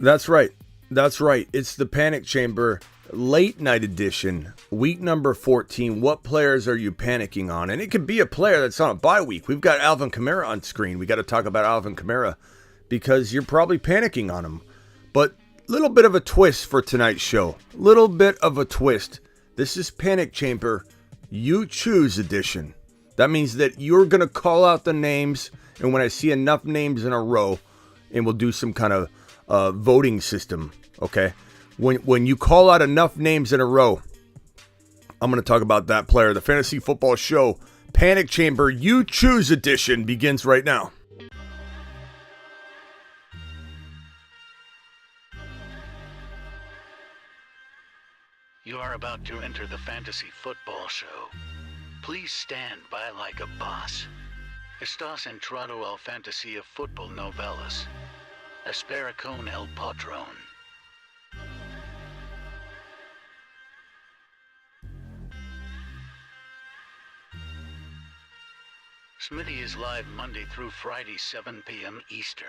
That's right. That's right. It's the Panic Chamber late night edition, week number 14. What players are you panicking on? And it could be a player that's on a bye week. We've got Alvin Kamara on screen. We got to talk about Alvin Kamara because you're probably panicking on him. But little bit of a twist for tonight's show. Little bit of a twist. This is Panic Chamber You Choose edition. That means that you're going to call out the names, and when I see enough names in a row, and we'll do some kind of voting system, okay? When you call out enough names in a row, I'm going to talk about that player. The Fantasy Football Show Panic Chamber You Choose edition begins right now. You are about to enter the Fantasy Football Show. Please stand by like a boss. Estás entrado al fantasía fútbol novelas. Espera con el patrón. Smitty is live Monday through Friday, 7 p.m. Eastern.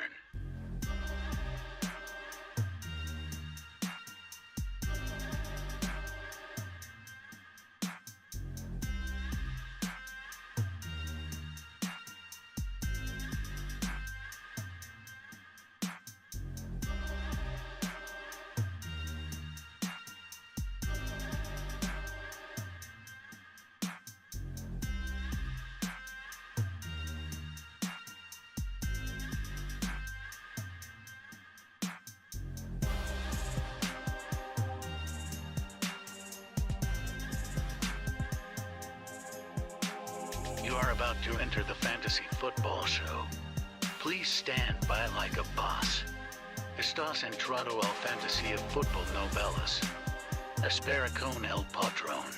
You are about to enter the Fantasy Football Show. Please stand by like a boss. Estás entrado al fantasía fútbol novelas. Espera con el patrón.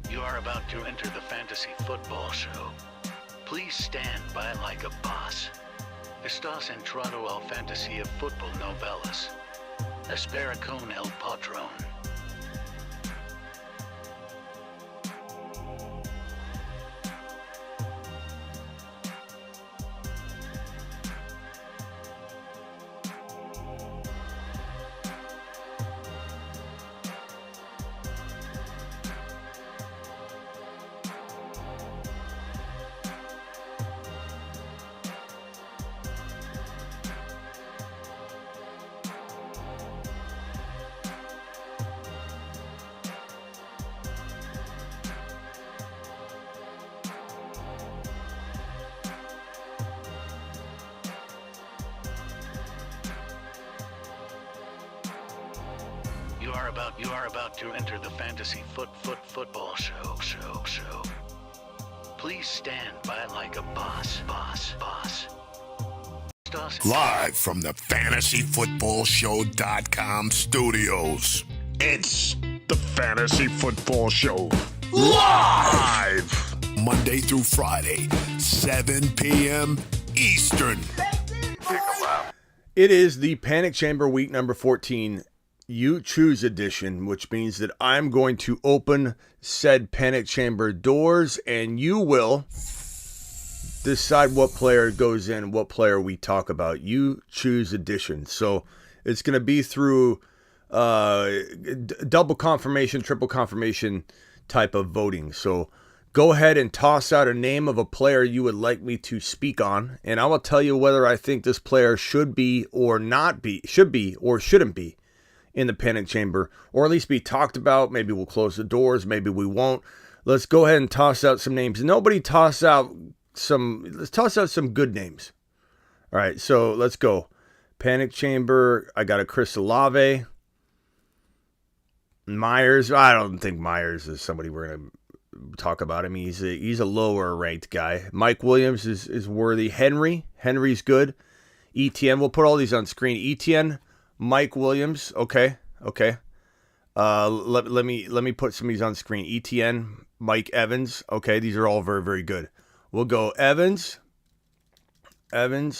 You are about to enter the Fantasy Football Show. Please stand by like a boss. Estás entrado al fantasía fútbol novelas. Espera con el patrón. You are about to enter the Fantasy Football Show. Please stand by like a boss. Live from the FantasyFootballShow.com studios. It's the Fantasy Football Show. Live! Monday through Friday, 7 p.m. Eastern. It is the Panic Chamber week number 14. You Choose edition, which means that I'm going to open said Panic Chamber doors and you will decide what player goes in, what player we talk about. You Choose edition. So it's going to be through double confirmation, triple confirmation type of voting. So go ahead and toss out a name of a player you would like me to speak on, and I will tell you whether I think this player should be or not be, should be or shouldn't be in the Panic Chamber, or at least be talked about. Maybe we'll close the doors, maybe we won't. Let's go ahead and toss out some names. Let's toss out some good names. All right, so let's go. Panic Chamber, I got a Chris Olave. Myers, I don't think Myers is somebody we're going to talk about. I mean, he's a lower ranked guy. Mike Williams is worthy. Henry's good. ETN, we'll put all these on screen. ETN, Mike Williams, okay. Let me put some of these on screen. ETN, Mike Evans. Okay, these are all very, very good. We'll go Evans. We'll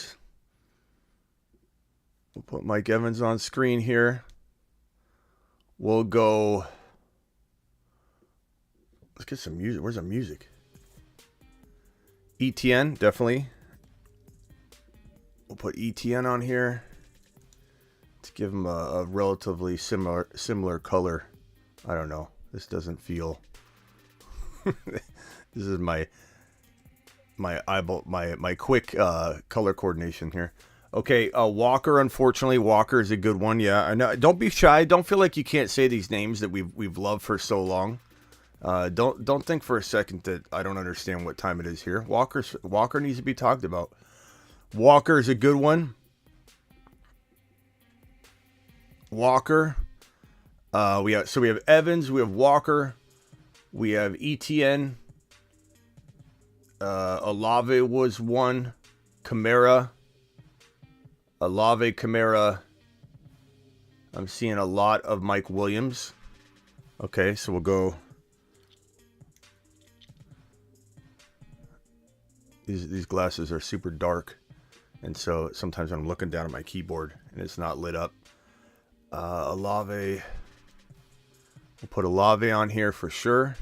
put Mike Evans on screen here. We'll go. Let's get some music. Where's the music? ETN, definitely. We'll put ETN on here to give him a relatively similar color. I don't know. This doesn't feel. This is my eyeball, my quick color coordination here. Okay, Walker. Unfortunately, Walker is a good one. Yeah, I know. Don't be shy. Don't feel like you can't say these names that we've loved for so long. Don't think for a second that I don't understand what time it is here. Walker needs to be talked about. Walker is a good one. Walker. We have Evans. We have Walker. We have ETN. Olave was one. Kamara. Olave, Kamara. I'm seeing a lot of Mike Williams. Okay, so we'll go. These glasses are super dark, and so sometimes when I'm looking down at my keyboard and it's not lit up. Olave. We'll put Olave on here for sure.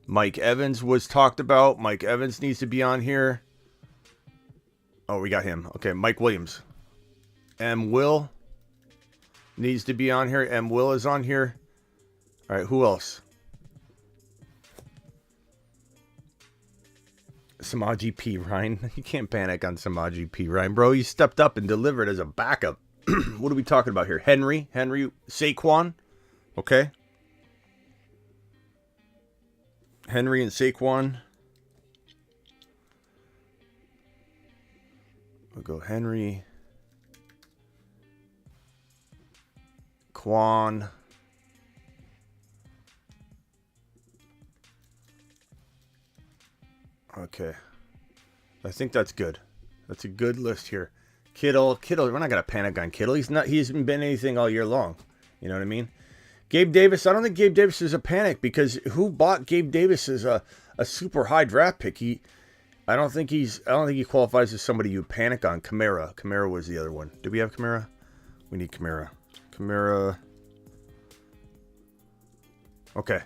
Mike Evans was talked about. Mike Evans needs to be on here. Oh, we got him. Okay, Mike Williams. M. Will needs to be on here. M. Will is on here. All right, who else? Samaji P. Ryan. You can't panic on Samaji P. Ryan, bro. You stepped up and delivered as a backup. What are we talking about here? Henry, Saquon. Okay. Henry and Saquon. We'll go Henry. Quan. Okay. I think that's good. That's a good list here. Kittle, we're not going to panic on Kittle. He hasn't been anything all year long. You know what I mean? Gabe Davis, I don't think Gabe Davis is a panic because who bought Gabe Davis as a super high draft pick? I don't think he qualifies as somebody you panic on. Kamara was the other one. Do we have Kamara? We need Kamara. Okay.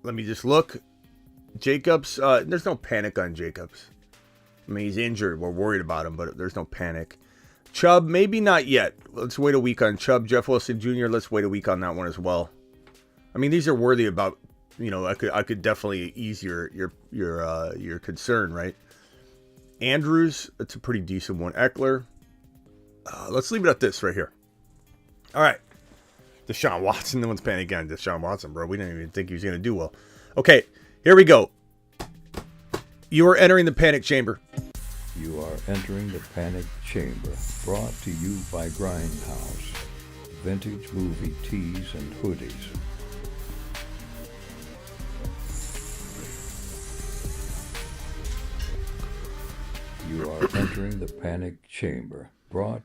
Let me just look. Jacobs, there's no panic on Jacobs. I mean, he's injured. We're worried about him, but there's no panic. Chubb, maybe not yet. Let's wait a week on Chubb. Jeff Wilson Jr., let's wait a week on that one as well. I mean, these are worthy about, I could definitely ease your concern, right? Andrews, that's a pretty decent one. Eckler, let's leave it at this right here. All right. Deshaun Watson, no one's panicking on Deshaun Watson, bro. We didn't even think he was going to do well. Okay, here we go. You are entering the panic chamber. You are entering the panic chamber, brought to you by Grindhouse, vintage movie tees and hoodies. You are entering the panic chamber, brought.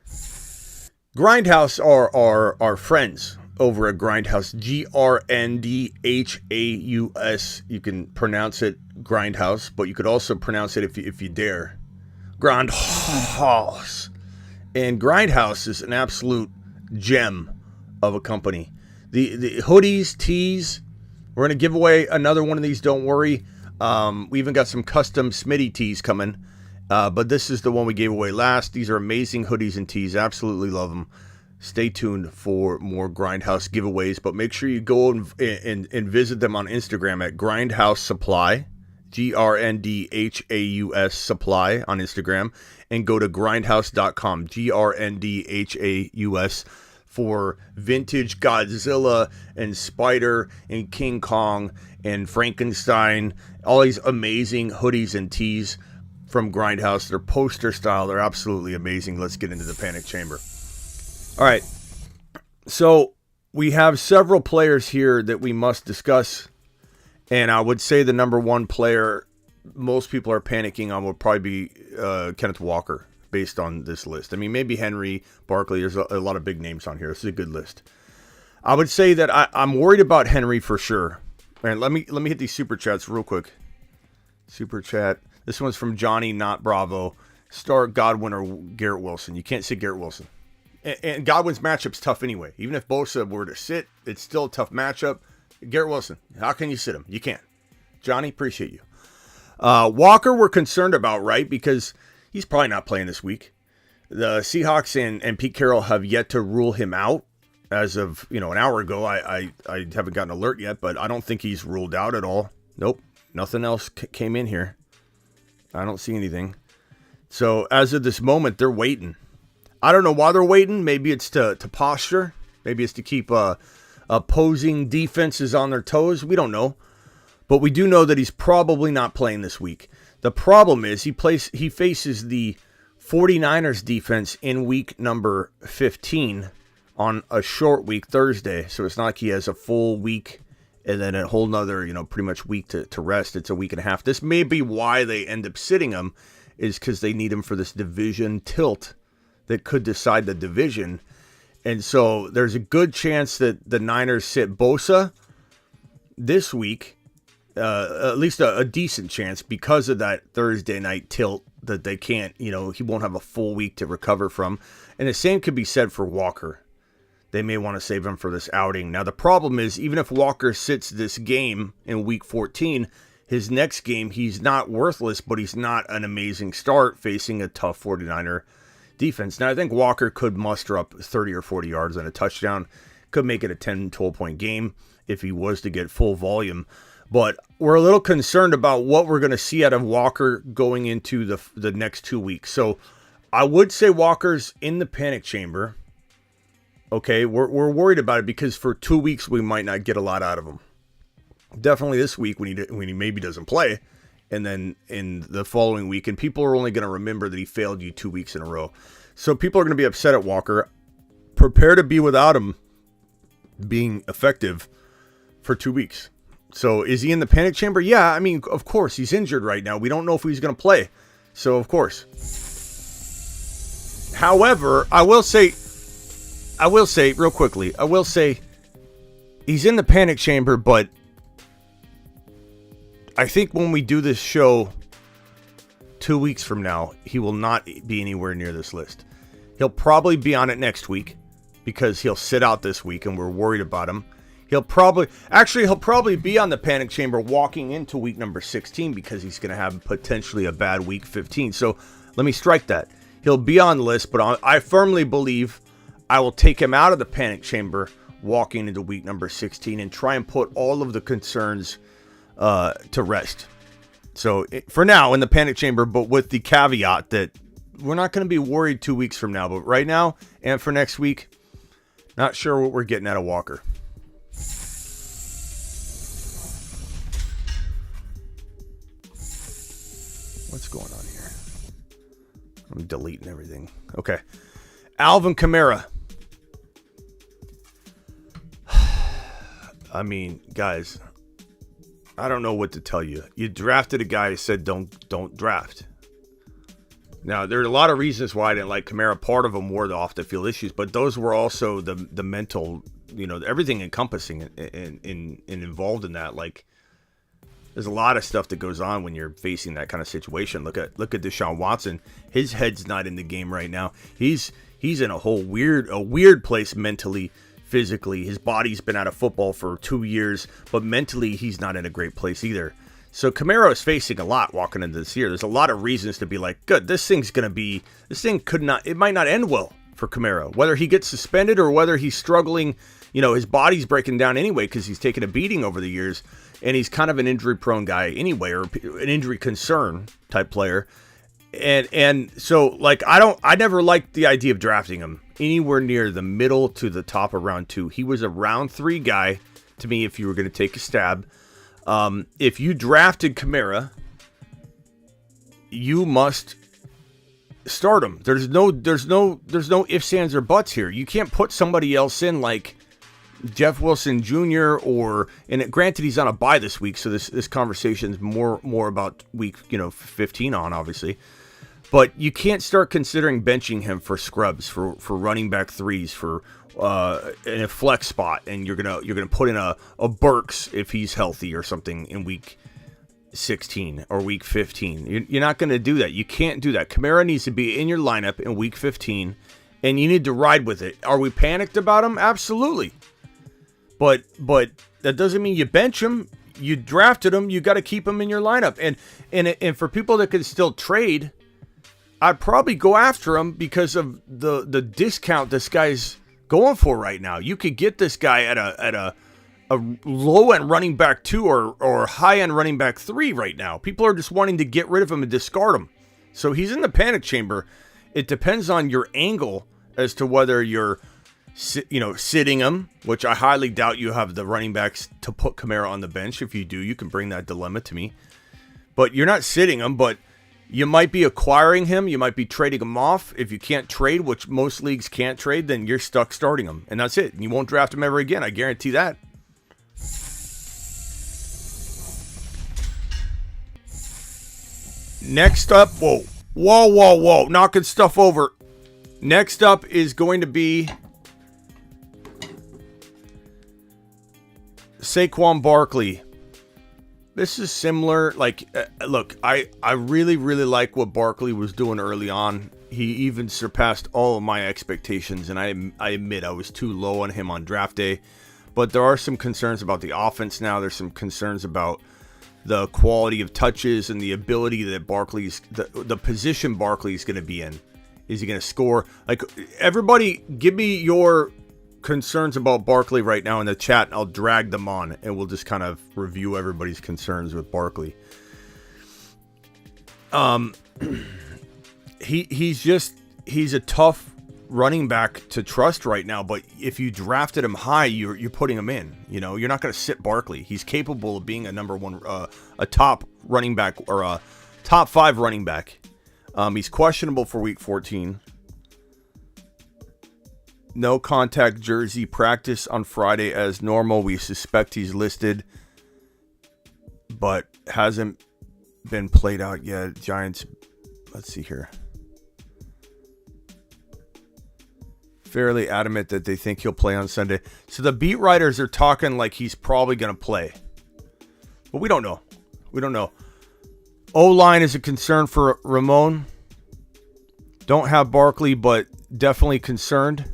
Grindhouse are our friends over at Grindhouse. Grndhaus. You can pronounce it Grindhouse, but you could also pronounce it if you dare. Grindhouse. And Grindhouse is an absolute gem of a company. The hoodies, tees, we're going to give away another one of these, don't worry. We even got some custom Smitty tees coming. But this is the one we gave away last. These are amazing hoodies and tees. Absolutely love them. Stay tuned for more Grindhouse giveaways. But make sure you go and visit them on Instagram at Grindhouse Supply. Grndhaus Supply on Instagram. And go to grindhouse.com. Grndhaus for vintage Godzilla and Spider and King Kong and Frankenstein. All these amazing hoodies and tees from Grindhouse. They're poster style. They're absolutely amazing. Let's get into the panic chamber. All right. So we have several players here that we must discuss. And I would say the number one player most people are panicking on would probably be Kenneth Walker. based on this list. I mean, maybe Henry, Barkley. There's a lot of big names on here. This is a good list. I would say that I'm worried about Henry for sure. And let me hit these super chats real quick. Super chat. This one's from Johnny, not Bravo. Start Godwin or Garrett Wilson. You can't sit Garrett Wilson. And Godwin's matchup's tough anyway. Even if Bosa were to sit, it's still a tough matchup. Garrett Wilson, how can you sit him? You can't. Johnny, appreciate you. Walker, we're concerned about, right? Because he's probably not playing this week. The Seahawks and Pete Carroll have yet to rule him out. As of, an hour ago, I haven't gotten an alert yet, but I don't think he's ruled out at all. Nope. Nothing else came in here. I don't see anything. So as of this moment, they're waiting. I don't know why they're waiting. Maybe it's to posture. Maybe it's to keep opposing defenses on their toes. We don't know. But we do know that he's probably not playing this week. The problem is he faces the 49ers defense in week number 15 on a short week Thursday. So it's not like he has a full week and then a whole nother, pretty much week to rest. It's a week and a half. This may be why they end up sitting him, is because they need him for this division tilt that could decide the division. And so there's a good chance that the Niners sit Bosa this week, at least a decent chance, because of that Thursday night tilt that they can't, he won't have a full week to recover from. And the same could be said for Walker. They may want to save him for this outing. Now, the problem is, even if Walker sits this game in week 14, his next game, he's not worthless, but he's not an amazing start facing a tough 49er defense. Now, I think Walker could muster up 30 or 40 yards and a touchdown. Could make it a 10, 12-point game if he was to get full volume. But we're a little concerned about what we're going to see out of Walker going into the next 2 weeks. So I would say Walker's in the panic chamber. Okay, we're worried about it because for 2 weeks we might not get a lot out of him. Definitely this week when he maybe doesn't play, and then in the following week, and people are only going to remember that he failed you 2 weeks in a row. So people are going to be upset at Walker. Prepare to be without him being effective for 2 weeks. So is he in the panic chamber? Yeah, I mean, of course. He's injured right now. We don't know if he's going to play. So, of course. However, I will say real quickly, he's in the panic chamber, but I think when we do this show 2 weeks from now, he will not be anywhere near this list. He'll probably be on it next week because he'll sit out this week and we're worried about him. He'll probably be on the panic chamber walking into week number 16 because he's going to have potentially a bad week 15. So let me strike that. He'll be on the list, but I firmly believe I will take him out of the panic chamber walking into week number 16 and try and put all of the concerns to rest. So for now in the panic chamber, but with the caveat that we're not going to be worried 2 weeks from now, but right now and for next week, not sure what we're getting out of Walker. What's going on here? I'm deleting everything. Okay. Alvin Kamara. I mean, guys, I don't know what to tell you. You drafted a guy who said don't draft. Now, there are a lot of reasons why I didn't like Kamara. Part of them were the off-the-field issues, but those were also the mental, everything encompassing and involved in that. Like, there's a lot of stuff that goes on when you're facing that kind of situation. Look at Deshaun Watson. His head's not in the game right now. He's in a whole weird place mentally, physically. His body's been out of football for 2 years, but mentally he's not in a great place either. So Kamara is facing a lot walking into this year. There's a lot of reasons to be like, good, it might not end well for Kamara. Whether he gets suspended or whether he's struggling, his body's breaking down anyway because he's taken a beating over the years. And he's kind of an injury-prone guy anyway, or an injury concern type player. And so, like, I never liked the idea of drafting him anywhere near the middle to the top of round 2. He was a round 3 guy to me if you were going to take a stab. If you drafted Kamara, you must start him. There's no ifs, ands, or buts here. You can't put somebody else in like Jeff Wilson Jr. Granted he's on a bye this week, so this conversation is more about week 15 on, obviously. But you can't start considering benching him for scrubs, for running back threes, for in a flex spot, and you're gonna put in a Burks if he's healthy or something in week 16 or week 15. You're not going to do that. You can't do that. Kamara needs to be in your lineup in week 15, and you need to ride with it. Are we panicked about him? Absolutely. But that doesn't mean you bench him. You drafted him. You got to keep him in your lineup. And for people that can still trade, I'd probably go after him because of the discount this guy's going for right now. You could get this guy at a low-end running back 2 or high-end running back 3 right now. People are just wanting to get rid of him and discard him. So he's in the panic chamber. It depends on your angle as to whether you're sitting him, which I highly doubt you have the running backs to put Kamara on the bench. If you do, you can bring that dilemma to me. But you're not sitting him, but you might be acquiring him. You might be trading him off. If you can't trade, which most leagues can't trade, then you're stuck starting him. And that's it. And you won't draft him ever again. I guarantee that. Next up, whoa, knocking stuff over. Next up is going to be Saquon Barkley. This is similar. Look, I really, really like what Barkley was doing early on. He even surpassed all of my expectations, and I admit I was too low on him on draft day. But there are some concerns about the offense now. There's some concerns about the quality of touches and the ability that the position Barkley's going to be in. Is he going to score? Like, everybody, give me your concerns about Barkley right now in the chat, and I'll drag them on, and we'll just kind of review everybody's concerns with Barkley. He's a tough running back to trust right now, but if you drafted him high, you're putting him in. You're not going to sit Barkley. He's capable of being a number one, a top running back or a top 5 running back. He's questionable for week 14. No contact jersey practice on Friday as normal. We suspect he's listed, but hasn't been played out yet. Giants, let's see here. Fairly adamant that they think he'll play on Sunday. So the beat writers are talking like he's probably going to play. But we don't know. O-line is a concern for Ramon. Don't have Barkley, but definitely concerned.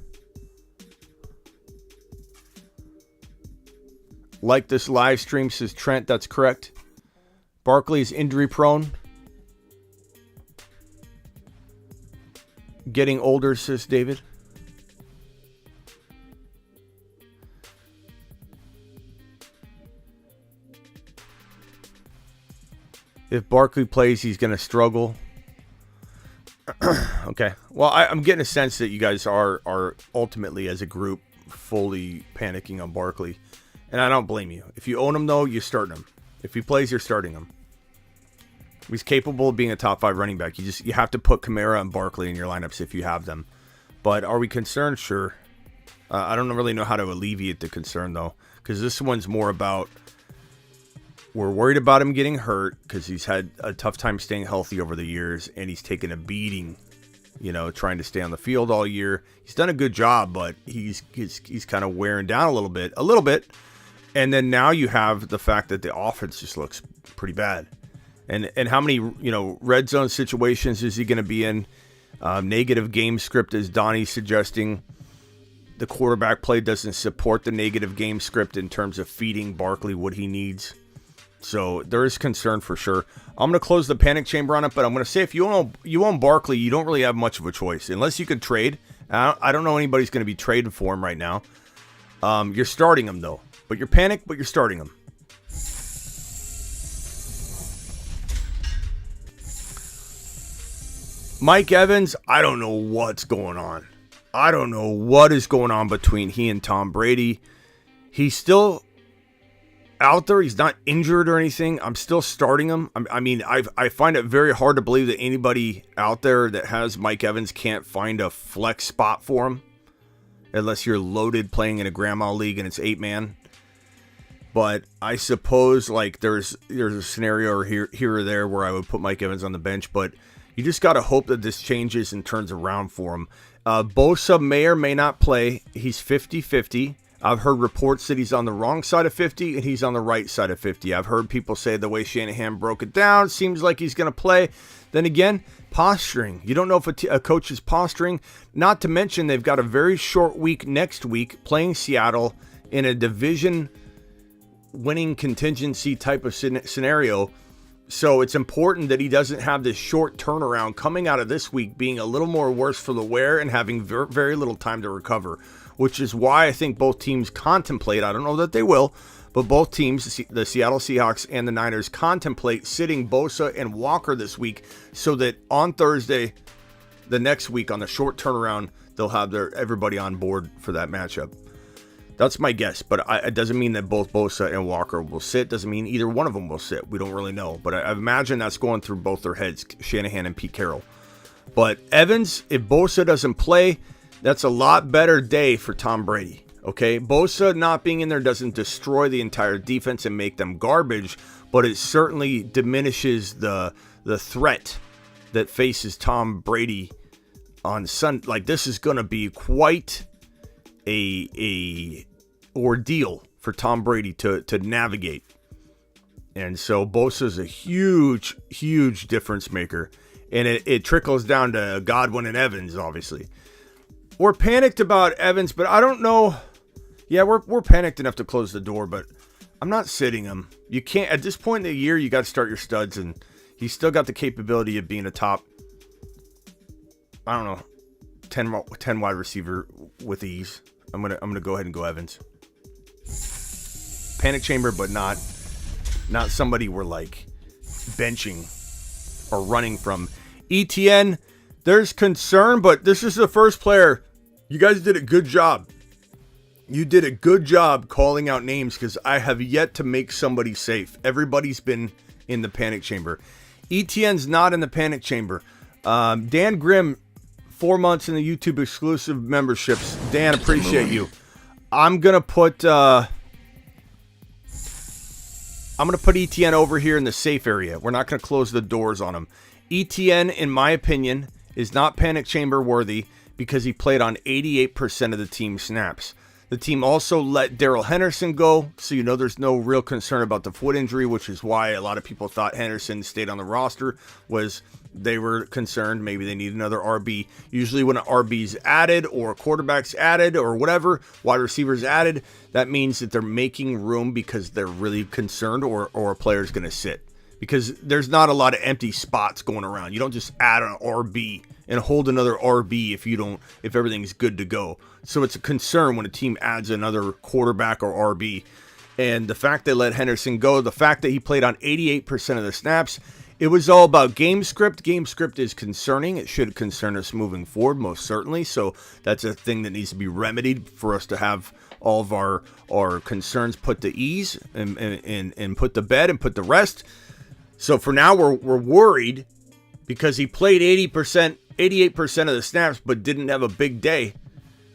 Like this live stream, says Trent. That's correct. Barkley is injury prone. Getting older, says David. If Barkley plays, he's going to struggle. Okay. Well, I'm getting a sense that you guys are ultimately, as a group, fully panicking on Barkley. And I don't blame you. If you own him, though, you're starting him. If he plays, you're starting him. He's capable of being a top 5 running back. You have to put Kamara and Barkley in your lineups if you have them. But are we concerned? Sure. I don't really know how to alleviate the concern, though. Because this one's more about... We're worried about him getting hurt because he's had a tough time staying healthy over the years, and he's taken a beating, trying to stay on the field all year. He's done a good job, but he's kind of wearing down a little bit. And then now you have the fact that the offense just looks pretty bad. And how many, red zone situations is he going to be in? Negative game script, as Donnie's suggesting. The quarterback play doesn't support the negative game script in terms of feeding Barkley what he needs. So there is concern for sure. I'm going to close the panic chamber on it, but I'm going to say if you own Barkley, you don't really have much of a choice. Unless you could trade. I don't know anybody's going to be trading for him right now. You're starting him, though. But you're panicked, but you're starting him. Mike Evans, I don't know what's going on. I don't know what is going on between he and Tom Brady. He's still out there. He's not injured or anything. I'm still starting him. I find it very hard to believe that anybody out there that has Mike Evans can't find a flex spot for him. Unless you're loaded playing in a grandma league and it's 8-man. But I suppose there's a scenario here or there where I would put Mike Evans on the bench. But You just got to hope that this changes and turns around for him. Bosa may or may not play. He's 50-50. I've heard reports that he's on the wrong side of 50 and he's on the right side of 50. I've heard people say the way Shanahan broke it down, seems like he's going to play. Then again, posturing. You don't know if a coach is posturing. Not to mention they've got a very short week next week playing Seattle in a division winning contingency type of scenario. So it's important that he doesn't have this short turnaround coming out of this week being a little more worse for the wear and having very little time to recover, which is why I think both teams contemplate, I don't know that they will, but both teams, the Seattle Seahawks and the Niners, contemplate sitting Bosa and Walker this week so that on Thursday, the next week on the short turnaround, they'll have everybody on board for that matchup. That's my guess, but it doesn't mean that both Bosa and Walker will sit. Doesn't mean either one of them will sit. We don't really know, but I imagine that's going through both their heads, Shanahan and Pete Carroll. But Evans, if Bosa doesn't play, that's a lot better day for Tom Brady, okay? Bosa not being in there doesn't destroy the entire defense and make them garbage, but it certainly diminishes the threat that faces Tom Brady on Sunday. Like, this is going to be quite a ordeal for Tom Brady to navigate. And so Bosa's a huge difference maker. And it trickles down to Godwin and Evans, obviously. We're panicked about Evans, but I don't know. Yeah, we're panicked enough to close the door, but I'm not sitting him. You can't, at this point in the year, you got to start your studs, and he's still got the capability of being a top, I don't know, 10 wide receiver with ease. I'm gonna go ahead and go Evans. Panic chamber, but not somebody we're like benching or running from. ETN, there's concern, but this is the first player. You guys did a good job. You did a good job calling out names because I have yet to make somebody safe. Everybody's been in the panic chamber. ETN's not in the panic chamber. Dan Grimm, 4 months in the YouTube exclusive memberships. Dan, appreciate you. I'm gonna put ETN over here in the safe area. We're not gonna close the doors on him. ETN, in my opinion, is not panic chamber worthy because he played on 88% of the team snaps. The team also let Darrell Henderson go, so you know there's no real concern about the foot injury, which is why a lot of people thought Henderson stayed on the roster, was they were concerned maybe they need another RB. Usually when an RB's added or a quarterback's added or whatever, wide receivers added, that means that they're making room because they're really concerned or a player's going to sit. Because there's not a lot of empty spots going around. You don't just add an RB and hold another RB if everything's good to go. So it's a concern when a team adds another quarterback or RB. And the fact they let Henderson go, the fact that he played on 88% of the snaps, it was all about game script. Game script is concerning. It should concern us moving forward, most certainly. So that's a thing that needs to be remedied for us to have all of our concerns put to ease and put to bed and put to rest. So for now, we're worried because he played 88% of the snaps, but didn't have a big day.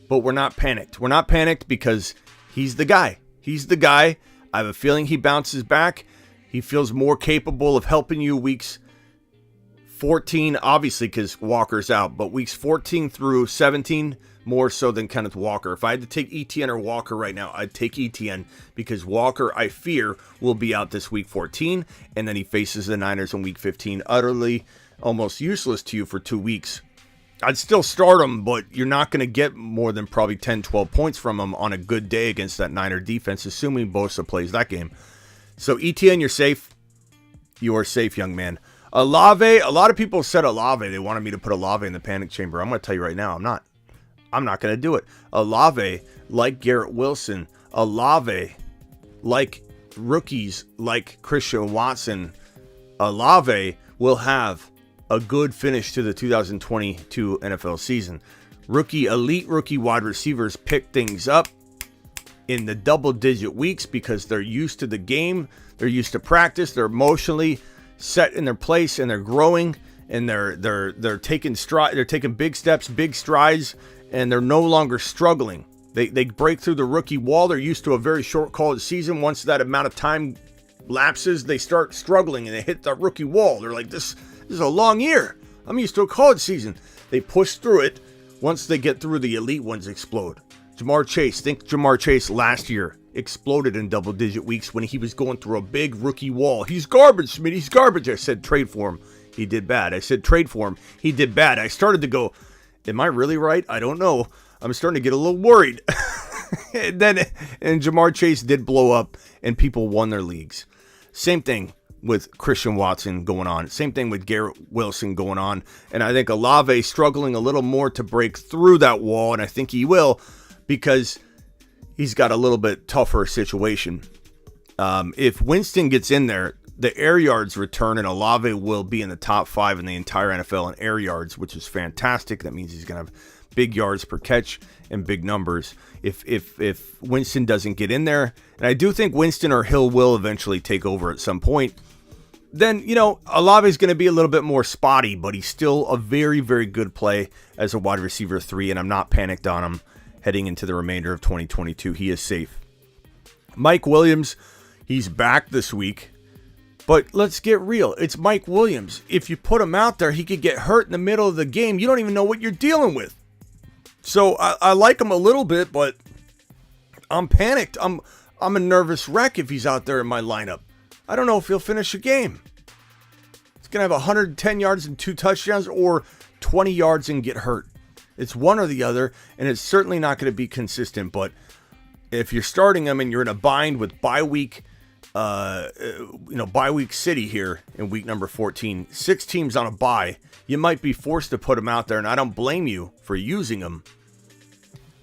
But we're not panicked. We're not panicked because he's the guy. He's the guy. I have a feeling he bounces back. He feels more capable of helping you weeks 14, obviously, because Walker's out, but weeks 14 through 17, more so than Kenneth Walker. If I had to take ETN or Walker right now, I'd take ETN because Walker, I fear, will be out this week 14, and then he faces the Niners in week 15, utterly almost useless to you for 2 weeks. I'd still start him, but you're not going to get more than probably 10, 12 points from him on a good day against that Niner defense, assuming Bosa plays that game. So ETN, you're safe. You are safe, young man. Olave, a lot of people said Olave. They wanted me to put Olave in the panic chamber. I'm going to tell you right now, I'm not. I'm not going to do it. Olave, like Garrett Wilson, Olave, like rookies like Christian Watson, Olave will have a good finish to the 2022 NFL season. Elite rookie wide receivers pick things up in the double-digit weeks because they're used to the game, they're used to practice, they're emotionally set in their place, and they're growing, and they're taking big steps, big strides, and they're no longer struggling. They break through the rookie wall. They're used to a very short college season. Once that amount of time lapses, they start struggling and they hit the rookie wall. They're like, this is a long year. I'm used to a college season. They push through it. Once they get through, the elite ones explode. Jamar Chase. Think Jamar Chase last year exploded in double-digit weeks when he was going through a big rookie wall. He's garbage, Schmidt. He's garbage. I said trade for him. He did bad. I said trade for him. He did bad. I started to go, am I really right? I don't know. I'm starting to get a little worried. and Jamar Chase did blow up, and people won their leagues. Same thing with Christian Watson going on. Same thing with Garrett Wilson going on. And I think Olave struggling a little more to break through that wall, and I think he will because he's got a little bit tougher situation. If Winston gets in there, the air yards return, and Olave will be in the top 5 in the entire NFL in air yards, which is fantastic. That means he's going to have big yards per catch and big numbers. If Winston doesn't get in there, and I do think Winston or Hill will eventually take over at some point, then, Olave is going to be a little bit more spotty, but he's still a very, very good play as a wide receiver 3, and I'm not panicked on him heading into the remainder of 2022. He is safe. Mike Williams, he's back this week. But let's get real. It's Mike Williams. If you put him out there, he could get hurt in the middle of the game. You don't even know what you're dealing with. So I like him a little bit, but I'm panicked. I'm a nervous wreck if he's out there in my lineup. I don't know if he'll finish a game. He's going to have 110 yards and 2 touchdowns or 20 yards and get hurt. It's one or the other, and it's certainly not going to be consistent. But if you're starting him and you're in a bind with bye week, bye week city here in week number 14, 6 teams on a bye, you might be forced to put him out there, and I don't blame you for using him,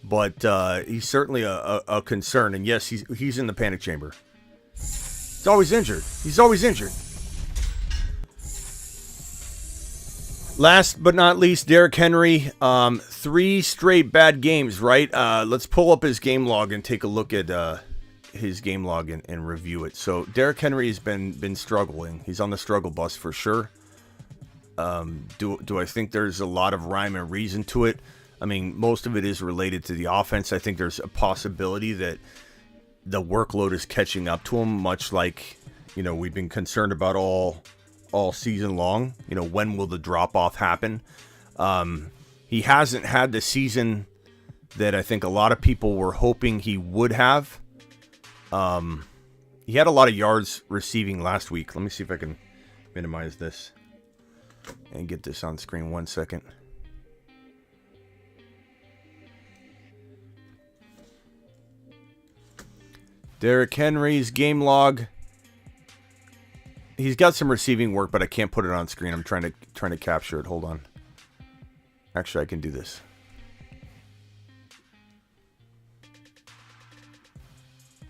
but he's certainly a concern, and yes, he's in the panic chamber. He's always injured. Last but not least, Derrick Henry, 3 straight bad games, right? Let's pull up his game log and take a look at his game log and review it. So Derrick Henry has been struggling. He's on the struggle bus for sure. Do I think there's a lot of rhyme and reason to it? I mean, most of it is related to the offense. I think there's a possibility that the workload is catching up to him, much like, we've been concerned about all season long. When will the drop off happen? He hasn't had the season that I think a lot of people were hoping he would have. He had a lot of yards receiving last week. Let me see if I can minimize this and get this on screen 1 second. Derrick Henry's game log. He's got some receiving work, but I can't put it on screen. I'm trying to capture it. Hold on. Actually, I can do this.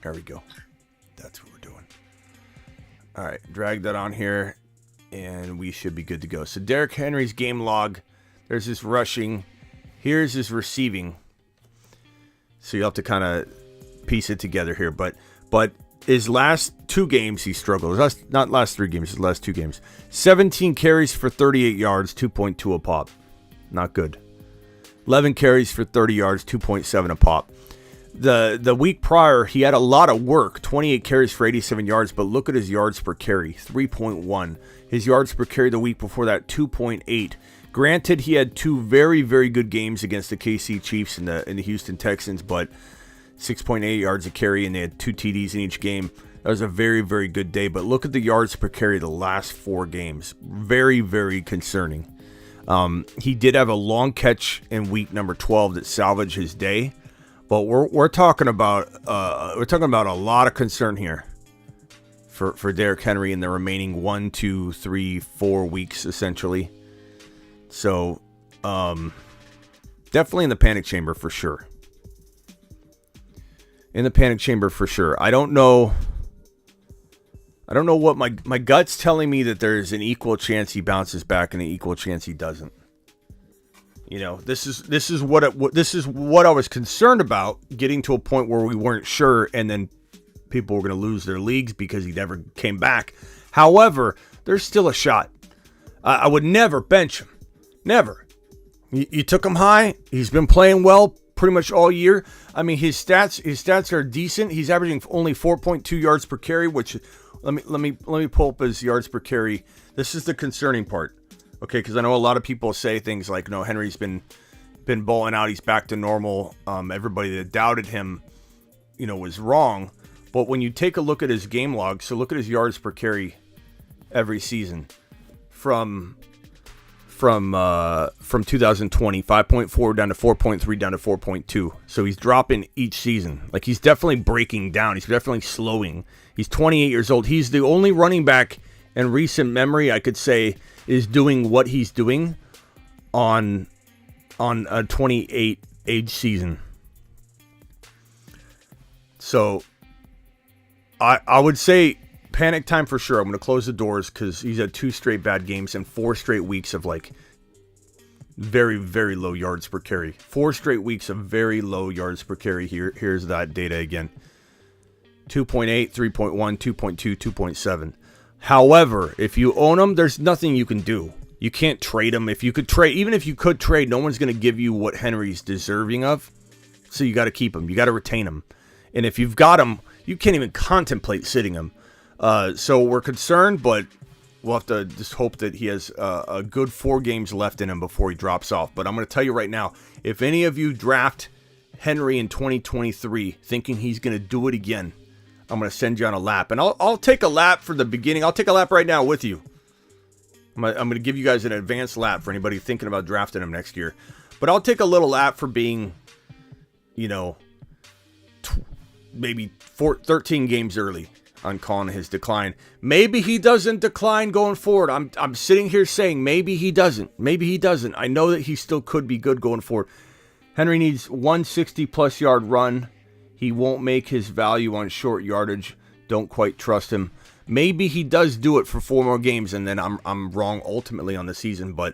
There we go. That's what we're doing. All right, drag that on here, and we should be good to go. So Derrick Henry's game log. There's his rushing. Here's his receiving. So you'll have to kind of piece it together here. But his last 2 games, he struggled. Not last 3 games, his last 2 games. 17 carries for 38 yards, 2.2 a pop. Not good. 11 carries for 30 yards, 2.7 a pop. The week prior, he had a lot of work, 28 carries for 87 yards, but look at his yards per carry, 3.1. His yards per carry the week before that, 2.8. Granted, he had 2 very, very good games against the KC Chiefs and the Houston Texans, but 6.8 yards a carry, and they had 2 TDs in each game. That was a very, very good day, but look at the yards per carry the last 4 games. Very, very concerning. He did have a long catch in week number 12 that salvaged his day. But we're talking about a lot of concern here for Derrick Henry in the remaining 1, 2, 3, 4 weeks essentially. So definitely in the panic chamber for sure. In the panic chamber for sure. I don't know what my gut's telling me that there's an equal chance he bounces back and an equal chance he doesn't. This is what I was concerned about, getting to a point where we weren't sure, and then people were going to lose their leagues because he never came back. However, there's still a shot. I would never bench him. Never. You took him high. He's been playing well pretty much all year. I mean, his stats are decent. He's averaging only 4.2 yards per carry, which let me pull up his yards per carry. This is the concerning part. Okay, because I know a lot of people say things like, no, Henry's been balling out. He's back to normal. Everybody that doubted him, was wrong. But when you take a look at his game log, so look at his yards per carry every season from 2020, 5.4 down to 4.3 down to 4.2. So he's dropping each season. Like, he's definitely breaking down. He's definitely slowing. He's 28 years old. He's the only running back in recent memory, I could say, is doing what he's doing on a 28 age season. So I would say panic time for sure. I'm going to close the doors because he's had 2 straight bad games and 4 straight weeks of like very, very low yards per carry. 4 straight weeks of very low yards per carry. Here's that data again. 2.8, 3.1, 2.2, 2.7. However, if you own him, there's nothing you can do. You can't trade him. Even if you could trade, no one's going to give you what Henry's deserving of. So you got to keep him. You got to retain him. And if you've got him, you can't even contemplate sitting him. So we're concerned, but we'll have to just hope that he has a good 4 games left in him before he drops off. But I'm going to tell you right now, if any of you draft Henry in 2023 thinking he's going to do it again, I'm going to send you on a lap. And I'll take a lap for the beginning. I'll take a lap right now with you. I'm going to give you guys an advanced lap for anybody thinking about drafting him next year. But I'll take a little lap for being, maybe 13 games early on calling his decline. Maybe he doesn't decline going forward. I'm sitting here saying maybe he doesn't. Maybe he doesn't. I know that he still could be good going forward. Henry needs 160-plus yard run. He won't make his value on short yardage. Don't quite trust him. Maybe he does do it for 4 more games, and then I'm wrong ultimately on the season, but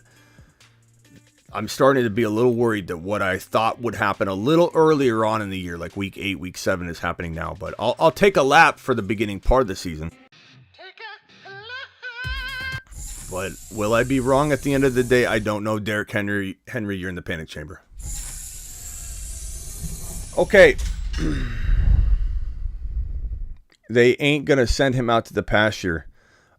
I'm starting to be a little worried that what I thought would happen a little earlier on in the year, like week 8, week 7, is happening now. But I'll take a lap for the beginning part of the season. But will I be wrong at the end of the day? I don't know. Derrick Henry, you're in the panic chamber. Okay. They ain't going to send him out to the pasture.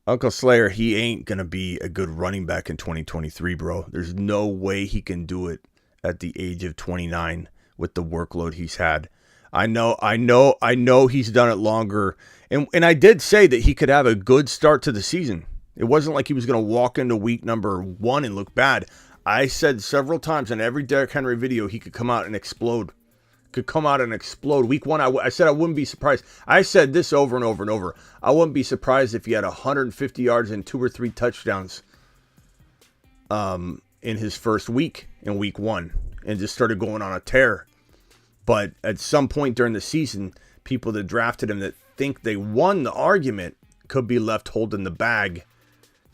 Uncle Slayer, he ain't going to be a good running back in 2023, bro. There's no way he can do it at the age of 29 with the workload he's had. I know he's done it longer. And I did say that he could have a good start to the season. It wasn't like he was going to walk into week number 1 and look bad. I said several times in every Derrick Henry video he could come out and explode. Week 1, I said I wouldn't be surprised. I said this over and over and over. I wouldn't be surprised if he had 150 yards and 2 or 3 touchdowns in his first week, in week 1, and just started going on a tear. But at some point during the season, people that drafted him that think they won the argument could be left holding the bag.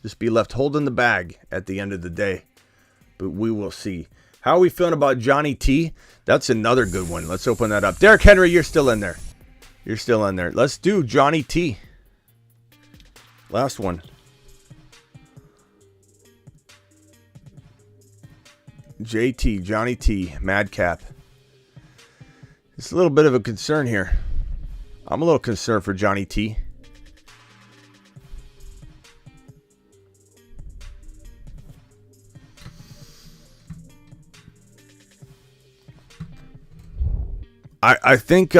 Just be left holding the bag at the end of the day. But we will see. How are we feeling about Johnny T? That's another good one. Let's open that up. Derrick Henry, you're still in there. Let's do Johnny T. Last one. JT, Johnny T, Madcap. It's a little bit of a concern here. I'm a little concerned for Johnny T. I think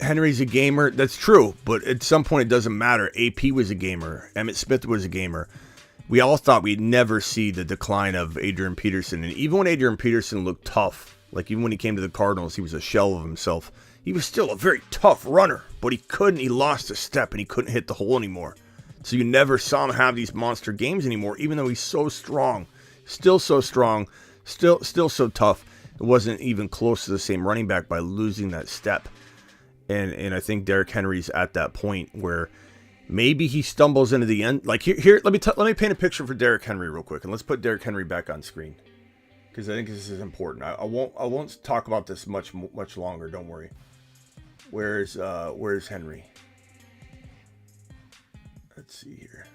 Henry's a gamer. That's true, but at some point it doesn't matter. AP was a gamer. Emmitt Smith was a gamer. We all thought we'd never see the decline of Adrian Peterson. And even when Adrian Peterson looked tough, like even when he came to the Cardinals, he was a shell of himself. He was still a very tough runner, but he lost a step and he couldn't hit the hole anymore. So you never saw him have these monster games anymore, even though he's so strong. Still so strong, still so tough. It wasn't even close to the same running back by losing that step. And I think Derrick Henry's at that point where maybe he stumbles into the end. Like here, let me paint a picture for Derrick Henry real quick, and let's put Derrick Henry back on screen because I think this is important. I won't talk about this much longer. Don't worry. Where's Henry? Let's see here.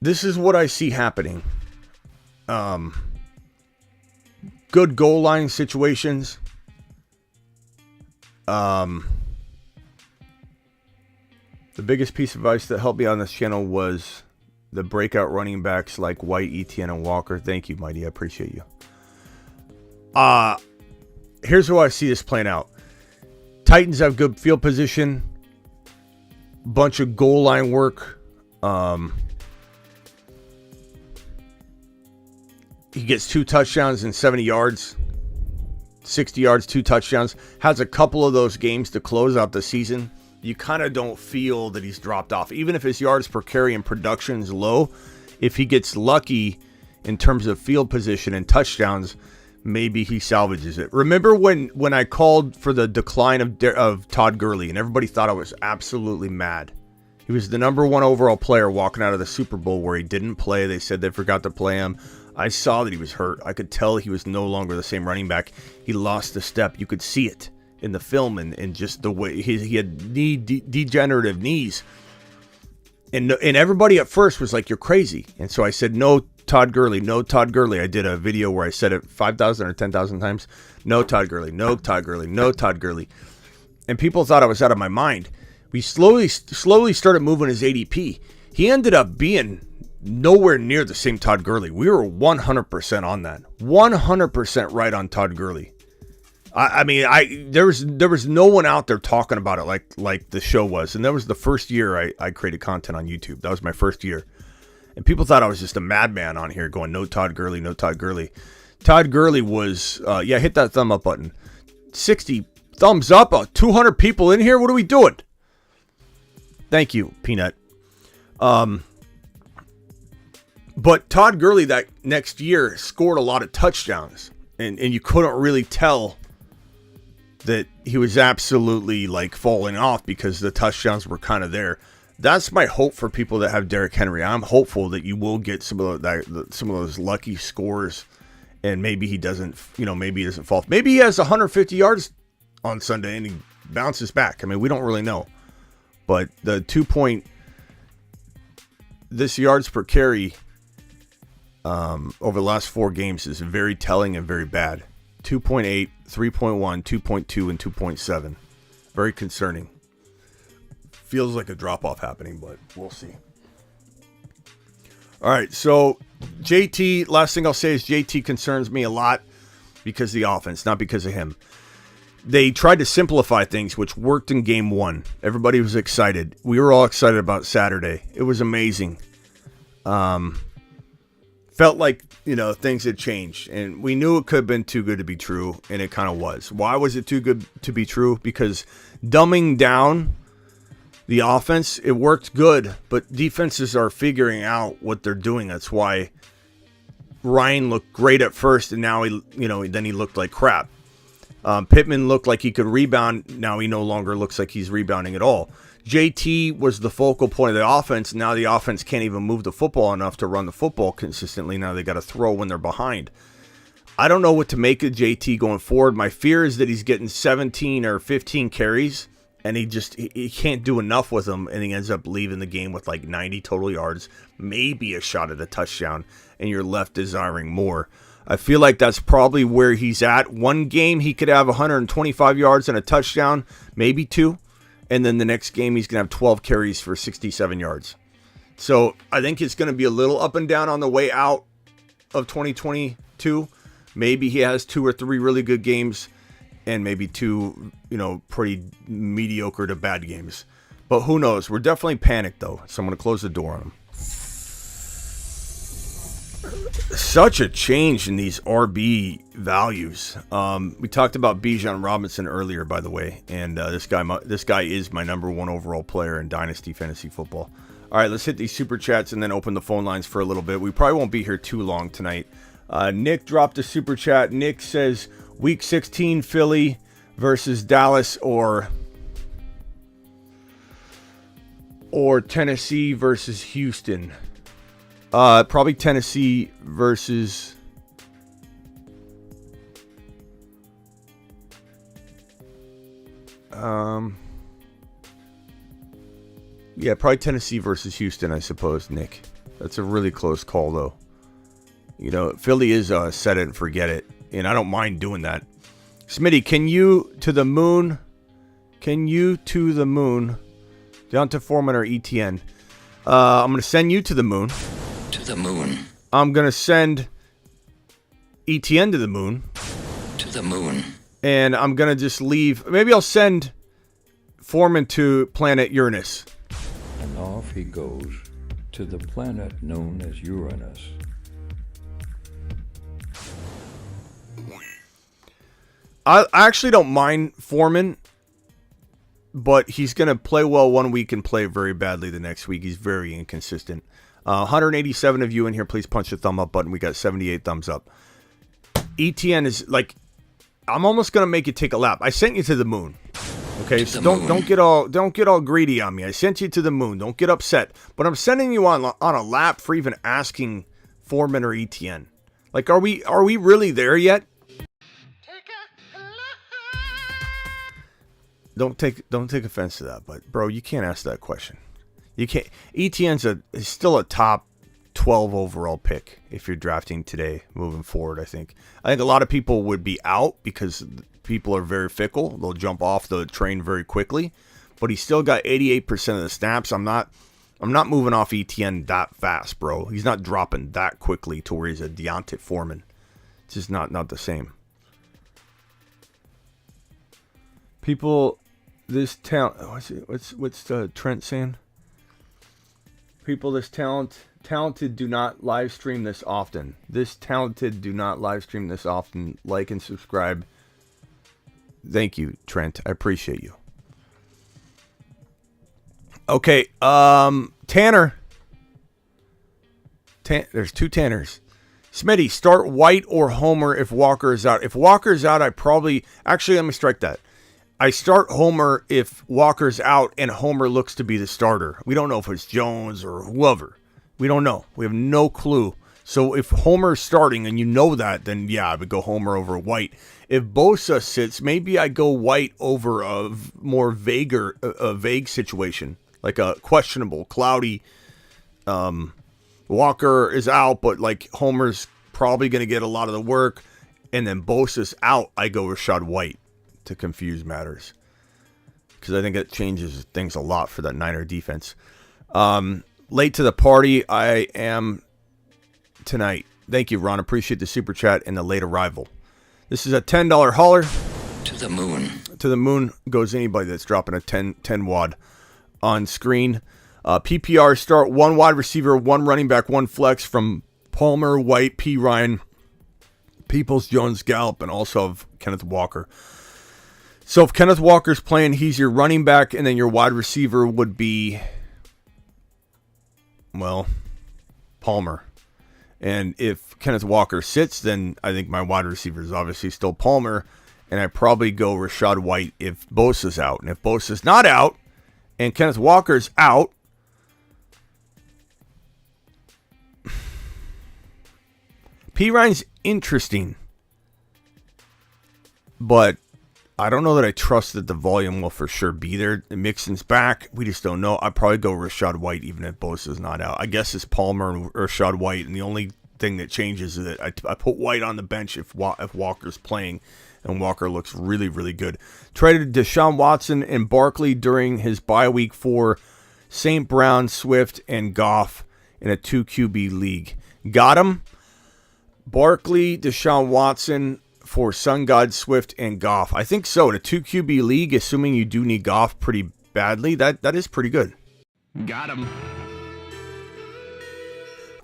This is what I see happening. Good goal line situations. The biggest piece of advice that helped me on this channel was the breakout running backs like White, Etienne, and Walker. Thank you, Mighty. I appreciate you. Here's how I see this playing out. Titans have good field position. Bunch of goal line work. He gets 2 touchdowns and 70 yards. 60 yards, 2 touchdowns. Has a couple of those games to close out the season. You kind of don't feel that he's dropped off. Even if his yards per carry and production is low, if he gets lucky in terms of field position and touchdowns, maybe he salvages it. Remember when I called for the decline of Todd Gurley and everybody thought I was absolutely mad? He was the number 1 overall player walking out of the Super Bowl where he didn't play. They said they forgot to play him. I saw that he was hurt. I could tell he was no longer the same running back. He lost a step. You could see it in the film and just the way he had degenerative knees. And everybody at first was like, you're crazy. And so I said, no Todd Gurley, no Todd Gurley. I did a video where I said it 5,000 or 10,000 times. No Todd Gurley, no Todd Gurley, no Todd Gurley. And people thought I was out of my mind. We slowly started moving his ADP. He ended up being nowhere near the same Todd Gurley. We were 100% on that. 100% right on Todd Gurley. I mean, there was no one out there talking about it like the show was. And that was the first year I created content on YouTube. That was my first year. And people thought I was just a madman on here going, no Todd Gurley, no Todd Gurley. Todd Gurley was, hit that thumb up button. 60 thumbs up, 200 people in here. What are we doing? Thank you, Peanut. But Todd Gurley that next year scored a lot of touchdowns. And you couldn't really tell that he was absolutely like falling off because the touchdowns were kind of there. That's my hope for people that have Derrick Henry. I'm hopeful that you will get some of those lucky scores, and maybe he doesn't fall. Maybe he has 150 yards on Sunday and he bounces back. I mean, we don't really know. But the this yards per carry over the last 4 games is very telling and very bad. 2.8, 3.1, 2.2, and 2.7. Very concerning. Feels like a drop-off happening, but we'll see. All right, so JT, last thing I'll say is JT concerns me a lot because of the offense, not because of him. They tried to simplify things, which worked in game 1. Everybody was excited. We were all excited about Saturday. It was amazing. Felt like, things had changed, and we knew it could have been too good to be true, and it kind of was. Why was it too good to be true? Because dumbing down the offense, it worked good, but defenses are figuring out what they're doing. That's why Ryan looked great at first, and now then he looked like crap. Pittman looked like he could rebound. Now he no longer looks like he's rebounding at all. JT was the focal point of the offense. Now the offense can't even move the football enough to run the football consistently. Now they got to throw when they're behind. I don't know what to make of JT going forward. My fear is that he's getting 17 or 15 carries, and he can't do enough with them, and he ends up leaving the game with like 90 total yards, maybe a shot at a touchdown, and you're left desiring more. I feel like that's probably where he's at. One game he could have 125 yards and a touchdown, maybe 2. And then the next game he's going to have 12 carries for 67 yards. So I think it's going to be a little up and down on the way out of 2022. Maybe he has 2 or 3 really good games and maybe 2, pretty mediocre to bad games. But who knows? We're definitely panicked, though. So I'm going to close the door on him. Such a change in these RB values. We talked about Bijan Robinson earlier, by the way, and this guy is my number 1 overall player in Dynasty Fantasy Football. All right, let's hit these super chats and then open the phone lines for a little bit. We probably won't be here too long tonight. Nick dropped a super chat. Nick says, Week 16 Philly versus Dallas or Tennessee versus Houston. Probably Tennessee versus probably Tennessee versus Houston, I suppose, Nick. That's a really close call, though. Philly is set it and forget it, and I don't mind doing that. Smitty, can you to the moon Deontay Foreman or ETN. I'm going to send you to the moon. To the moon. I'm going to send ETN to the moon. To the moon. And I'm going to just leave. Maybe I'll send Foreman to planet Uranus. And off he goes to the planet known as Uranus. I actually don't mind Foreman, but he's going to play well one week and play very badly the next week. He's very inconsistent. 187 of you in here, please punch the thumb up button. We got 78 thumbs up. ETN is like, I'm almost going to make you take a lap. I sent you to the moon. Okay, so don't get all greedy on me. I sent you to the moon. Don't get upset. But I'm sending you on a lap for even asking Foreman or ETN. Like, are we really there yet? Don't take offense to that, but bro, you can't ask that question. You can't. ETN's is still a top 12 overall pick if you're drafting today, moving forward. I think a lot of people would be out because people are very fickle. They'll jump off the train very quickly, but he's still got 88% of the snaps. I'm not moving off ETN that fast, bro. He's not dropping that quickly to where he's a Deontay Foreman. It's just not the same. People, this talent. What's Trent saying? People, this talented do not live stream this often. This talented do not live stream this often. Like and subscribe. Thank you, Trent. I appreciate you. Okay, Tanner. There's two Tanners. Smitty, start White or Homer if Walker is out. If Walker is out, I probably... Actually, let me strike that. I start Homer if Walker's out and Homer looks to be the starter. We don't know if it's Jones or whoever. We don't know. We have no clue. So if Homer's starting and you know that, then yeah, I would go Homer over White. If Bosa sits, maybe I go White over a more vague situation, like a questionable, cloudy. Walker is out, but like Homer's probably going to get a lot of the work, and then Bosa's out. I go Rachaad White to confuse matters because I think it changes things a lot for that Niner defense. Late to the party, I am tonight. Thank you, Ron. Appreciate the super chat and the late arrival. This is a $10 hauler. To the moon. To the moon goes anybody that's dropping a 10 wad on screen. PPR start 1 wide receiver, 1 running back, 1 flex from Palmer, White, P. Ryan, Peoples, Jones, Gallup, and also of Kenneth Walker. So if Kenneth Walker's playing, he's your running back, and then your wide receiver would be, well, Palmer. And if Kenneth Walker sits, then I think my wide receiver is obviously still Palmer, and I probably go Rachaad White if Bosa's out. And if Bosa's not out, and Kenneth Walker's out, P. Ryan's interesting, but I don't know that I trust that the volume will for sure be there. Mixon's back. We just don't know. I'd probably go Rachaad White even if Bosa's not out. I guess it's Palmer and Rachaad White, and the only thing that changes is that I put White on the bench if Walker's playing, and Walker looks really, really good. Traded Deshaun Watson and Barkley during his bye week for St. Brown, Swift, and Goff in a 2 QB league. Got him. Barkley, Deshaun Watson for Sun God, Swift, and Goff. I think so. In a 2 QB league, assuming you do need Goff pretty badly, that is pretty good. Got him.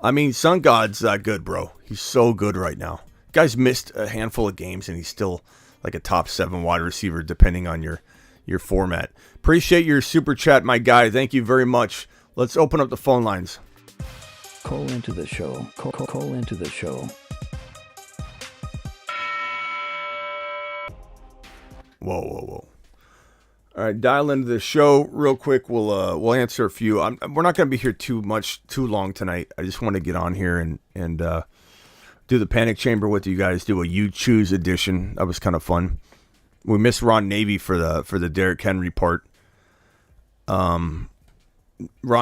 I mean, Sun God's that good, bro. He's so good right now. Guy's missed a handful of games, and he's still like a top 7 wide receiver, depending on your format. Appreciate your super chat, my guy. Thank you very much. Let's open up the phone lines. Call into the show. Call into the show. Whoa. All right, dial into the show real quick. We'll answer a few. We're not going to be here too long tonight. I just want to get on here and do the Panic Chamber with you guys. Do a You Choose edition. That was kind of fun. We missed Ron Navy for the Derrick Henry part. Ron,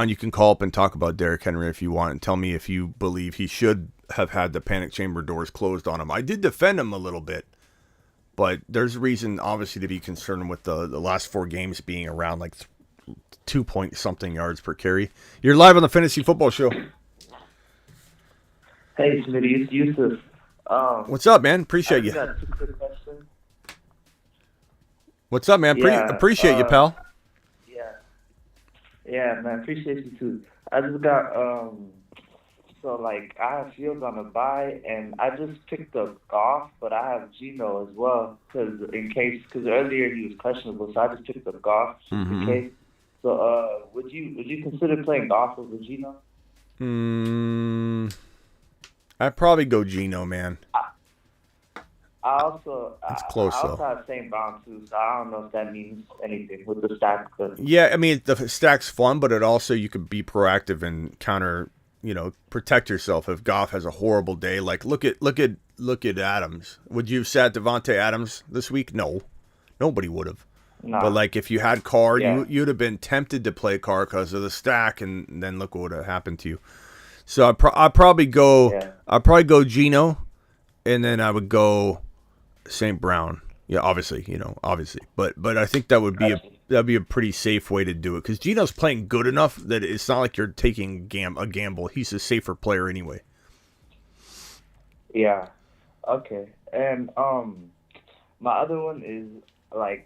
you can call up and talk about Derrick Henry if you want, and tell me if you believe he should have had the Panic Chamber doors closed on him. I did defend him a little bit. But there's reason, obviously, to be concerned with the last 4 games being around like 2-point-something yards per carry. You're live on the Fantasy Football Show. Hey, Smitty, it's Yusuf. What's up, man? Appreciate you. I got 2 quick questions. What's up, man? Appreciate you, pal. Yeah, man, appreciate you too. I just got I have Fields on a bye, and I just picked up Goff, but I have Geno as well, because earlier he was questionable, so I just picked up Goff just in case. So, would you consider playing Goff over Geno? I'd probably go Geno, man. It's close, I also though. have St. Brown too, so I don't know if that means anything with the stack. But Yeah, I mean, the stack's fun, but it also, you could be proactive and protect yourself if Goff has a horrible day. Like, look at Adams. Would you have sat Devontae Adams this week? No. Nobody would have. nah. But, like, if you had Carr, Yeah. you'd have been tempted to play Carr because of the stack, and then look what would have happened to you. So I'd probably go Geno, and then I would go St. Brown. Yeah, obviously. But I think that would be that'd be a pretty safe way to do it, because Geno's playing good enough that it's not like you're taking a gamble. He's a safer player anyway. Yeah. Okay. And my other one is I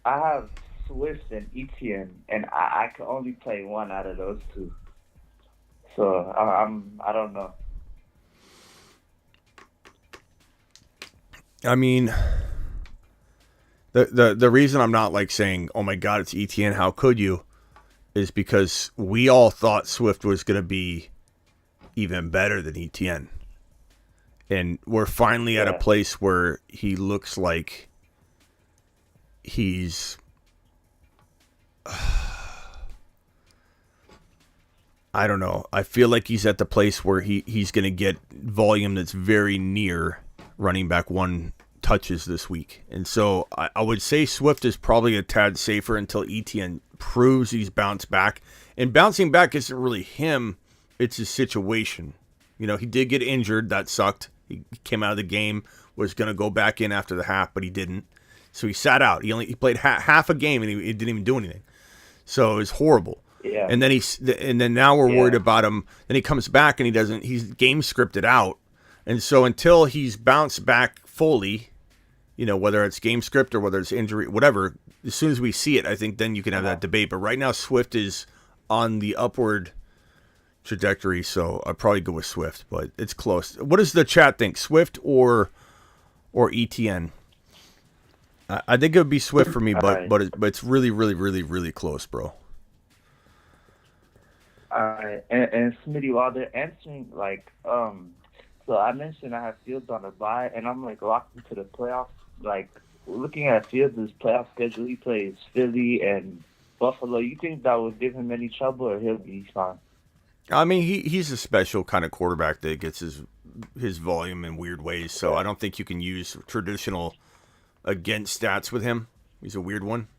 have Swift and Etienne, and I can only play one out of those 2. So I don't know. I mean, the reason I'm not saying, oh my God, it's ETN, how could you, is because we all thought Swift was going to be even better than ETN. And we're finally at a place where he looks like he's... I don't know. I feel like he's at the place where he's going to get volume that's very near running back 1 touches this week. And so I would say Swift is probably a tad safer until Etienne proves he's bounced back. And bouncing back isn't really him, it's his situation. He did get injured. That sucked. He came out of the game, was going to go back in after the half, but he didn't. So he sat out. He played half a game, and he didn't even do anything. So it was horrible. Yeah. And then now we're worried about him. Then he comes back and he's game scripted out. And so until he's bounced back fully, whether it's game script or whether it's injury, whatever, as soon as we see it, I think then you can have that debate. But right now Swift is on the upward trajectory, so I'd probably go with Swift, but it's close. What does the chat think? Swift or ETN? I think it would be Swift for me, but it's really, really, really, really close, bro. All right, and Smitty, while they're answering, so I mentioned I have Fields on a bye, and I'm locked into the playoffs. Looking at Fields' playoff schedule, he plays Philly and Buffalo. You think that would give him any trouble, or he'll be fine? I mean, he's a special kind of quarterback that gets his volume in weird ways, so I don't think you can use traditional against stats with him. He's a weird one.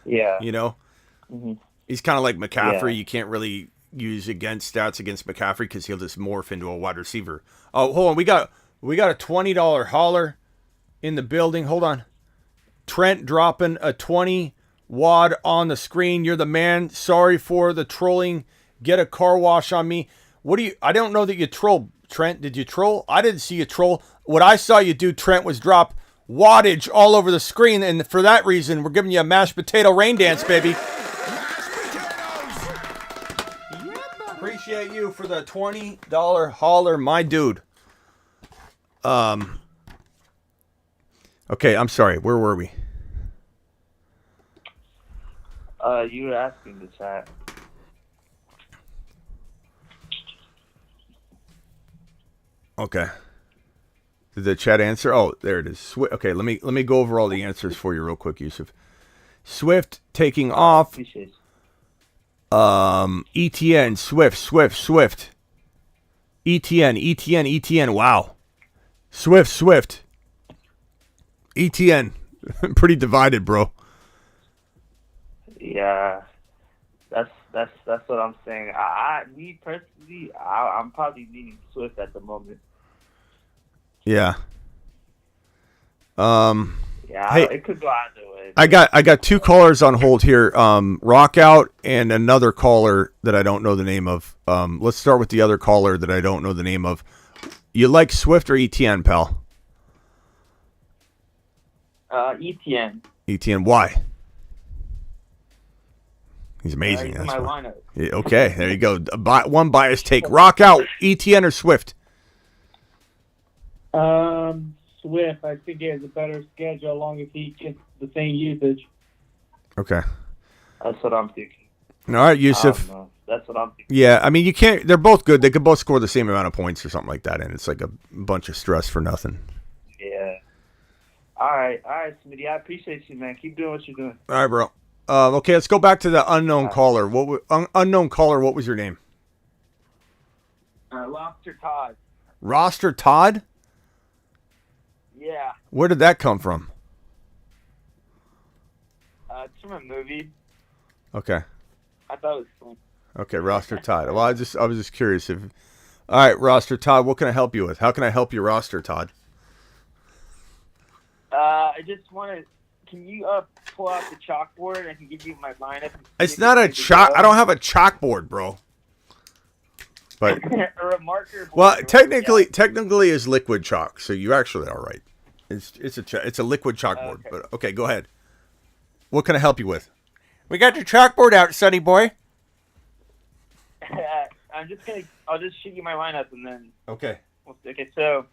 Yeah. Mm-hmm. He's kind of like McCaffrey. Yeah. You can't really use against stats against McCaffrey because he'll just morph into a wide receiver. Oh, hold on. We got a $20 hauler in the building. Hold on. Trent dropping a 20 wad on the screen. You're the man. Sorry for the trolling. Get a car wash on me. I don't know that you troll, Trent. Did you troll? I didn't see you troll. What I saw you do, Trent, was drop wattage all over the screen. And for that reason, we're giving you a mashed potato rain dance, baby. Appreciate you for the $20 hauler, my dude. Okay, I'm sorry. Where were we? You were asking the chat. Okay. Did the chat answer? Oh, there it is. Okay, let me go over all the answers for you real quick, Yusuf. Swift taking off. Appreciate you. ETN, Swift. ETN. Wow. Swift. ETN. Pretty divided, bro. Yeah, that's what I'm saying. Me personally, I'm probably leaning Swift at the moment. Yeah. Yeah, Hey. it could go either way. I got two callers on hold here. Rock Out and another caller that I don't know the name of. Let's start with the other caller that I don't know the name of. You like Swift or ETN, pal? ETN. ETN. Why? He's amazing. He's That's in my why. lineup. Yeah, okay, there you go. One biased take. Rock Out. ETN or Swift? Swift. I think he has a better schedule as long as he gets the same usage. Okay. That's what I'm thinking. All right, Yusuf. I don't know. That's what I'm thinking. Yeah, I mean, you can't. They're both good. They could both score the same amount of points or something like that, and it's like a bunch of stress for nothing. Yeah. All right, Smitty. I appreciate you, man. Keep doing what you're doing. All right, bro. Okay, let's go back to the unknown caller. Unknown caller? What was your name? Lobster Todd. Roster Todd? Yeah. Where did that come from? It's from a movie. Okay. I thought it was fun. Okay, Roster Todd. Well, I was just curious if. All right, Roster Todd. What can I help you with? How can I help you, Roster Todd? I just want to. Can you pull out the chalkboard and I can give you my lineup? It's not a chalk. I don't have a chalkboard, bro. But or a marker board. well, technically, is liquid chalk, so you actually are right. It's a liquid chalkboard. Okay. But okay, go ahead. What can I help you with? We got your chalkboard out, Sonny boy. I'll just shoot you my lineup and then. Okay. Okay, so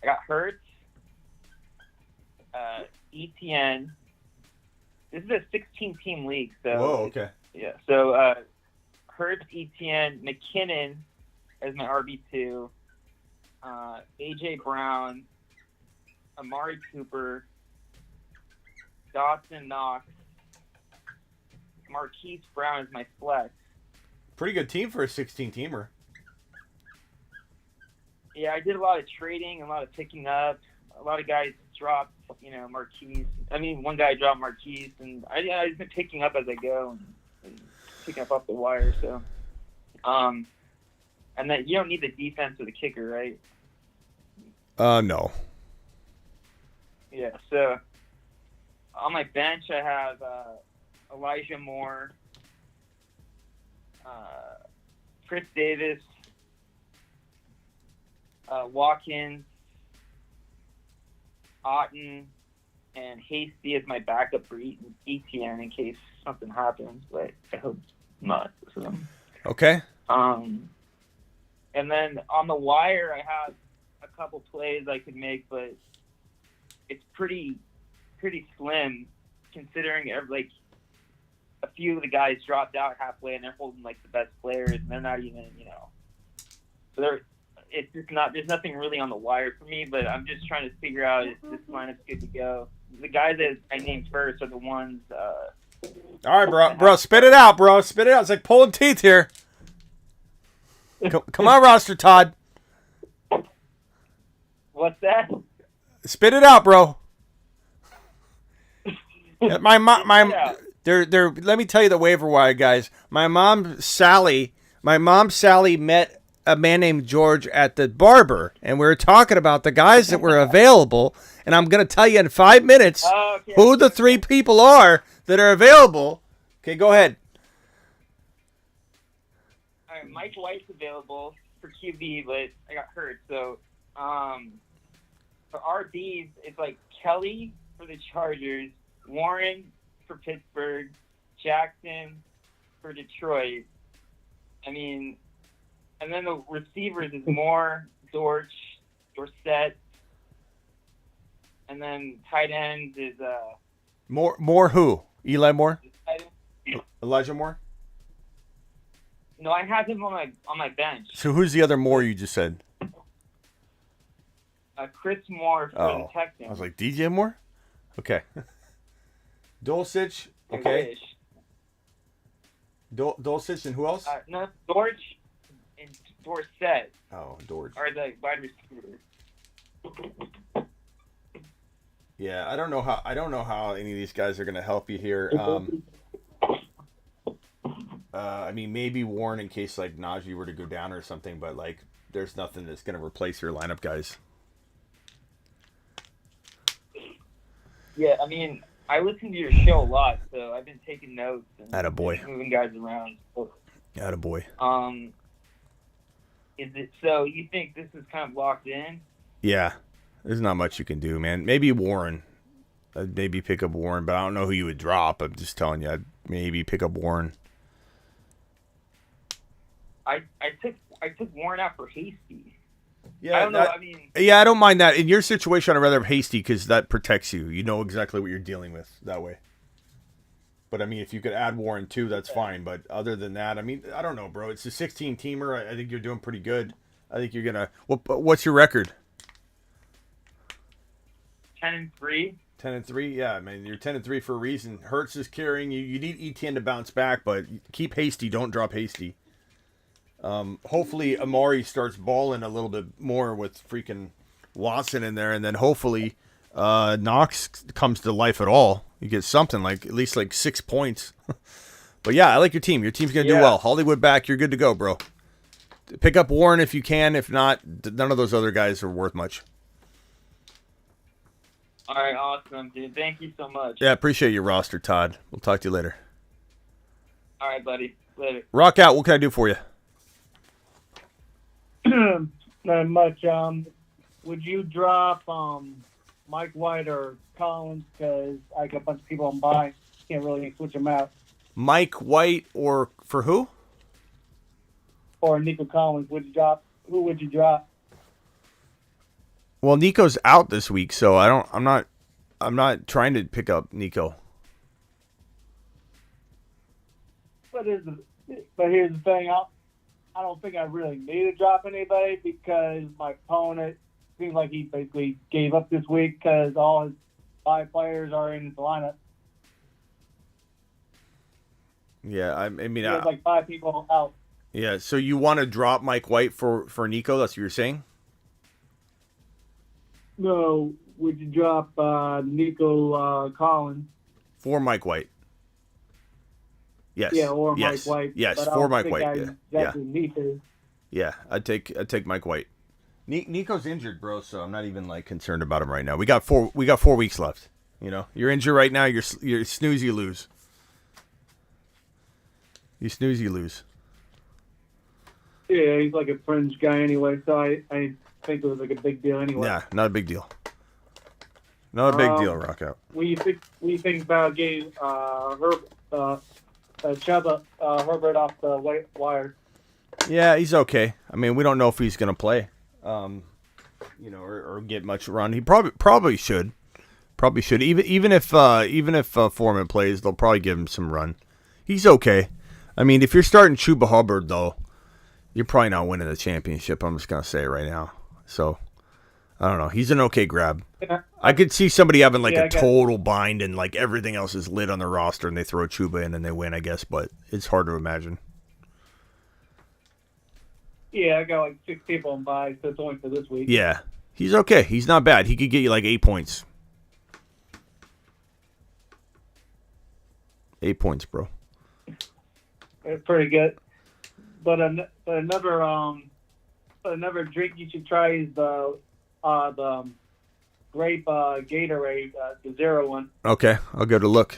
I got Hurts, ETN. This is a 16-team league, so. Whoa. Okay. Yeah. So Hurts, ETN, McKinnon as my RB2, AJ Brown, Amari Cooper, Dawson Knox, Marquise Brown is my flex. Pretty good team for a 16-teamer. Yeah, I did a lot of trading, a lot of picking up. A lot of guys dropped, Marquise. I mean, one guy dropped Marquise, and I've been picking up as I go and picking up off the wire. So, and then you don't need the defense or the kicker, right? No. Yeah. So on my bench, I have Elijah Moore, Chris Davis, Watkins, Otten, and Hasty as my backup for ETN in case something happens, but I hope not. So. Okay. And then on the wire, I have a couple plays I could make, but it's pretty slim considering a few of the guys dropped out halfway and they're holding the best players and they're not even so it's just not. There's nothing really on the wire for me, but I'm just trying to figure out if this lineup's good to go. The guys that I named first are the ones. All right, bro. Spit it out, bro. Spit it out. It's like pulling teeth here. Come on, Roster Todd. What's that? Spit it out, bro. My mom. Let me tell you the waiver wire, guys. My mom Sally met a man named George at the barber, and we were talking about the guys that were available, and I'm going to tell you in 5 minutes who the three people are that are available. Okay, go ahead. All right, Mike White's available for QB, but I got hurt. So for RBs, it's Kelly for the Chargers, Warren for Pittsburgh, Jackson for Detroit. I mean, and then the receivers is Moore, Dortch, Dorsett, and then tight ends is Moore who? Eli Moore? Elijah Moore? No, I have him on my bench. So who's the other Moore you just said? Chris Moore for the Texans. I was like, DJ Moore? Okay. Dulcich. Okay. Dulcich and who else? No, Dortch and Dorsett. Oh, Dortch. Are the wide receivers. Yeah, I don't know how any of these guys are going to help you here. I mean, maybe Warren in case Najee were to go down or something, but there's nothing that's going to replace your lineup guys. Yeah, I mean, I listen to your show a lot, so I've been taking notes and Attaboy. moving guys around. Attaboy. Is it so? You think this is kind of locked in? Yeah, there's not much you can do, man. Maybe Warren. I'd maybe pick up Warren, but I don't know who you would drop. I'm just telling you, I'd maybe pick up Warren. I took Warren out for Hasty. Yeah, I don't know. I mean, yeah, I don't mind that. In your situation, I'd rather have Hasty because that protects you. You know exactly what you're dealing with that way. But, I mean, if you could add Warren, too, that's fine. But other than that, I mean, I don't know, bro. It's a 16-teamer. I think you're doing pretty good. I think you're going to what's your record? 10-3. 10-3? Yeah, I mean, you're 10-3 for a reason. Hurts is carrying you. You need ETN to bounce back, but keep Hasty. Don't drop Hasty. Hopefully, Amari starts balling a little bit more with freaking Watson in there, and then hopefully Knox comes to life at all. You get something like at least like 6 points. But yeah, I like your team. Your team's gonna do well. Hollywood back, you're good to go, bro. Pick up Warren if you can. If not, none of those other guys are worth much. All right, awesome, dude. Thank you so much. Yeah, appreciate your roster, Todd. We'll talk to you later. All right, buddy. Later. Rock out. What can I do for you? Not much. Would you drop Mike White or Collins? Because I got a bunch of people on buy. Can't really switch them out. Mike White or for who? Or Nico Collins. Would you drop? Who would you drop? Well, Nico's out this week, so I'm not trying to pick up Nico. But here's the thing. I don't think I really need to drop anybody because my opponent seems like he basically gave up this week because all his 5 players are in his lineup. Yeah, I mean, there's like 5 people out. Yeah, so you want to drop Mike White for Nico? That's what you're saying? No, would you drop Nico Collins for Mike White? Yes. Yeah, or yes. Mike White. Yes, for Mike White. Yeah. I'd take Mike White. Nico's injured, bro, so I'm not even like concerned about him right now. We got 4 weeks left. You know, you're injured right now. You're snooze, you lose. You snooze, you lose. Yeah, he's like a fringe guy anyway, so I think it was like a big deal anyway. Yeah, not a big deal. Not a big deal, Rock out. What do you think about getting Chuba Herbert off the wire? Yeah, he's okay. I mean, we don't know if he's gonna play, or get much run. He probably should. Probably should. Even if Foreman plays, they'll probably give him some run. He's okay. I mean, if you're starting Chuba Hubbard though, you're probably not winning the championship. I'm just gonna say it right now. So I don't know. He's an okay grab. Yeah. I could see somebody having like a total bind and like everything else is lit on the roster and they throw Chuba in and they win, I guess, but it's hard to imagine. Yeah, I got like 6 people on buy, so it's only for this week. Yeah. He's okay. He's not bad. He could get you like 8 points. 8 points, bro. It's pretty good. But another drink you should try is the grape Gatorade, the 0 one. Okay, I'll go to look.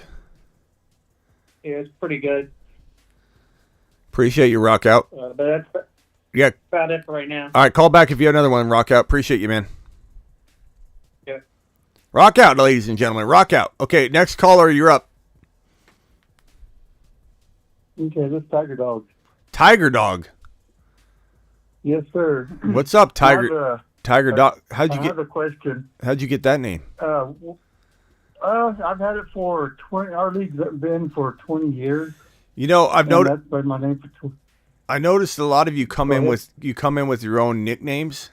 Yeah, it's pretty good. Appreciate you, Rock out. But that's about it for right now. All right, call back if you have another one, Rock out. Appreciate you, man. Yeah. Rock out, ladies and gentlemen. Rock out. Okay, next caller, you're up. Okay, this is Tiger Dog. Tiger Dog. Yes, sir. What's up, Tiger? Tiger Dog. I have a question. How'd you get that name? I've had it for 20. Our league's been for 20 years. You know, I've noticed. That's been my name for 20. I noticed a lot of you come in with your own nicknames,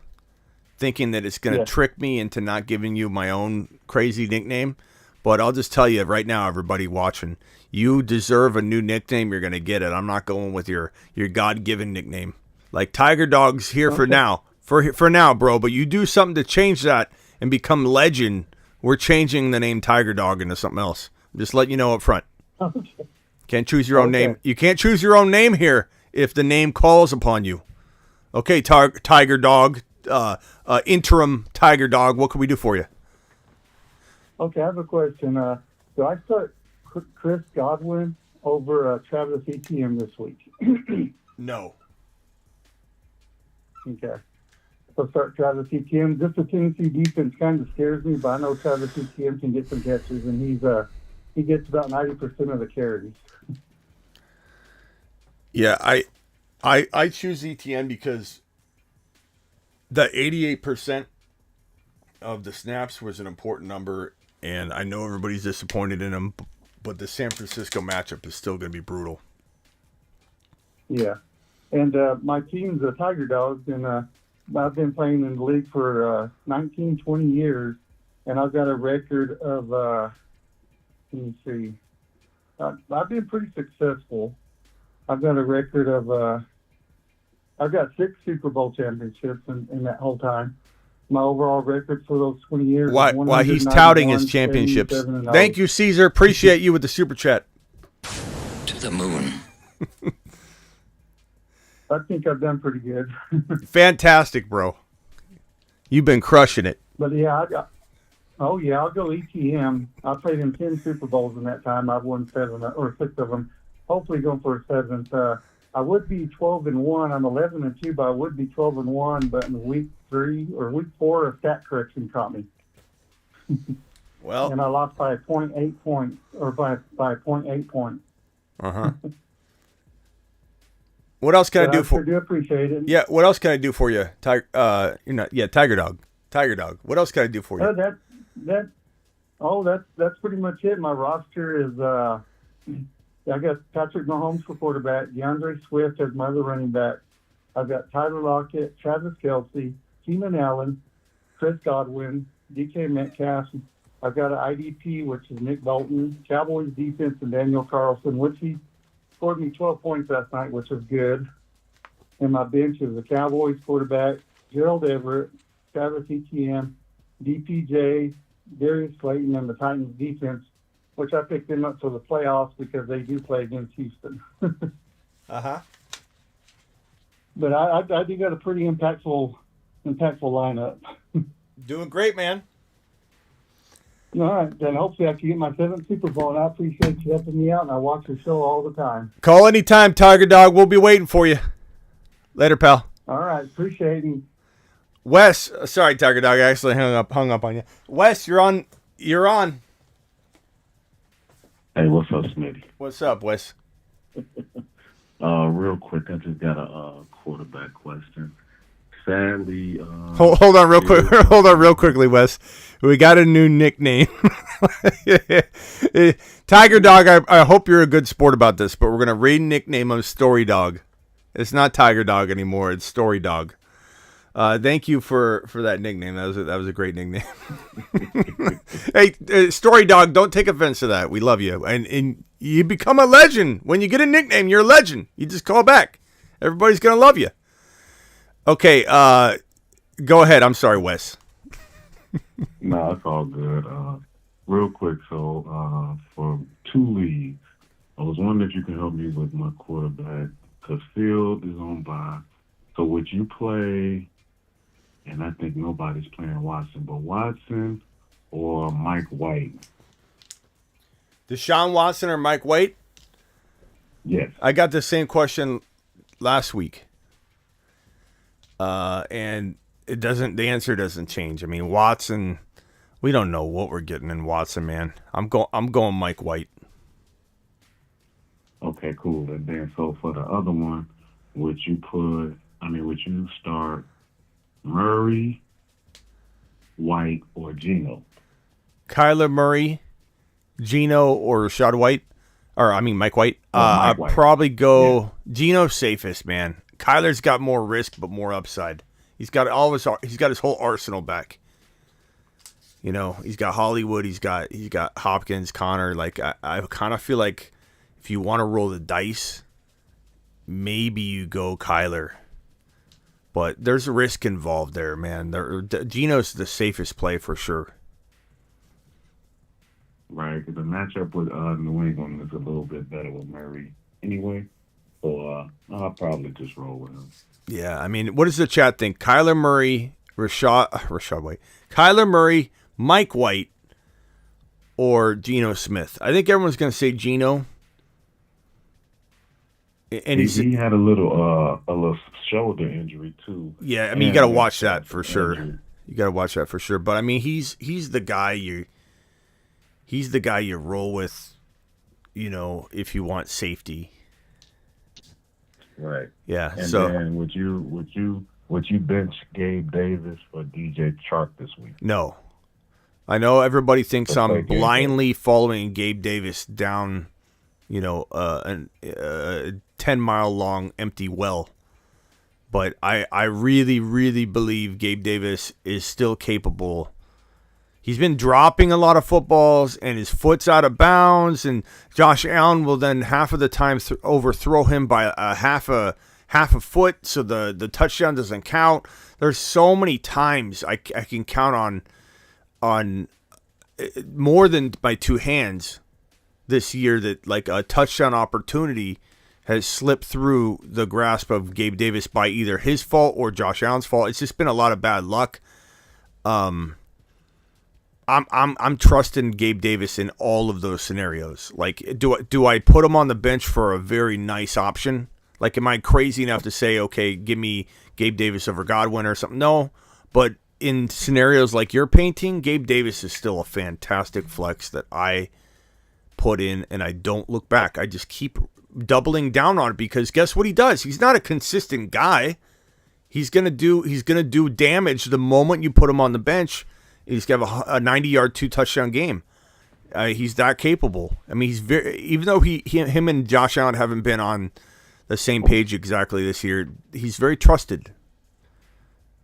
thinking that it's going to trick me into not giving you my own crazy nickname. But I'll just tell you right now, everybody watching, you deserve a new nickname. You're going to get it. I'm not going with your God-given nickname. Like Tiger Dog's here for now. For now, bro. But you do something to change that and become legend. We're changing the name Tiger Dog into something else. I'm just letting you know up front. Okay. Can't choose your own name. You can't choose your own name here if the name calls upon you. Okay, Tiger Dog, interim Tiger Dog, what can we do for you? Okay, I have a question. Do I start Chris Godwin over Travis Etienne this week? No. Okay. So start Travis Etienne. Just the Tennessee defense kind of scares me, but I know Travis Etienne can get some catches, and he gets about 90% of the carries. Yeah, I choose ETN because the 88% of the snaps was an important number, and I know everybody's disappointed in him, but the San Francisco matchup is still going to be brutal. Yeah. And my team's the Tiger Dogs, and I've been playing in the league for 19, 20 years, and I've got a record of, let me see, I've been pretty successful. I've got a record of, I've got 6 Super Bowl championships in that whole time. My overall record for those 20 years. Why he's touting his championships. Thank you, Caesar. Appreciate you with the super chat. To the moon. I think I've done pretty good. Fantastic, bro. You've been crushing it. But yeah, I'll go ETM. I played in 10 Super Bowls in that time. I've won 7 or 6 of them. Hopefully going for a 7th. I would be 12-1. I'm 11-2, but I would be 12-1. But in week 3 or week 4, a stat correction caught me. Well, and I lost by 0.8 points, or by 0.8 points. What else can I do for? I do appreciate it. Yeah. What else can I do for you, Tiger? Tiger Dog. Tiger Dog. What else can I do for you? That's pretty much it. My roster is. I got Patrick Mahomes for quarterback, DeAndre Swift as my other running back. I've got Tyler Lockett, Travis Kelce, Keenan Allen, Chris Godwin, DK Metcalf. I've got an IDP, which is Nick Bolton, Cowboys defense, and Daniel Carlson, which he scored me 12 points last night, which was good. And my bench is the Cowboys quarterback, Gerald Everett, Travis Etienne, DPJ, Darius Slayton, and the Titans defense, which I picked them up for the playoffs because they do play against Houston. Uh-huh. But I do got a pretty impactful lineup. Doing great, man. All right, then hopefully I can get my 7th Super Bowl, and I appreciate you helping me out, and I watch your show all the time. Call anytime, Tiger Dog. We'll be waiting for you. Later, pal. All right, appreciate it. Wes, sorry, Tiger Dog. I actually hung up on you. Wes, you're on. Hey, what's up, Smitty? What's up, Wes? Real quick, I just got a quarterback question. Sadly, hold on real quick. Hold on real quickly, Wes. We got a new nickname. Tiger Dog, I hope you're a good sport about this, but we're gonna re-nickname him Story Dog. It's not Tiger Dog anymore. It's Story Dog. Thank you for that nickname. That was a great nickname. Hey, Story Dog, don't take offense to that. We love you, and you become a legend when you get a nickname. You're a legend. You just call back. Everybody's gonna love you. Okay, go ahead. I'm sorry, Wes. No, it's all good. Real quick, so for 2 leagues, I was wondering if you can help me with my quarterback, because Field is on bye. So would you play, and I think nobody's playing Watson, but Watson or Mike White? Deshaun Watson or Mike White? Yes. I got the same question last week. And the answer doesn't change. I mean, Watson, we don't know what we're getting in Watson, man. I'm going Mike White. Okay, cool. And then so for the other one, would you start Murray, White, or Geno? Kyler Murray, Geno, or Rashad White, Mike White. I'd White. probably go Geno's safest, man. Kyler's got more risk but more upside. He's got his whole arsenal back. You know, he's got Hollywood, he's got Hopkins, Connor. Like I kind of feel like if you want to roll the dice, maybe you go Kyler. But there's a risk involved there, man. Geno's the safest play for sure. Right, because the matchup with New England is a little bit better with Murray anyway. So I'll probably just roll with him. Yeah, I mean, what does the chat think? Kyler Murray, Rashad White. Kyler Murray, Mike White, or Geno Smith. I think everyone's going to say Geno. And he had a little shoulder injury too. Yeah, I mean, you got to watch that for sure. You got to watch that for sure. But I mean, he's the guy you roll with, if you want safety. Right. Yeah. And so then would you bench Gabe Davis for DJ Chark this week? No. I know everybody thinks Let's I'm play blindly following Gabe Davis down, a 10-mile long empty well. But I really, really believe Gabe Davis is still capable. He's been dropping a lot of footballs, and his foot's out of bounds, and Josh Allen will then half of the time overthrow him by a half a foot, so the touchdown doesn't count. There's so many times I can count on more than by two hands this year that like a touchdown opportunity has slipped through the grasp of Gabe Davis by either his fault or Josh Allen's fault. It's just been a lot of bad luck. I'm trusting Gabe Davis in all of those scenarios. Like, do I put him on the bench for a very nice option? Like, am I crazy enough to say, okay, give me Gabe Davis over Godwin or something? No, but in scenarios like you're painting, Gabe Davis is still a fantastic flex that I put in, and I don't look back. I just keep doubling down on it because guess what he does? He's not a consistent guy. He's gonna do damage the moment you put him on the bench. He's gonna have a 90-yard 2-touchdown game. He's that capable. I mean, he's even though him and Josh Allen haven't been on the same page exactly this year, he's very trusted.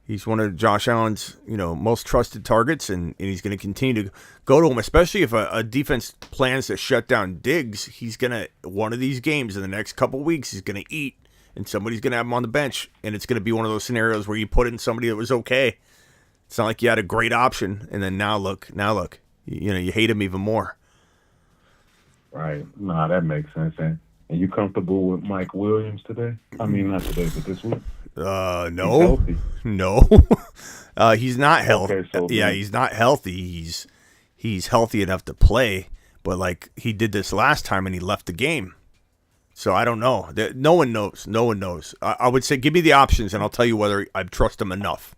He's one of Josh Allen's, most trusted targets, and he's going to continue to go to him, especially if a defense plans to shut down Diggs. He's going to, one of these games in the next couple of weeks, he's going to eat, and somebody's going to have him on the bench, and it's going to be one of those scenarios where you put in somebody that was okay. It's not like you had a great option, and then now look, you hate him even more. Right. Nah, that makes sense. And you comfortable with Mike Williams today? I mean, not today, but this week? No. He's not healthy. Okay, so he's not healthy. He's healthy enough to play, but like he did this last time and he left the game. So I don't know. No one knows. I would say give me the options and I'll tell you whether I trust him enough.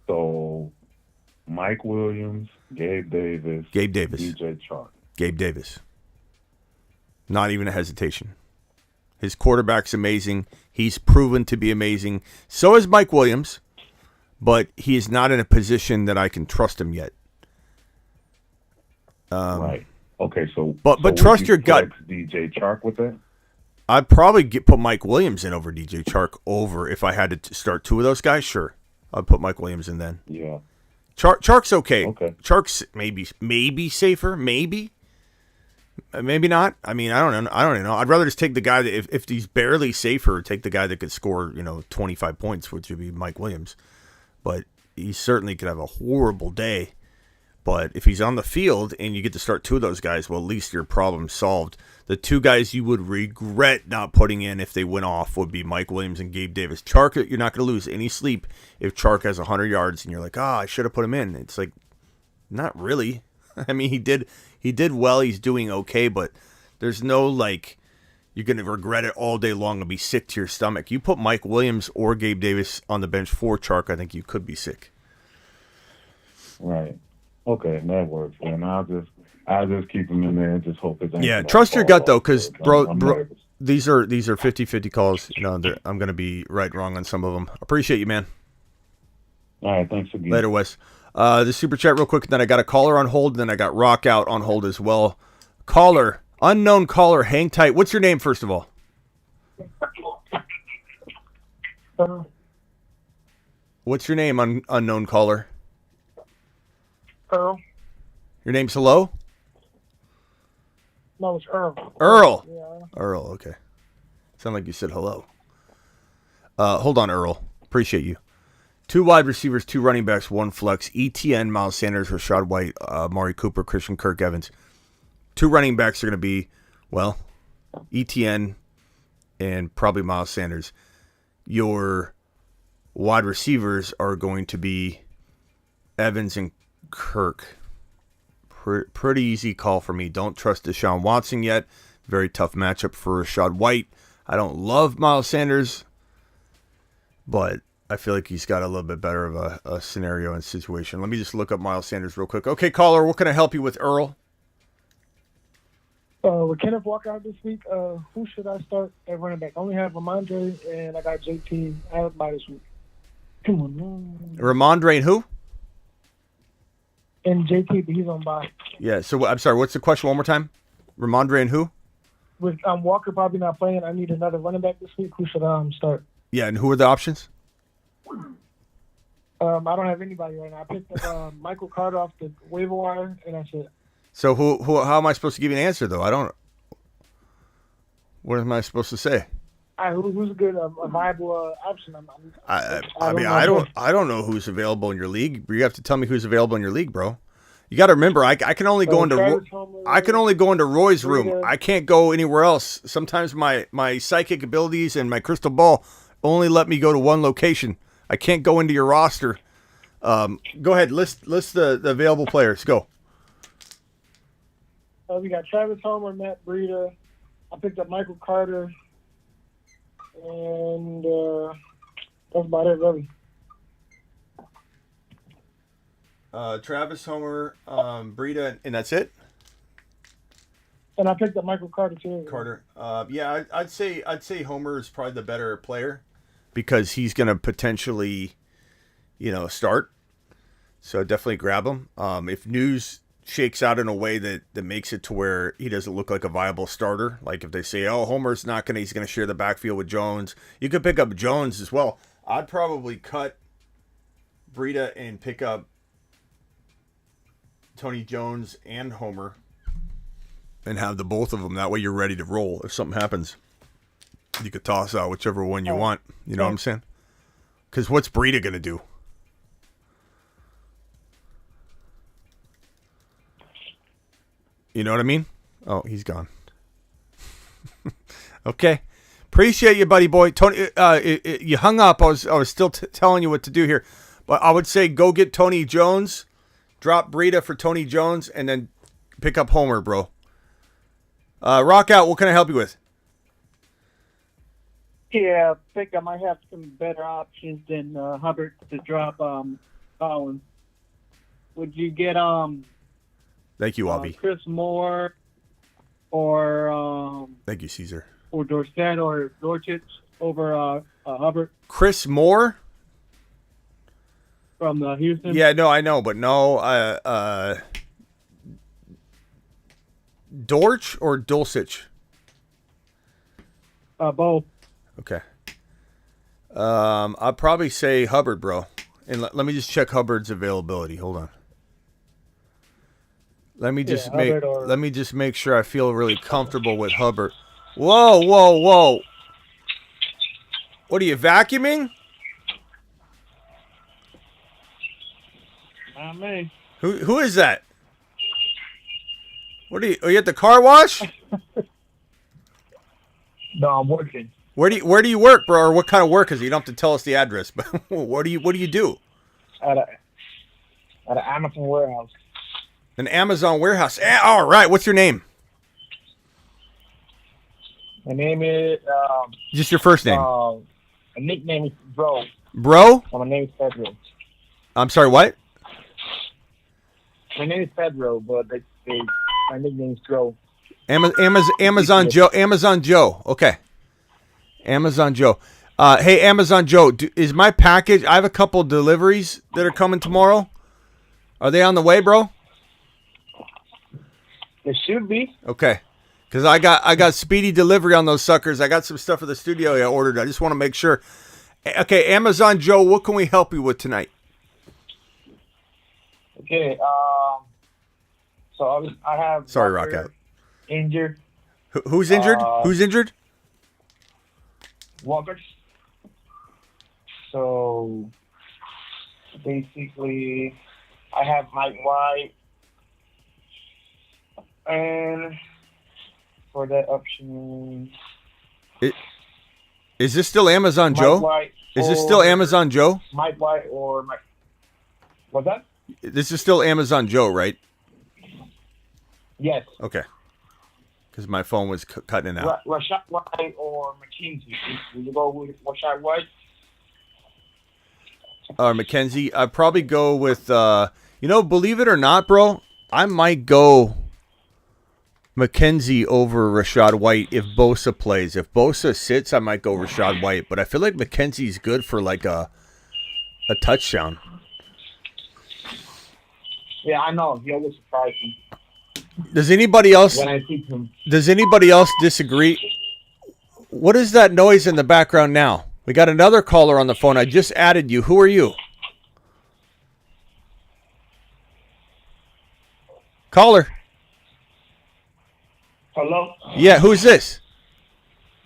So Mike Williams, Gabe Davis, DJ Chark. Gabe Davis. Not even a hesitation. His quarterback's amazing. He's proven to be amazing. So is Mike Williams, but he is not in a position that I can trust him yet. Right. Okay. So, but trust your gut. DJ Chark with that. I'd probably put Mike Williams in over DJ Chark over if I had to start two of those guys. Sure, I'd put Mike Williams in then. Yeah. Chark's okay. Okay. Chark's maybe safer. Maybe not. I mean, I don't know. I'd rather just take the guy that if he's barely safer, take the guy that could score 25 points, which would be Mike Williams. But he certainly could have a horrible day. But if he's on the field and you get to start two of those guys, well, at least your problem's solved. The two guys you would regret not putting in if they went off would be Mike Williams and Gabe Davis. Chark, you're not going to lose any sleep if Chark has 100 yards and you're like, I should have put him in. It's like, not really. I mean, he did well. He's doing okay, but there's no like you're going to regret it all day long and be sick to your stomach. You put Mike Williams or Gabe Davis on the bench for Chark, I think you could be sick. Right. Okay, that works. And I'll just keep him in there and just hope it's. Yeah, trust your gut though, because bro, these are 50-50 calls. I'm going to be right wrong on some of them. Appreciate you, man. All right, thanks again. Later, Wes. The super chat real quick. Then I got a caller on hold. Then I got Rock Out on hold as well. Caller, unknown caller, hang tight. What's your name, first of all? What's your name, unknown caller? Earl. Your name's Hello? No, it's Earl. Earl. Yeah. Earl. Okay. Sound like you said hello. Hold on, Earl. Appreciate you. 2 wide receivers, 2 running backs, 1 flex. ETN, Miles Sanders, Rashad White, Amari Cooper, Christian Kirk Evans. 2 running backs are going to be, well, ETN and probably Miles Sanders. Your wide receivers are going to be Evans and Kirk. Pretty easy call for me. Don't trust Deshaun Watson yet. Very tough matchup for Rachaad White. I don't love Miles Sanders, but I feel like he's got a little bit better of a scenario and situation. Let me just look up Miles Sanders real quick. Okay, caller, what can I help you with, Earl? With Kenneth Walker out this week, who should I start at running back? I only have Ramondre, and I got JT out by this week. Come on, man. Ramondre and who? And JT, but he's on bye. Yeah, so I'm sorry, what's the question one more time? Ramondre and who? With Walker probably not playing, I need another running back this week. Who should I start? Yeah, and who are the options? I don't have anybody right now. I picked up Michael Carter off the waiver wire, and that's it. So how am I supposed to give you an answer, though? I don't... What am I supposed to say? Who's a good, a viable option? I don't know who's available in your league. You have to tell me who's available in your league, bro. You got to remember, I can only go into Roy's room. I can't go anywhere else. Sometimes my psychic abilities and my crystal ball only let me go to one location. I can't go into your roster. Go ahead, list the available players. Go. We got Travis Homer, Matt Breida. I picked up Michael Carter, and that's about it, really. Travis Homer, Breida, and that's it. And I picked up Michael Carter too. Carter, yeah, I'd say Homer is probably the better player because he's going to potentially, start. So definitely grab him. If news shakes out in a way that makes it to where he doesn't look like a viable starter, like if they say, oh, Homer's he's going to share the backfield with Jones, you could pick up Jones as well. I'd probably cut Breida and pick up Tony Jones and Homer and have the both of them. That way you're ready to roll. If something happens, you could toss out whichever one you want. You know what I'm saying? Because what's Breida going to do? You know what I mean? Oh, he's gone. Okay. Appreciate you, buddy boy. Tony, you hung up. I was still telling you what to do here. But I would say go get Tony Jones, drop Breida for Tony Jones, and then pick up Homer, bro. Rock out. What can I help you with? Yeah, I think I might have some better options than Hubbard to drop Collins. Would you get Thank you, Avi. Chris Moore or thank you, Caesar. Or Dorsett or Dorchich over Hubbard? Chris Moore? From Houston? Yeah, no, I know, but no. Dorch or Dulcich? Both. Okay. I'd probably say Hubbard, bro. And let me just check Hubbard's availability. Hold on. Let me just make sure I feel really comfortable with Hubbard. Whoa. What are you, vacuuming? Not me. Who is that? Are you at the car wash? No, I'm working. Where do you work, bro? Or what kind of work is it? You don't have to tell us the address, but what do you do? At an Amazon warehouse. An Amazon warehouse. All right. What's your name? My name is just your first name. My nickname is Bro. Bro? My name is Pedro. I'm sorry. What? My name is Pedro, but my nickname is Bro. Amazon Joe. Amazon Joe. Okay. Amazon Joe. Hey, Amazon Joe. Is my package? I have a couple deliveries that are coming tomorrow. Are they on the way, bro? It should be. Okay. Because I got speedy delivery on those suckers. I got some stuff for the studio I ordered. I just want to make sure. Okay, Amazon Joe, what can we help you with tonight? Okay. So I have. Sorry, Rock Out. Injured. Who's injured? Who's injured? Walker. So basically, I have Mike White. And for that option, is this still Amazon Joe? Is this still Amazon Joe? Mike White or Mike? What's that? This is still Amazon Joe, right? Yes. Okay. Because my phone was cutting out. Rashad White or McKenzie? Would you go with Rashad White? McKenzie, I'd probably go with, believe it or not, bro, I might go McKenzie over Rashad White if Bosa plays. If Bosa sits, I might go Rashad White. But I feel like McKenzie's good for like a touchdown. Yeah, I know. He always surprises me. Does anybody else? When I see him. Does anybody else disagree? What is that noise in the background now? We got another caller on the phone. I just added you. Who are you? Caller. Hello? Yeah, who's this?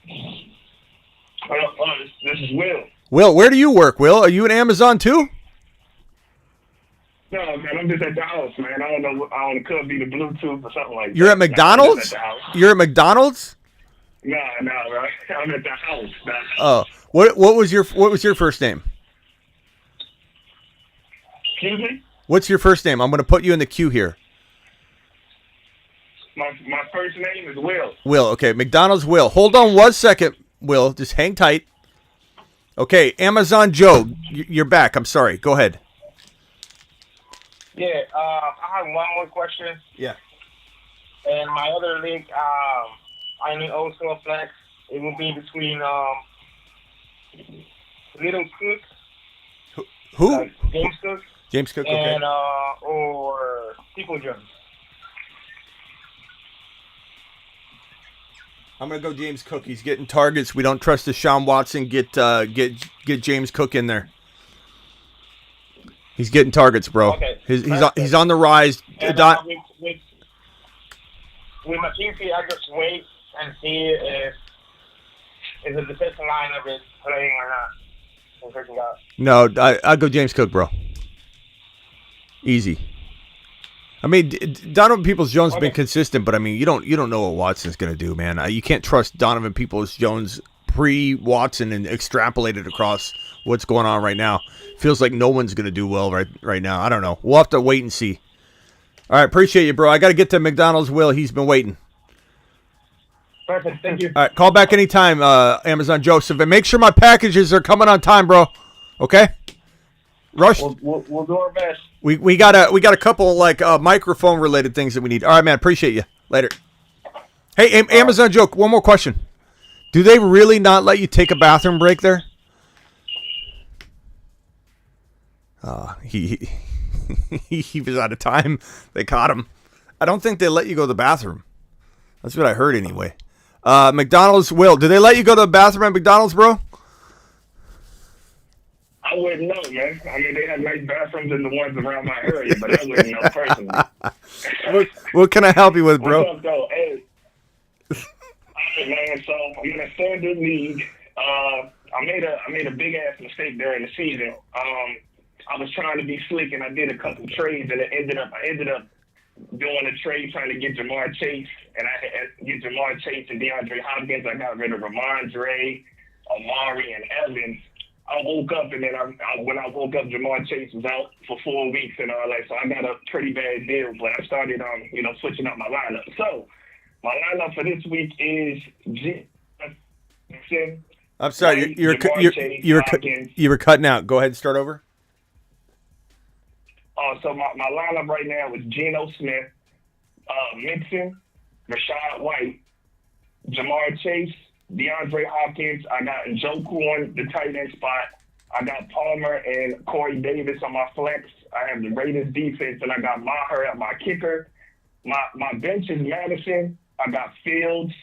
This is Will. Will, where do you work, Will? Are you at Amazon too? No, man, I'm just at the house, man. I don't know. It could be the Bluetooth or something like that. You're at McDonald's? You're at McDonald's? No, right? I'm at the house. Oh, what was your first name? Excuse me? What's your first name? I'm going to put you in the queue here. My first name is Will. Will, okay. McDonald's Will. Hold on 1 second, Will. Just hang tight. Okay, Amazon Joe, you're back. I'm sorry. Go ahead. Yeah, I have one more question. Yeah. And my other league, I need also a flex. It will be between Little Cook. Who? Like James Cook. James Cook, okay. And, or People Jones. I'm gonna go James Cook. He's getting targets. We don't trust Deshaun Watson. Get James Cook in there. He's getting targets, bro. Okay. He's on the rise. And, with McKenzie, I just wait and see if the defensive line of it playing or not. No, I'll go James Cook, bro. Easy. I mean, Donovan Peoples-Jones has been consistent, but I mean, you don't know what Watson's gonna do, man. You can't trust Donovan Peoples-Jones pre-Watson and extrapolate it across what's going on right now. Feels like no one's gonna do well right now. I don't know. We'll have to wait and see. All right, appreciate you, bro. I got to get to McDonald's. Will, he's been waiting. Perfect. Thank you. All right, call back anytime, Amazon Joseph, and make sure my packages are coming on time, bro. Okay. Rush. We'll do our best. We got a couple like microphone related things that we need. All right, man. Appreciate you. Later. Hey, Amazon Joke. One more question. Do they really not let you take a bathroom break there? He was out of time. They caught him. I don't think they let you go to the bathroom. That's what I heard anyway. McDonald's, Will, do they let you go to the bathroom at McDonald's, bro? I wouldn't know, man. I mean, they have nice bathrooms in the ones around my area, but I wouldn't know personally. What can I help you with, bro? What's up, though? Hey, man, so I'm in a standard league. I made a big ass mistake during the season. I was trying to be slick, and I did a couple trades, and I ended up doing a trade trying to get Jamar Chase, and I had get Jamar Chase and DeAndre Hopkins. I got rid of Ramondre, Amari, and Evans. I woke up, and then when I woke up, Jamar Chase was out for 4 weeks and all that, so I got a pretty bad deal. But I started, switching up my lineup. So my lineup for this week is I'm sorry, you were cutting out. Go ahead and start over. So my lineup right now is Geno Smith, Mixon, Rashad White, Jamar Chase, DeAndre Hopkins. I got Njoku on the tight end spot. I got Palmer and Corey Davis on my flex. I have the Raiders defense, and I got Maher at my kicker. My bench is Madison. I got Fields,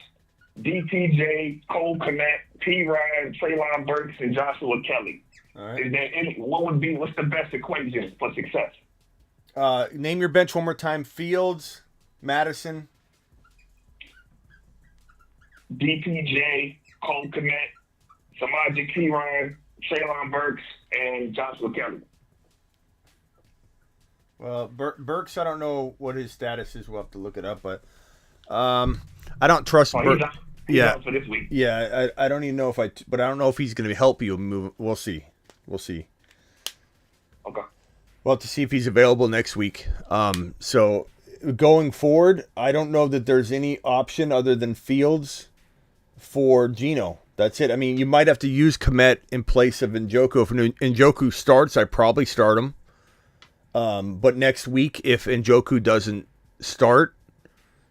DPJ, Cole Kmet, P. Ryan, Traylon Burks, and Joshua Kelly. All right. Is there what's the best equation for success? Name your bench one more time. Fields, Madison, DPJ, Cole Kmet, Samaje Perine, Traylon Burks, and Joshua Kelly. Well, Burks, I don't know what his status is. We'll have to look it up, but I don't trust Burks. He's out for this week. Yeah, I don't even know but I don't know if he's going to help you move. We'll see. Okay. We'll have to see if he's available next week. So going forward, I don't know that there's any option other than Fields for Geno. That's it. I mean, you might have to use Kmet in place of Njoku. If Njoku starts, I probably start him. But next week, if Njoku doesn't start,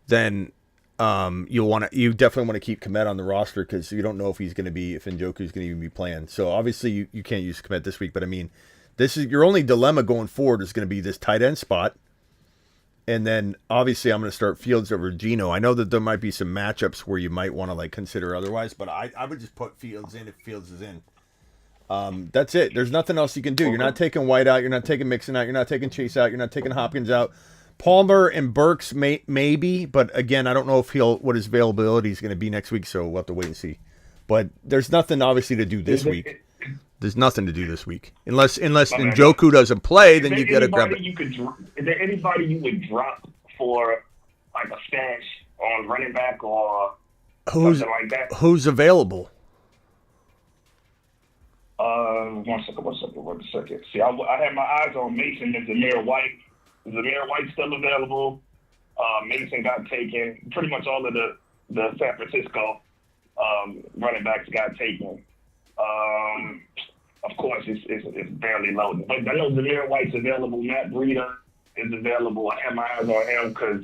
then you definitely want to keep Kmet on the roster because you don't know if Njoku's going to even be playing. So obviously you can't use Kmet this week. But I mean, this is your only dilemma going forward is going to be this tight end spot. And then, obviously, I'm going to start Fields over Geno. I know that there might be some matchups where you might want to consider otherwise, but I would just put Fields in if Fields is in. That's it. There's nothing else you can do. You're not taking White out. You're not taking Mixon out. You're not taking Chase out. You're not taking Hopkins out. Palmer and Burks maybe, but again, I don't know if what his availability is going to be next week, so we'll have to wait and see. But there's nothing, obviously, to do this week. There's nothing to do this week. Unless Njoku doesn't play, then you got to grab it. Is there anybody you would drop for a stash on running back or something like that? Who's available? One second. See, I had my eyes on Mason and Zamir White. Zamir White's still available. Mason got taken. Pretty much all of the San Francisco running backs got taken. Of course, it's barely loaded. But I know Zamir White's available. Matt Breida is available. I have my eyes on him because,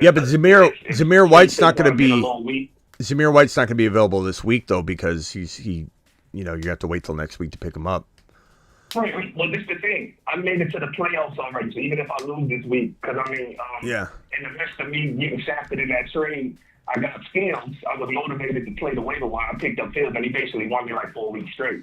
Yeah, but Zamir White's not going to be Zamir White's not going to be available this week though because you have to wait till next week to pick him up. Right. Well, this is the thing. I made it to the playoffs already. So even if I lose this week, because in the midst of me getting shafted in that trade, I got Fields. I was motivated to play the waiver wire. I picked up Fields, and he basically won me 4 weeks straight.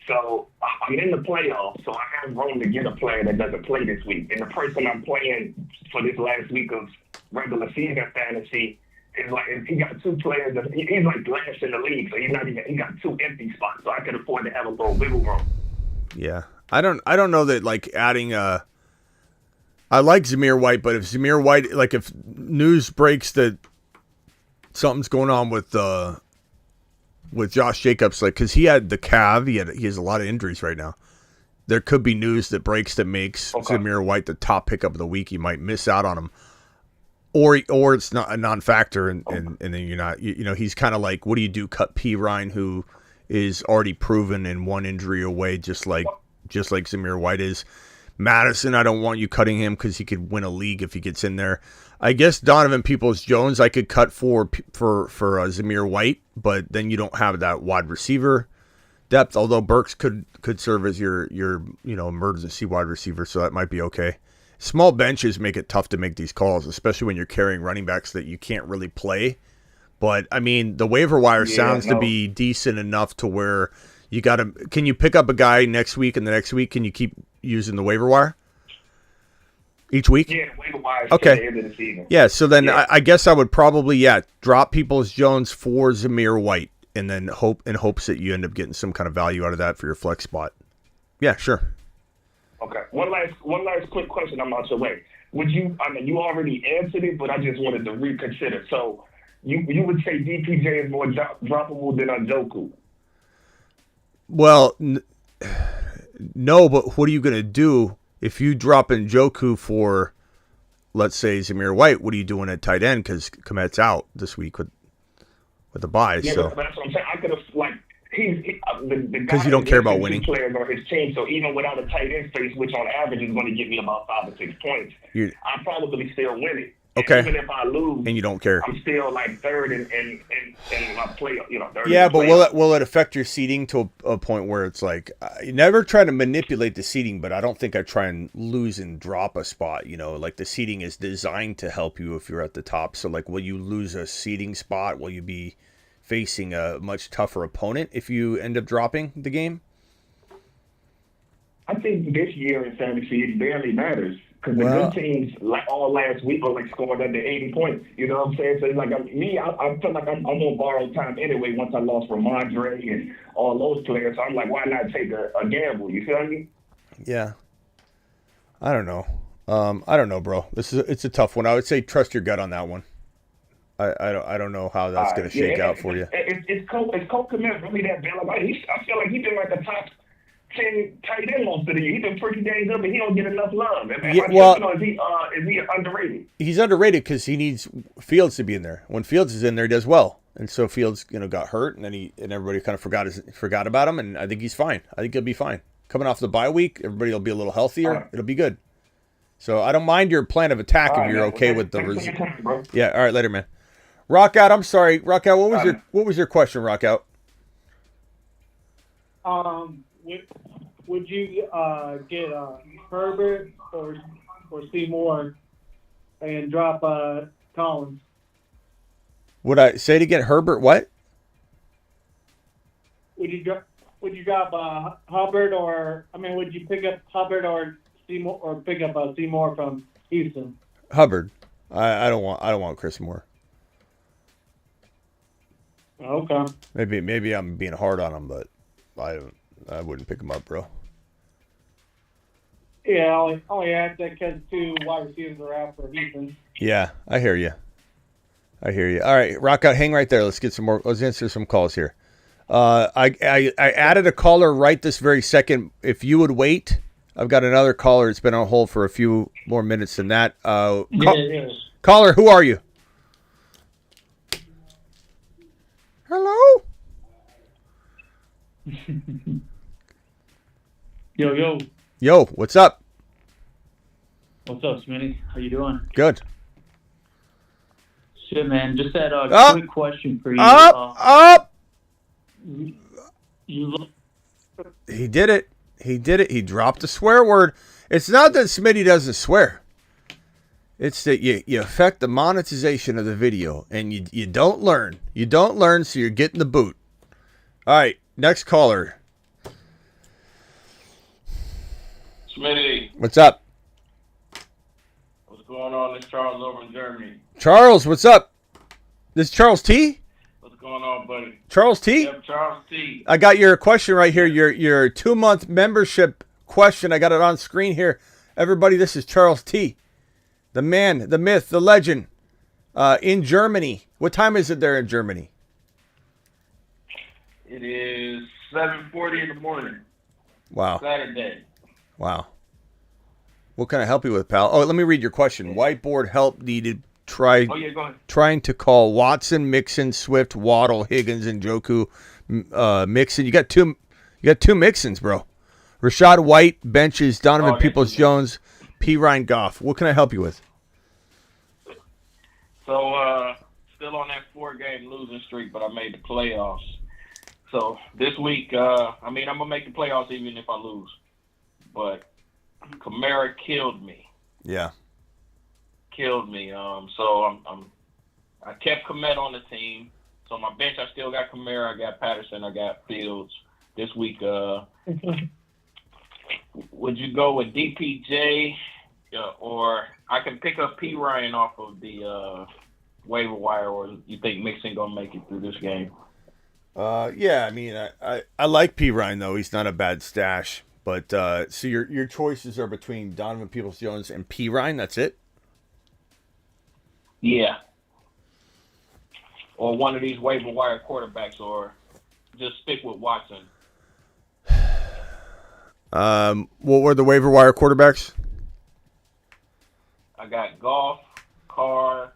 So I'm in the playoffs, so I have room to get a player that doesn't play this week. And the person I'm playing for this last week of regular season fantasy is he got two players. He's last in the league, so he got two empty spots. So I could afford to have a little wiggle room. Yeah, I don't know that adding I like Zamir White, but if Zamir White if news breaks that something's going on with Josh Jacobs, because he had the calf, he has a lot of injuries right now. There could be news that breaks that makes Zamir White the top pickup of the week. You might miss out on him, or it's not a non-factor, and then you're not. He's kind of what do you do? Cut P. Ryan, who is already proven in one injury away, just like Zamir White is. Madison, I don't want you cutting him because he could win a league if he gets in there. I guess Donovan Peoples-Jones I could cut for Zamir White, but then you don't have that wide receiver depth. Although Burks could serve as your emergency wide receiver, so that might be okay. Small benches make it tough to make these calls, especially when you're carrying running backs that you can't really play. But I mean, the waiver wire sounds to be decent enough to where you got to. Can you pick up a guy next week and the next week? Can you keep using the waiver wire each week? Yeah, waiver wire. Okay. The end of the season. Yeah, so then I guess I would probably drop Peoples-Jones for Zamir White, and then hopes that you end up getting some kind of value out of that for your flex spot. Yeah, sure. Okay. One last quick question. I'm out your way. Would you? I mean, you already answered it, but I just wanted to reconsider. So you would say DPJ is more droppable than Njoku? Well, no, but what are you going to do if you drop Njoku for, let's say, Zamir White? What are you doing at tight end? Because Komet's out this week with the bye. Yeah, so but that's what I'm saying. I could have because you don't care about winning. Players on his team, so even without a tight end space, which on average is going to get me about 5 or 6 points, I probably still win it. Okay. Even if I lose, and you don't care, I'm still third in my play. Third. Yeah, but will it affect your seeding to a point where it's I never try to manipulate the seeding, but I don't think I try and lose and drop a spot. The seeding is designed to help you if you're at the top. So will you lose a seeding spot? Will you be facing a much tougher opponent if you end up dropping the game? I think this year in fantasy it barely matters. Because the good teams, all last week, were scoring under 80 points. You know what I'm saying? So I feel like I'm on borrowed time anyway once I lost Ramondre and all those players. So I'm why not take a gamble? You feel me? Yeah. I don't know. I don't know, bro. It's a tough one. I would say trust your gut on that one. I don't know how that's going to shake out for you. Is Cole Kmet really that bad? I feel like he's been a top 10 tight end most of the year. He's been pretty dang good, but he don't get enough love. Am I tripping, or is he underrated? He's underrated because he needs Fields to be in there. When Fields is in there, he does well. And so Fields, got hurt, and then everybody kind of forgot about him, and I think he's fine. I think he'll be fine. Coming off the bye week, everybody will be a little healthier. Right. It'll be good. So I don't mind your plan of attack if you're okay with the result. Yeah, all right, later, man. Rock Out, I'm sorry. Rock Out, what was your question, Rock Out? Would you get Herbert or Seymour and drop Collins? Would I say to get Herbert what? Would you drop Hubbard would you pick up Hubbard or Seymour or pick up Seymour from Houston? Hubbard. I don't want Chris Moore. Okay. Maybe I'm being hard on him, but I wouldn't pick him up, bro. Yeah, I only asked that because 2 wide receivers are out for Houston. Yeah, I hear you. All right, Rock Out, hang right there. Let's get some more. Let's answer some calls here. I added a caller right this very second. If you would wait, I've got another caller. It's been on hold for a few more minutes than that. Caller, who are you? Hello? Yo, what's up? What's up, Smitty? How you doing? Good. Shit, man. Just had a quick question for you. He did it. He dropped a swear word. It's not that Smitty doesn't swear. It's that you affect the monetization of the video, and you don't learn. You don't learn, so you're getting the boot. All right, next caller. Smitty. What's up? What's going on? It's Charles over in Germany. Charles, what's up? This is Charles T? What's going on, buddy? Charles T? Yep, Charles T. I got your question right here, your 2-month membership question. I got it on screen here. Everybody, this is Charles T. The man, the myth, the legend, in Germany. What time is it there in Germany? It is 7:40 in the morning. Wow. Saturday. Wow. What can I help you with, pal? Oh, let me read your question. Whiteboard help needed. Go ahead. Trying to call Watson, Mixon, Swift, Waddle, Higgins, and Njoku. Mixon. You got two Mixons, bro. Rashad White benches Donovan Peoples-Jones, P. Ryan Goff. What can I help you with? So, still on that 4-game losing streak, but I made the playoffs. So this week, I'm gonna make the playoffs even if I lose. But Kamara killed me. Yeah. Killed me. So I kept Komet on the team. So on my bench, I still got Kamara, I got Patterson, I got Fields. This week, would you go with DPJ, or I can pick up P. Ryan off of the waiver wire, or you think Mixon gonna make it through this game? Yeah, I mean, I like P. Ryan though. He's not a bad stash. But so your choices are between Donovan Peoples-Jones and P. Ryan. That's it. Yeah. Or one of these waiver wire quarterbacks, or just stick with Watson. What were the waiver wire quarterbacks? I got Goff, Carr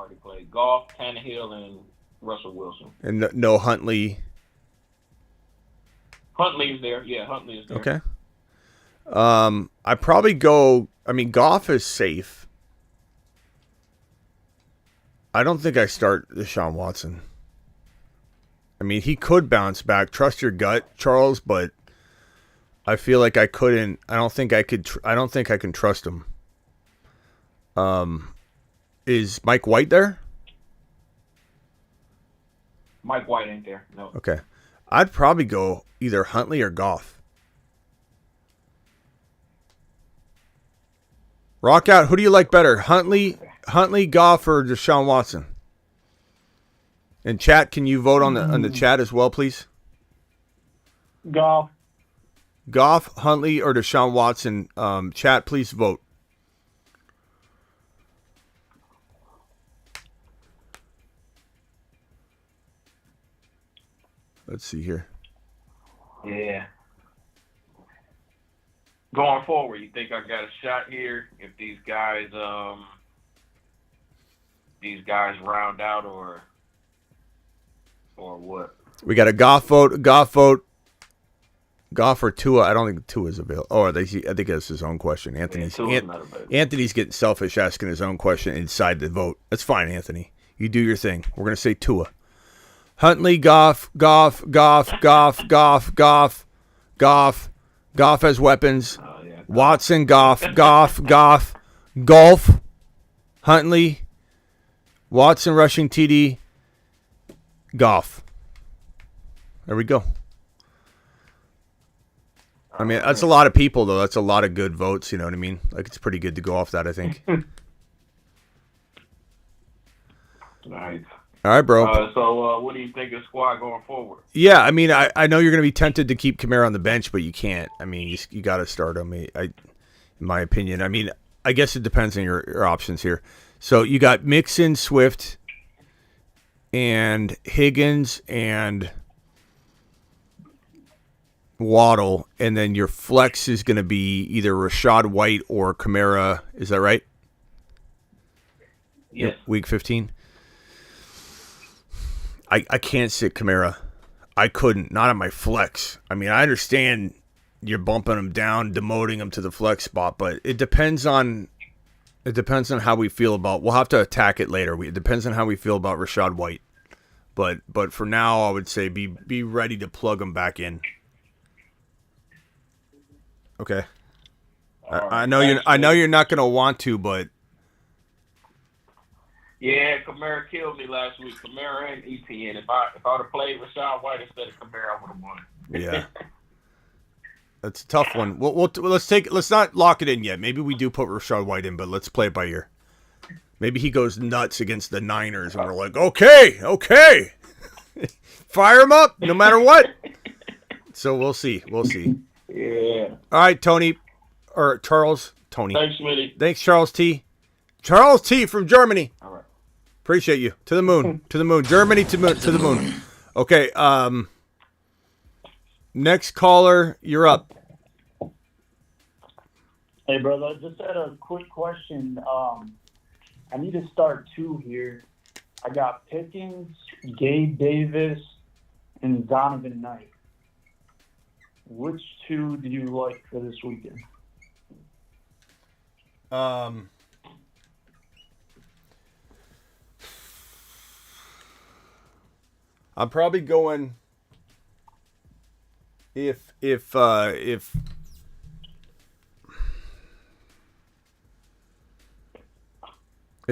to play. Goff, Tannehill, and Russell Wilson. And no Huntley. Huntley's there. Yeah, Huntley is there. Okay. I probably go. I mean, Goff is safe. I don't think I start Deshaun Watson. I mean, he could bounce back. Trust your gut, Charles, but I feel like I couldn't. I don't think I could. I don't think I can trust him. Is Mike White there? Mike White ain't there. No. Okay. I'd probably go either Huntley or Goff. Rock out. Who do you like better, Huntley, Goff, or Deshaun Watson? And chat, can you vote on the chat as well, please? Goff, Huntley, or Deshaun Watson? Chat, please vote. Let's see here. Yeah. going forward, you think I got a shot here if these guys round out or what? We got a Goff vote. Goff or Tua? I don't think Tua's available. Oh, I think that's his own question. Anthony's getting selfish asking his own question inside the vote. That's fine, Anthony. You do your thing. We're going to say Tua. Huntley, Goff. Goff has weapons. Watson, Goff. Golf. Huntley. Watson rushing TD. Goff. There we go. I mean, that's a lot of people, though. That's a lot of good votes. You know what I mean? Like, it's pretty good to go off that, I think. Nice. All right, bro. So, what do you think of squad going forward? Yeah, I mean, I know you're going to be tempted to keep Kamara on the bench, but you can't. I mean, you got to start him. In my opinion, I mean, I guess it depends on your options here. So you got Mixon, Swift, and Higgins, and Waddle, and then your flex is going to be either Rashad White or Kamara. Is that right? Yes. Week 15. I can't sit Kamara. I couldn't. Not on my flex. I mean, I understand you're bumping him down, demoting him to the flex spot, but it depends on how we feel about. We'll have to attack it later. It depends on how we feel about Rashad White. But for now, I would say be ready to plug him back in. Okay. I know you're not going to want to, but yeah, Kamara killed me last week. Kamara and ETN. If I would have played Rashad White instead of Kamara, I would have won. Yeah. That's a tough one. Let's not lock it in yet. Maybe we do put Rashad White in, but let's play it by ear. Maybe he goes nuts against the Niners, and we're like, okay, fire him up, no matter what. So we'll see. Yeah. All right, Tony, or Charles, Tony. Thanks, Smitty. Thanks, Charles T. Charles T. from Germany. All right. Appreciate you. To the moon. Germany to the moon. Okay. Next caller, you're up. Hey, brother, I just had a quick question. I need to start two here. I got Pickens, Gabe Davis, and Donovan Knight. Which two do you like for this weekend? I'm probably going if is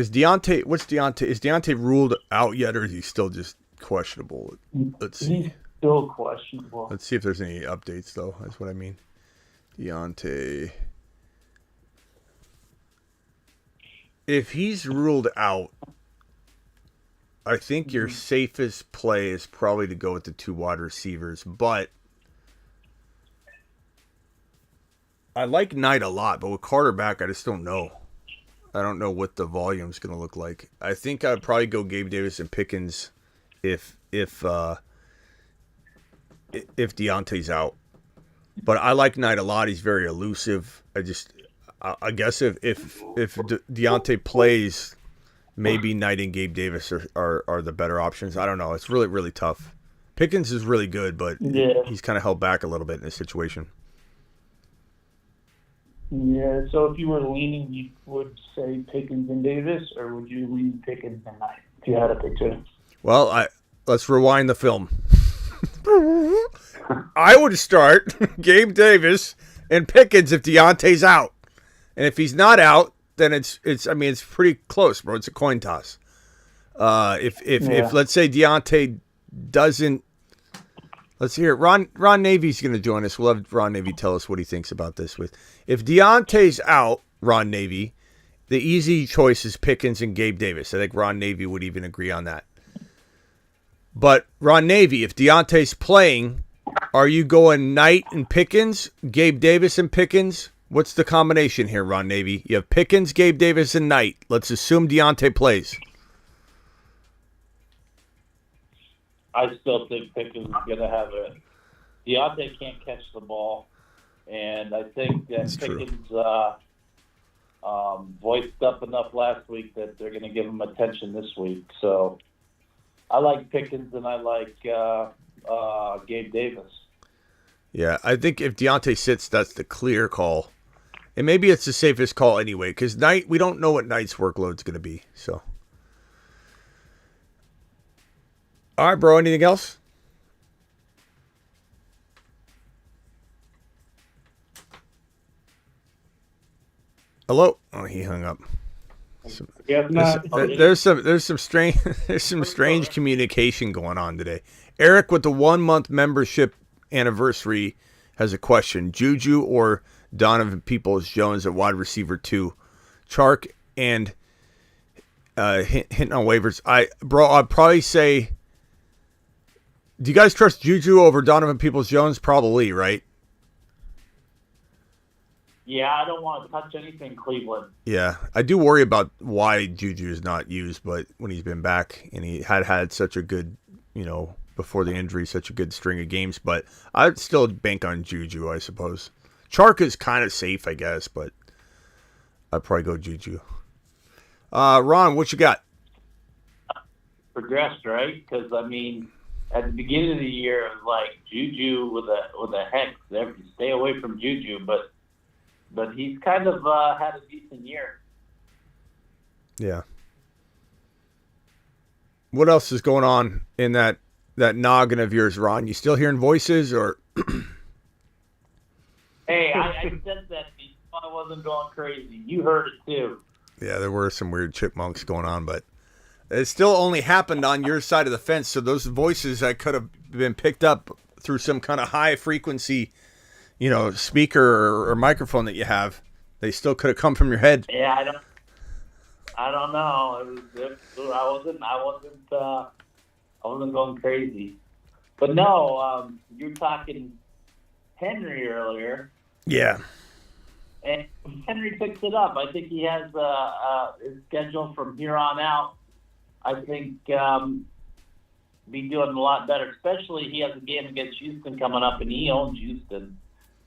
Deontay, is Deontay ruled out yet, or is he still just questionable? Let's see. He's still questionable. Let's see if there's any updates, though. That's what I mean. Deontay. If he's ruled out, I think your safest play is probably to go with the two wide receivers, but I like Knight a lot, but with Carter back, I just don't know. I don't know what the volume's going to look like. I think I'd probably go Gabe Davis and Pickens if Deontay's out. But I like Knight a lot. He's very elusive. I guess if Deontay plays, maybe Knight and Gabe Davis are the better options. I don't know. It's really, really tough. Pickens is really good, but he's kind of held back a little bit in this situation. Yeah, so if you were leaning, you would say Pickens and Davis, or would you lean Pickens and Knight if you had to pick two? Well, let's rewind the film. I would start Gabe Davis and Pickens if Deontay's out. And if he's not out, then it's pretty close, bro. It's a coin toss. If let's say Deontay doesn't, let's hear it. Ron Navy's going to join us. We'll have Ron Navy tell us what he thinks about this. If Deontay's out, Ron Navy, the easy choice is Pickens and Gabe Davis. I think Ron Navy would even agree on that. But Ron Navy, if Deontay's playing, are you going Knight and Pickens, Gabe Davis and Pickens? What's the combination here, Ron Navy? You have Pickens, Gabe Davis, and Knight. Let's assume Deontay plays. I still think Pickens is going to have Deontay can't catch the ball, And I think that That's true. Pickens voiced up enough last week that they're going to give him attention this week. So I like Pickens and I like Gabe Davis. Yeah, I think if Deontay sits, that's the clear call. And maybe it's the safest call anyway, because we don't know what Knight's workload's going to be. So, all right, bro. Anything else? Hello. Oh, he hung up. There's some strange communication going on today. Eric with the 1 month membership anniversary has a question: Juju or Donovan Peoples-Jones at wide receiver 2? Chark and hinting on waivers. I'd probably say, do you guys trust Juju over Donovan Peoples-Jones? Probably, right? Yeah, I don't want to touch anything Cleveland. Yeah, I do worry about why Juju is not used, but when he's been back and he had such a good, before the injury, such a good string of games, but I'd still bank on Juju, I suppose. Chark is kind of safe, I guess, but I'd probably go Juju. Ron, what you got? Progressed, right? Because, I mean, at the beginning of the year, it was like Juju with a hex. Stay away from Juju, but he's kind of had a decent year. Yeah. What else is going on in that noggin of yours, Ron? You still hearing voices or? Hey, I said that I wasn't going crazy. You heard it too. Yeah, there were some weird chipmunks going on, but it still only happened on your side of the fence. So those voices that could have been picked up through some kind of high frequency, speaker or microphone that you have, they still could have come from your head. Yeah, I don't know. I wasn't going crazy. But no, you were talking Henry earlier. Yeah. And Henry picks it up. I think he has his schedule from here on out. I think be doing a lot better. Especially he has a game against Houston coming up, and he owns Houston.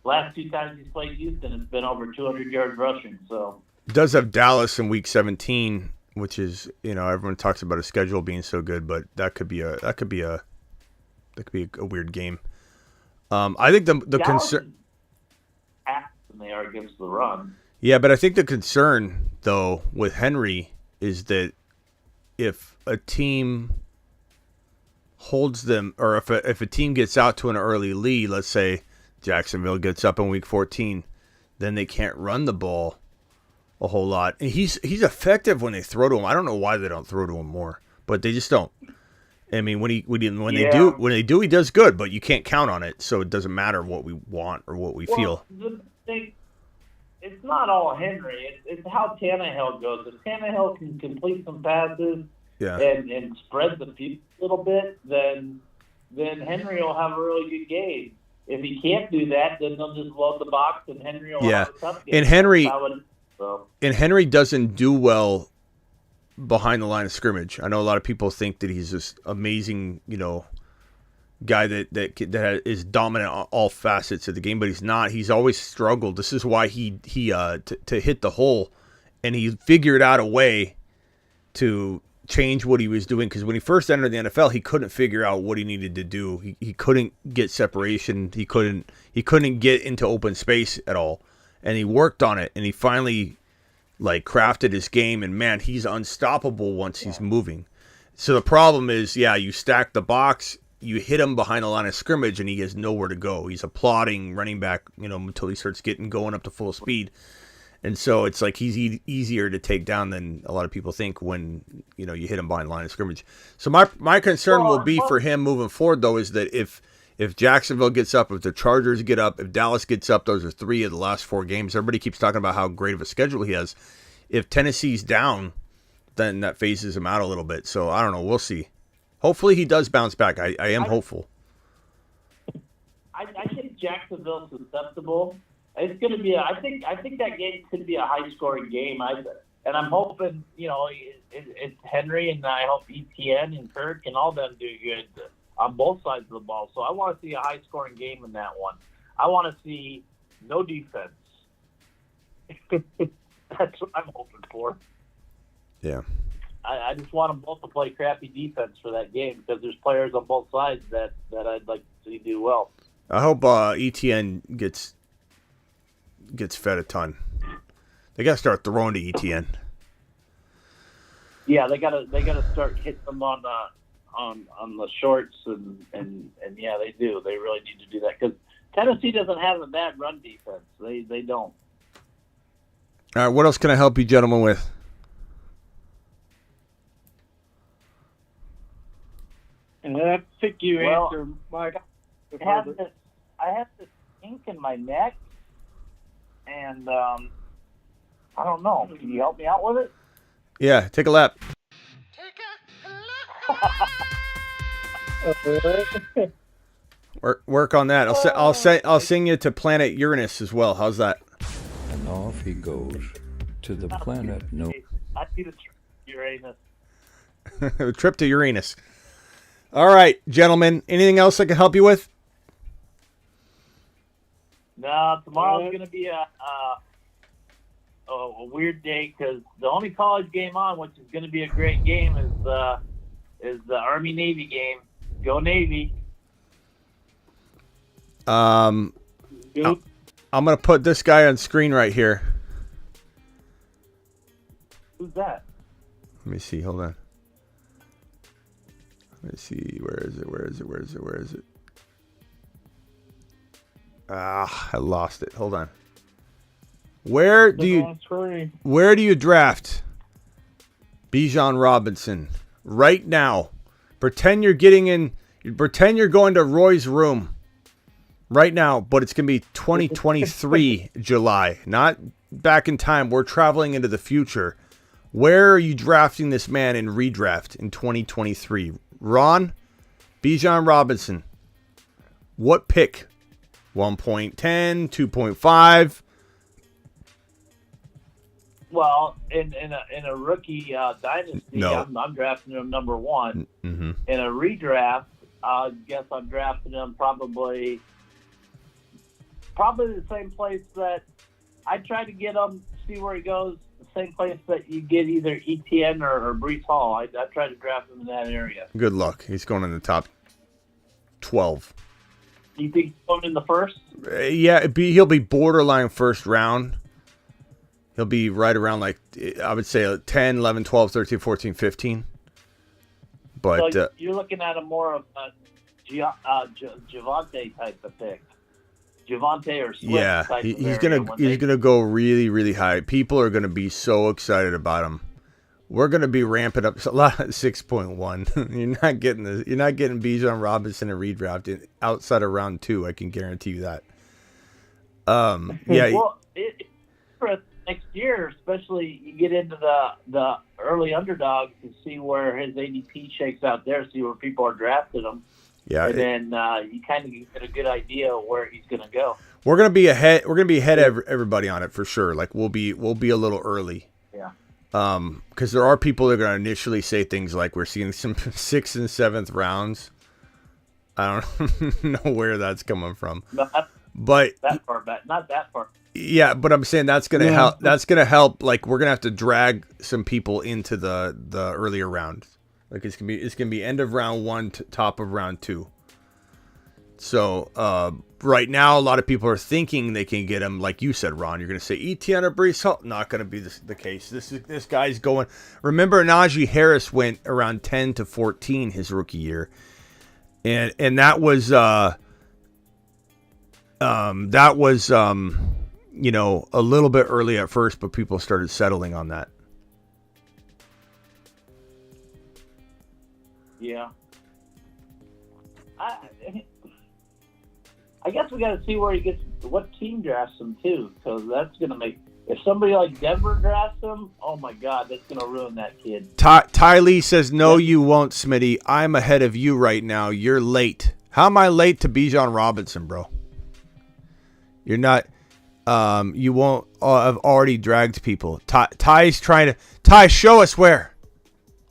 Last 2 times he's played Houston, it's been over 200 yards rushing. So does have Dallas in Week 17, which is everyone talks about his schedule being so good, but that could be a weird game. I think the concern. Than they are against the run. Yeah, but I think the concern though with Henry is that if a team holds them, or if a team gets out to an early lead, let's say Jacksonville gets up in Week 14, then they can't run the ball a whole lot. And he's effective when they throw to him. I don't know why they don't throw to him more, but they just don't. I mean, when they do, he does good, but you can't count on it. So it doesn't matter what we want or what we feel. It's not all Henry. It's how Tannehill goes. If Tannehill can complete some passes and spread the field a little bit, then Henry will have a really good game. If he can't do that, then they'll just load the box and Henry will have a tough game. And Henry doesn't do well behind the line of scrimmage. I know a lot of people think that he's this amazing, guy that is dominant on all facets of the game, but he's not. He's always struggled. This is why he to hit the hole, and he figured out a way to change what he was doing, because when he first entered the NFL, he couldn't figure out what he needed to do. He couldn't get separation. He couldn't get into open space at all, and he worked on it, and he finally crafted his game, and man, he's unstoppable once he's moving. So the problem is, you stack the box, you hit him behind the line of scrimmage, and he has nowhere to go. He's a plodding running back, until he starts going up to full speed. And so it's like he's easier to take down than a lot of people think when, you hit him behind the line of scrimmage. So my concern will be for him moving forward, though, is that if Jacksonville gets up, if the Chargers get up, if Dallas gets up, those are 3 of the last 4 games. Everybody keeps talking about how great of a schedule he has. If Tennessee's down, then that phases him out a little bit. So I don't know. We'll see. Hopefully he does bounce back. I am hopeful. I think Jacksonville's susceptible. It's going to be. I think that game could be a high-scoring game. And I'm hoping, it's Henry, and I hope ETN and Kirk and all them do good on both sides of the ball. So I want to see a high-scoring game in that one. I want to see no defense. That's what I'm hoping for. Yeah. I just want them both to play crappy defense for that game because there's players on both sides that I'd like to see do well. I hope ETN gets fed a ton. They got to start throwing to ETN. Yeah, they gotta start hitting them on the shorts and yeah, they do. They really need to do that because Tennessee doesn't have a bad run defense. They don't. All right, what else can I help you gentlemen with? And I think you answered, Mike. I have this ink in my neck, and I don't know. Can you help me out with it? Yeah, take a lap. Work on that. I'll sing you to planet Uranus as well. How's that? And off he goes to the planet. No. I need a trip to Uranus. A trip to Uranus. All right, gentlemen. Anything else I can help you with? No, tomorrow's going to be a weird day because the only college game on, which is going to be a great game, is the Army-Navy game. Go Navy. I'm going to put this guy on screen right here. Who's that? Let me see. Hold on. Let me see. Where is it? I lost it. Hold on. Where do you draft Bijan Robinson right now? Pretend you're going to Roy's room right now, but it's going to be 2023 July, not back in time. We're traveling into the future. Where are you drafting this man in redraft in 2023? Ron, Bijan Robinson. What pick? 1.10, 2.5? Well, in a rookie dynasty, No. I'm drafting him number one. Mm-hmm. In a redraft, I guess I'm drafting him probably the same place that I try to get him, see where he goes, the same place that you get either ETN or Breece Hall. I try to draft him in that area. Good luck. He's going in the top 12. Do you think he's going in the first? Yeah, he'll be borderline first round. He'll be right around, like, I would say 10, 11, 12, 13, 14, 15. But so you're looking at a more of a Javonte type of pick. Javonte or Swift yeah, type of he's area gonna go really, really high. People are gonna be so excited about him. We're gonna be ramping up a lot at 6.1. You're not getting Bijan Robinson and redraft outside of round 2. I can guarantee you that. Yeah. Well, for next year, especially you get into the early underdogs to see where his ADP shakes out there, see where people are drafting him. Yeah, and then you kind of get a good idea of where he's going to go. We're gonna be ahead. We're gonna be ahead of everybody on it for sure. Like we'll be a little early. Yeah. Because there are people that are gonna initially say things like we're seeing some 6th and 7th rounds. I don't know where that's coming from. But that far back, not that far. Yeah, but I'm saying that's gonna help. That's gonna help. Like we're gonna have to drag some people into the earlier rounds. Like it's gonna be end of round 1 to top of round 2. So right now, a lot of people are thinking they can get him. Like you said, Ron, you're gonna say ETN or Breece Hall. Not gonna be the case. This guy's going. Remember, Najee Harris went around 10 to 14 his rookie year, and that was a little bit early at first, but people started settling on that. Yeah. I guess we got to see where he gets, what team drafts him too, because that's going to make, if somebody like Denver drafts him, oh my God, that's going to ruin that kid. Ty Lee says, no, you won't, Smitty. I'm ahead of you right now. You're late. How am I late to Bijan Robinson, bro? You're not. You won't. I've already dragged people. Ty's trying to. Ty, show us where.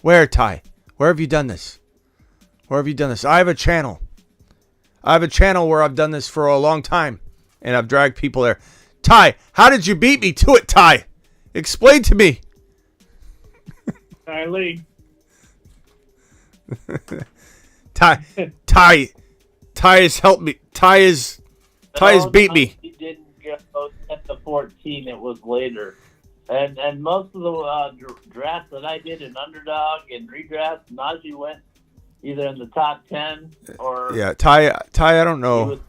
Where, Ty? Where have you done this? Where have you done this? I have a channel. I have a channel where I've done this for a long time. and I've dragged people there. Ty, how did you beat me to it, Ty? Explain to me. Ty Lee. Ty has helped me. Ty has beat me. He didn't go at the 14. It was later. And most of the drafts that I did in underdog and redraft, Najee went either in the top 10 or... Yeah, Ty, I don't know.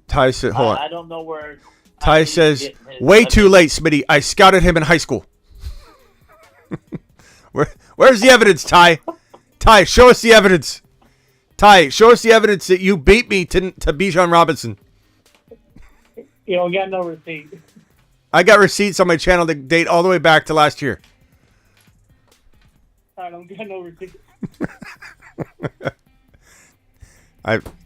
Ty said, hold on. I don't know where... Ty says, way too late, Smitty. I scouted him in high school. Where's the evidence, Ty? Ty, show us the evidence. Ty, show us the evidence that you beat me to Bijan Robinson. You don't got no receipt. I got receipts on my channel that date all the way back to last year. I don't got no receipt.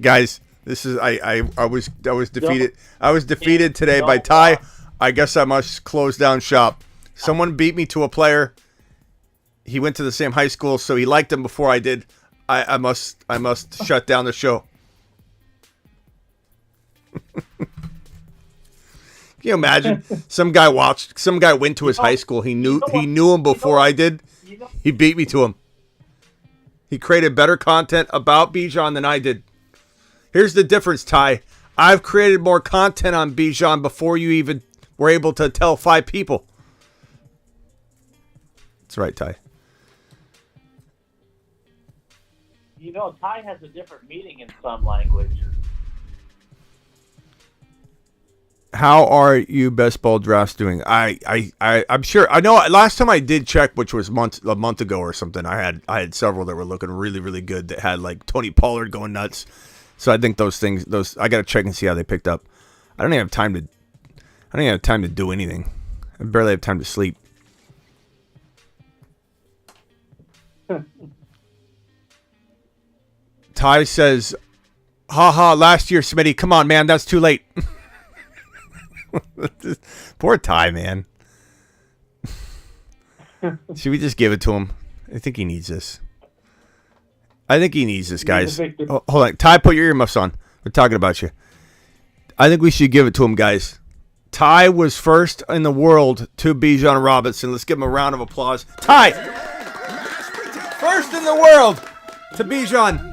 Guys, this is I was defeated. I was defeated today by Ty. I guess I must close down shop. Someone beat me to a player. He went to the same high school, so he liked him before I did. I must shut down the show. Can you imagine? Some guy went to his high school. He knew him before I did. He beat me to him. He created better content about Bijan than I did. Here's the difference, Ty. I've created more content on Bijan before you even were able to tell 5 people. That's right, Ty. Ty has a different meaning in some languages. How are you best ball drafts doing? I'm sure. I know last time I did check, which was a month ago or something, I had several that were looking really, really good that had like Tony Pollard going nuts. So I think those I got to check and see how they picked up. I don't even have time to do anything. I barely have time to sleep. Ty says, haha, last year, Smitty. Come on, man. That's too late. Poor Ty, man. Should we just give it to him? I think he needs this. Guys. Oh, hold on. Ty, put your earmuffs on. We're talking about you. I think we should give it to him, guys. Ty was first in the world to Bijan Robinson. Let's give him a round of applause. Ty! First in the world to Bijan.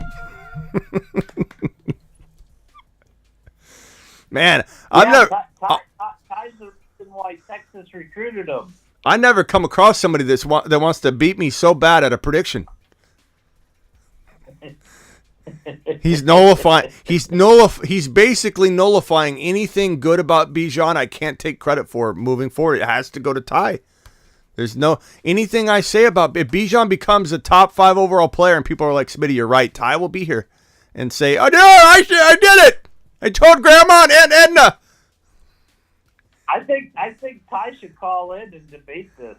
Man, Ty's the reason why Texas recruited him. I never come across somebody that wants to beat me so bad at a prediction. He's nullifying. He's basically nullifying anything good about Bijan. I can't take credit for moving forward. It has to go to Ty. There's anything I say about if Bijan becomes a top 5 overall player, and people are like, Smitty, you're right. Ty will be here and say, I did it. I told Grandma and Aunt Edna. I think Ty should call in and debate this.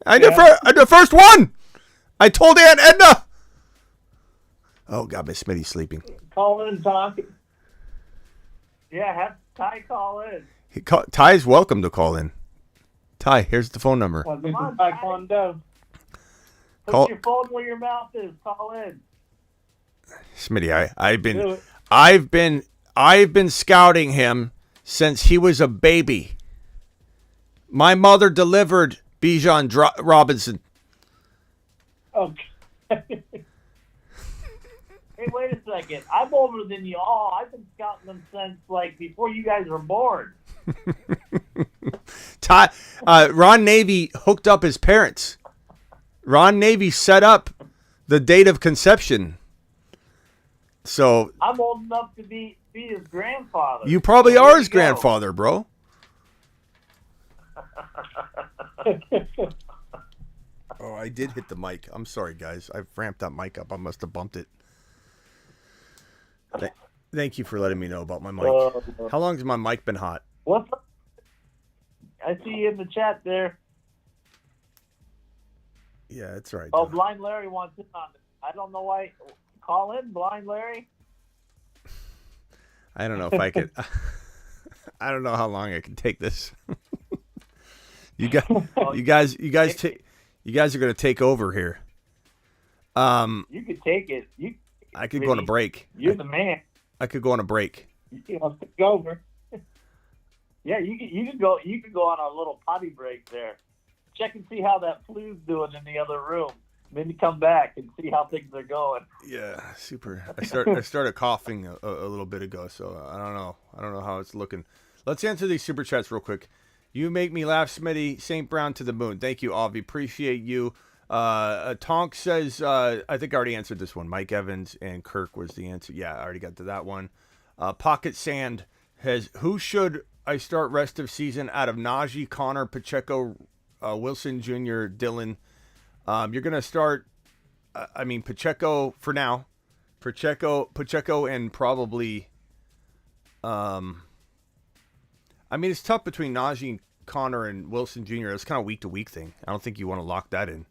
I'm the first one. I told Aunt Edna. Oh, God, Miss Smitty's sleeping. Call in, Ty. Yeah, have Ty call in. Ty's welcome to call in. Ty, here's the phone number. Well, this is Taekwondo. Put your phone where your mouth is. Call in. Smitty, I've been scouting him since he was a baby. My mother delivered Bijan Robinson. Okay. Hey, wait a second. I'm older than you all. I've been scouting them since before you guys were born. Ty, Ron Navy hooked up his parents. Ron Navy set up the date of conception. So I'm old enough to be his grandfather. You probably are his grandfather, bro. Oh, I did hit the mic. I'm sorry, guys. I've ramped that mic up. I must have bumped it. Thank you for letting me know about my mic. How long has my mic been hot? What's up? I see you in the chat there. Yeah, that's right. Oh, Blind Larry wants in on it. I don't know why. Call in, Blind Larry. I don't know if I could. I don't know how long I can take this. You guys are going to take over here. You could take it. I could go on a break. You're the man. I could go on a break. You know, take over. Yeah, you could go on a little potty break there. Check and see how that flu's doing in the other room. Then you come back and see how things are going. Yeah, super. I started coughing a little bit ago, so I don't know. I don't know how it's looking. Let's answer these super chats real quick. You make me laugh, Smitty. St. Brown to the moon. Thank you, Avi. Appreciate you. Tonk says, I think I already answered this one. Mike Evans and Kirk was the answer. Yeah, I already got to that one. Pocket Sand has, who should I start rest of season out of Najee, Connor, Pacheco, Wilson Jr., Dylan? You're going to start, Pacheco for now. Pacheco and probably, it's tough between Najee and Connor and Wilson Jr. It's kind of week-to-week thing. I don't think you want to lock that in.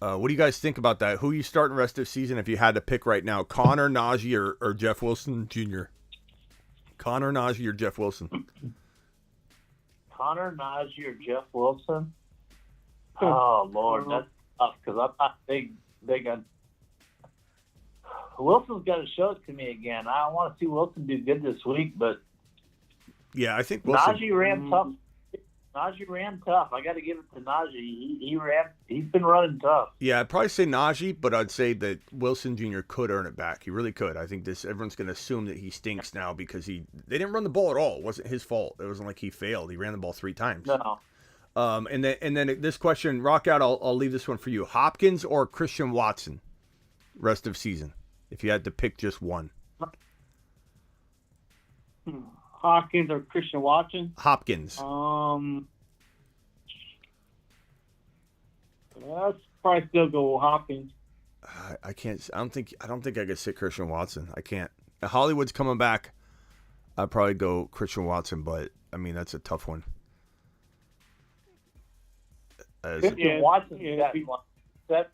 What do you guys think about that? Who you starting rest of season if you had to pick right now? Connor, Najee, or Jeff Wilson Jr.? Connor, Najee, or Jeff Wilson? Connor, Najee, or Jeff Wilson? Oh, Lord, that's tough because I'm not big on. Wilson's got to show it to me again. I want to see Wilson do good this week, but yeah, I think Wilson. Najee ran tough. Najee ran tough. I got to give it to Najee. He ran. He's been running tough. Yeah, I'd probably say Najee, but I'd say that Wilson Jr. could earn it back. He really could. I think everyone's going to assume that he stinks now because they didn't run the ball at all. It wasn't his fault. It wasn't like he failed. He ran the ball 3 times. No. And then this question, rock out. I'll leave this one for you. Hopkins or Christian Watson, rest of season, if you had to pick just one. Hopkins or Christian Watson? Hopkins. Let's probably still go with Hopkins. I can't. I don't think I could sit Christian Watson. I can't. Hollywood's coming back. I'd probably go Christian Watson, but that's a tough one. Christian Watson's got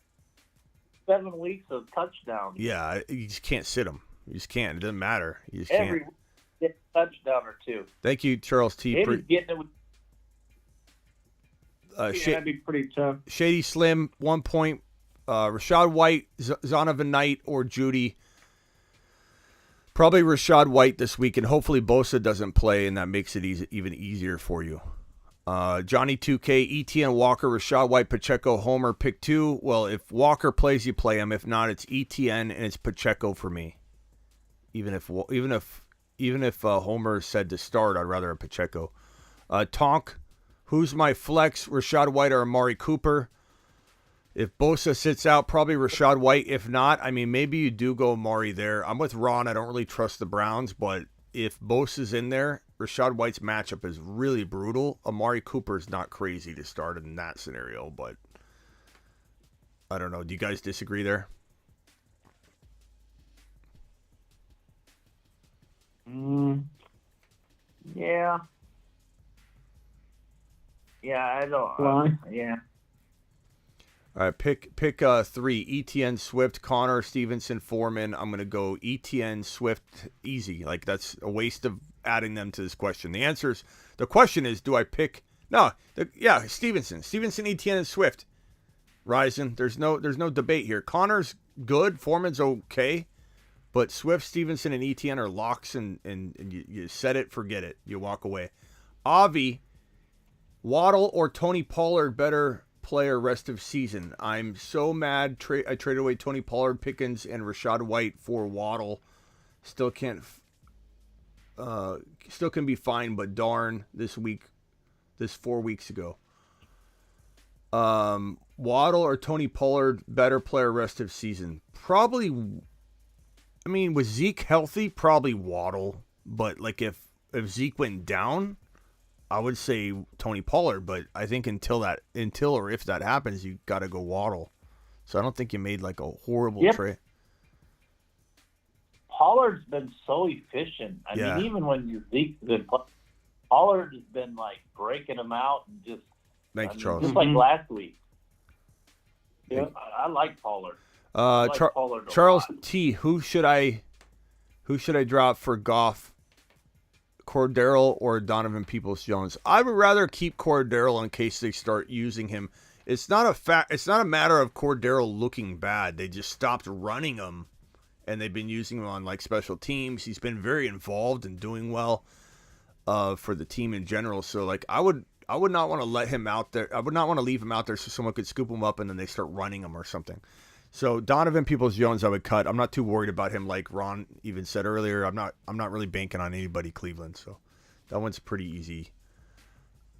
7 weeks of touchdowns. Yeah, you just can't sit him. You just can't. It doesn't matter. You just Every can't. week, get a touchdown or two. Thank you, Charles T. Maybe getting it with. That'd be pretty tough. Shady Slim, 1 point. Rashad White, Zonovan Knight, or Judy. Probably Rashad White this week, and hopefully Bosa doesn't play, and that makes it even easier for you. Johnny 2K, ETN, Walker, Rashad White, Pacheco, Homer, pick 2. Well, if Walker plays, you play him. If not, it's ETN and it's Pacheco for me. Even if Homer is said to start, I'd rather have Pacheco. Tonk, who's my flex? Rashad White or Amari Cooper? If Bosa sits out, probably Rashad White. If not, maybe you do go Amari there. I'm with Ron. I don't really trust the Browns, but if Bosa's in there, Rashad White's matchup is really brutal. Amari Cooper's not crazy to start in that scenario, but I don't know. Do you guys disagree there? Yeah. Yeah, I don't. Yeah. All right, pick 3. ETN, Swift, Connor, Stevenson, Foreman. I'm going to go ETN, Swift, easy. Like, that's a waste of adding them to this question. The question is, do I pick? No, Stevenson, ETN, and Swift. Ryzen, there's no debate here. Connor's good, Foreman's okay, but Swift, Stevenson, and ETN are locks, and you set it, forget it. You walk away. Avi, Waddle or Tony Pollard better player rest of season? I'm so mad. I traded away Tony Pollard, Pickens, and Rashad White for Waddle. Still can be fine, but darn, this 4 weeks ago. Waddle or Tony Pollard better player rest of season? Probably. Was Zeke healthy? Probably Waddle. But like if Zeke went down, I would say Tony Pollard, but I think until or if that happens, you got to go Waddle. So I don't think you made like a horrible trade. Pollard's been so efficient. I mean, even when Zeke's been Pollard has been like breaking him out and just. Thank you, Charles. Just like last week. Yeah, I like Pollard. Pollard Charles T. Who should I drop for Goff? Cordero or Donovan Peoples-Jones? I would rather keep Cordero in case they start using him. It's not a matter of Cordero looking bad. They just stopped running him, and they've been using him on like special teams. He's been very involved and doing well for the team in general. So like I would not want to let him out there. I would not want to leave him out there so someone could scoop him up and then they start running him or something. So Donovan Peoples-Jones I would cut. I'm not too worried about him like Ron even said earlier. I'm not really banking on anybody Cleveland. So that one's pretty easy.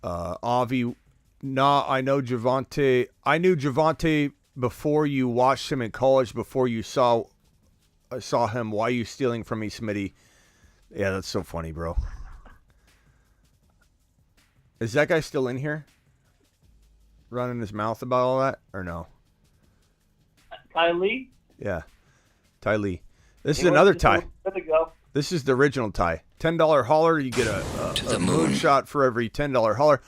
Avi, I know Javonte. I knew Javonte before you watched him in college, before you saw him. Why are you stealing from me, Smitty? Yeah, that's so funny, bro. Is that guy still in here? Running his mouth about all that? Or no? Ty Lee? Yeah. Ty Lee. This is another Ty. Good to go. This is the original Ty. $10 hauler. You get a moonshot for every $10 hauler.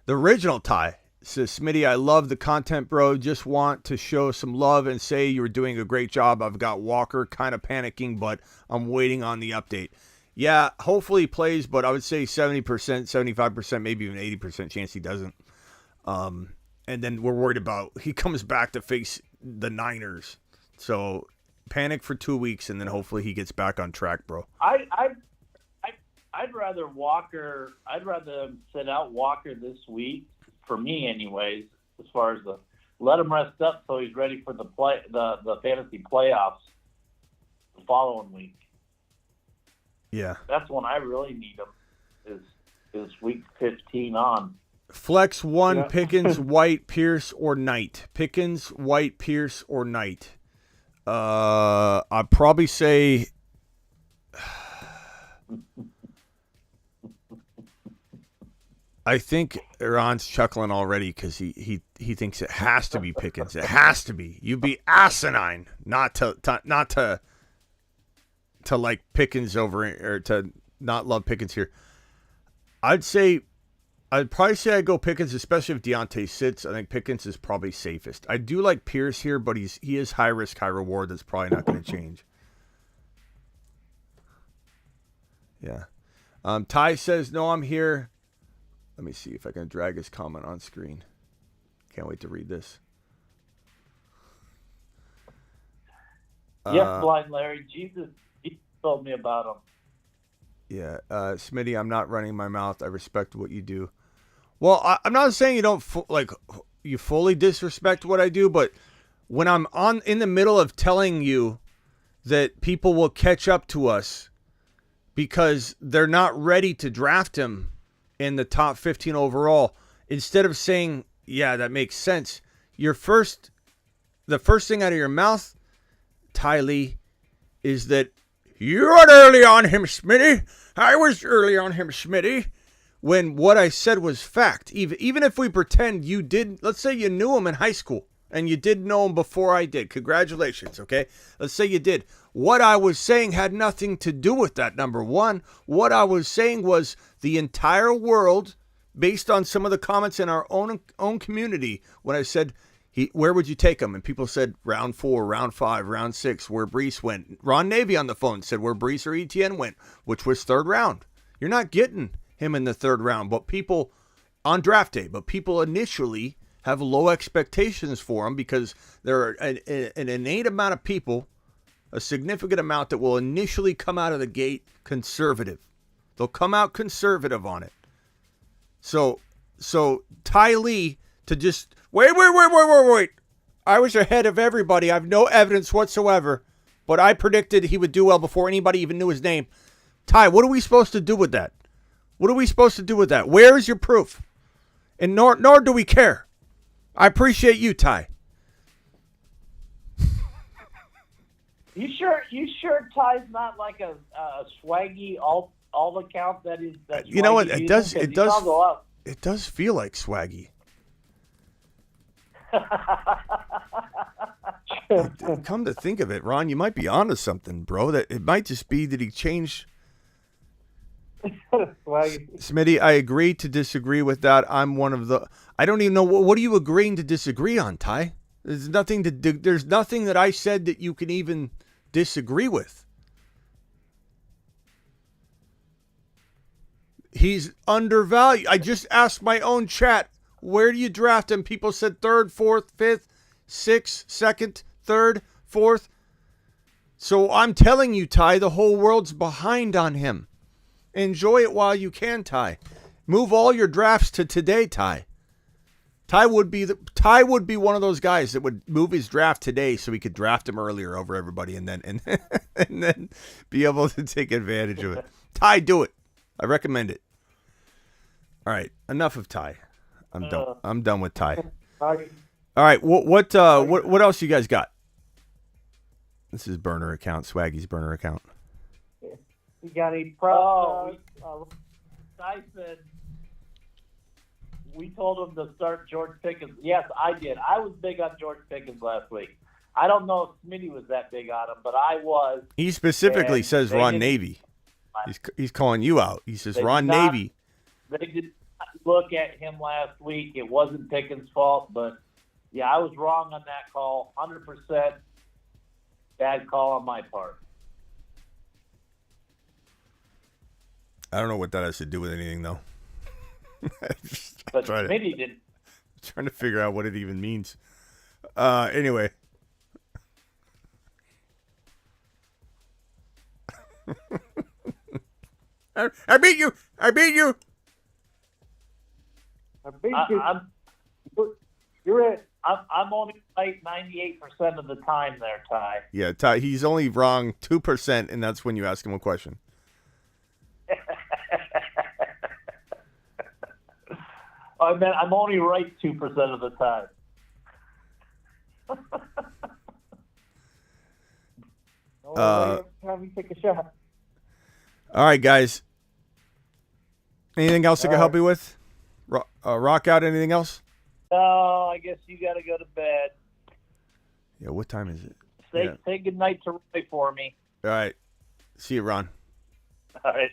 The original Ty says, Smitty, I love the content, bro. Just want to show some love and say you were doing a great job. I've got Walker kind of panicking, but I'm waiting on the update. Yeah, hopefully he plays, but I would say 70%, 75%, maybe even 80% chance he doesn't. And then we're worried about he comes back to face the Niners. So panic for 2 weeks, and then hopefully he gets back on track, bro. I'd rather Walker. I'd rather sit out Walker this week, for me, anyways. As far as let him rest up so he's ready for the fantasy playoffs the following week. Yeah, that's when I really need him. Is week 15 on. Flex 1, yeah. Pickens, White, Pierce, or Knight. Pickens, White, Pierce, or Knight. I'd probably say. I think Ron's chuckling already because he thinks it has to be Pickens. It has to be. You'd be asinine not to like Pickens over, or to not love Pickens here. I'd probably say I'd go Pickens, especially if Deontay sits. I think Pickens is probably safest. I do like Pierce here, but he is high risk, high reward. That's probably not going to change. Yeah. Ty says, no, I'm here. Let me see if I can drag his comment on screen. Can't wait to read this. Yes, Blind Larry. Jesus told me about him. Yeah. Smitty, I'm not running my mouth. I respect what you do. Well, I'm not saying you don't you fully disrespect what I do, but when I'm in the middle of telling you that people will catch up to us because they're not ready to draft him in the top 15 overall, instead of saying, yeah, that makes sense, the first thing out of your mouth, Ty Lee, is that you're early on him, Smitty. I was early on him, Smitty. When what I said was fact. Even if we pretend you did, let's say you knew him in high school and you did know him before I did. Congratulations, okay? Let's say you did. What I was saying had nothing to do with that, number one. What I was saying was the entire world, based on some of the comments in our own community, when I said, where would you take him? And people said round 4, round 5, round 6, where Brees went. Ron Navy on the phone said where Brees or ETN went, which was 3rd round. You're not getting him in the 3rd round, but people on draft day, but people initially have low expectations for him because there are an innate amount of people, a significant amount, that will initially come out of the gate conservative. They'll come out conservative on it. So Ty Lee to just wait. I was ahead of everybody. I have no evidence whatsoever, but I predicted he would do well before anybody even knew his name. Ty, what are we supposed to do with that? What are we supposed to do with that? Where is your proof? And nor do we care. I appreciate you, Ty. You sure Ty's not like a swaggy all account that is that? You know what? It does feel like swaggy. Come to think of it, Ron, you might be onto something, bro. That it might just be that he changed. Smitty, I agree to disagree with that. I'm one of the. I don't even know what are you agreeing to disagree on, Ty? There's nothing that I said that you can even disagree with. He's undervalued. I just asked my own chat, where do you draft him? People said 3rd, 4th, 5th, 6th, 2nd, 3rd, 4th. So I'm telling you, Ty, the whole world's behind on him. Enjoy it while you can, Ty. Move all your drafts to today, Ty. Ty would be one of those guys that would move his draft today so he could draft him earlier over everybody and then and then be able to take advantage of it. Ty, do it. I recommend it. All right, enough of Ty. I'm done. I'm done with Ty. All right, what else you guys got? This is burner account, Swaggy's burner account. You got any props? I said we told him to start George Pickens. Yes, I did. I was big on George Pickens last week. I don't know if Smitty was that big on him, but I was. He specifically says Ron Navy. He's calling you out. He says Ron Navy. They did not look at him last week. It wasn't Pickens' fault, but yeah, I was wrong on that call. 100% bad call on my part. I don't know what that has to do with anything, though. But Smitty didn't. Trying to figure out what it even means. Anyway. I beat you. I beat you. I beat you. You're it. I'm only right 98% of the time there, Ty. Yeah, Ty. He's only wrong 2%, and that's when you ask him a question. I mean, I'm only right 2% of the time. Have you take a shot. All right, guys. Anything else I can help you with? Rock out anything else? No, I guess you got to go to bed. Yeah, what time is it? Say good night to Roy for me. All right. See you, Ron. All right.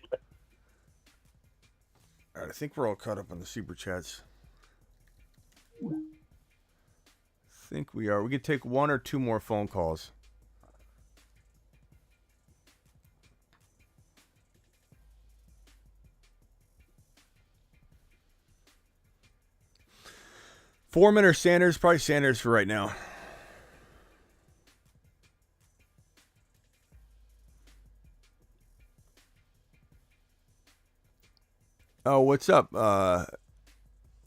All right, I think we're all caught up on the super chats. I think we are. We could take one or two more phone calls. Foreman or Sanders? Probably Sanders for right now. Oh, what's up?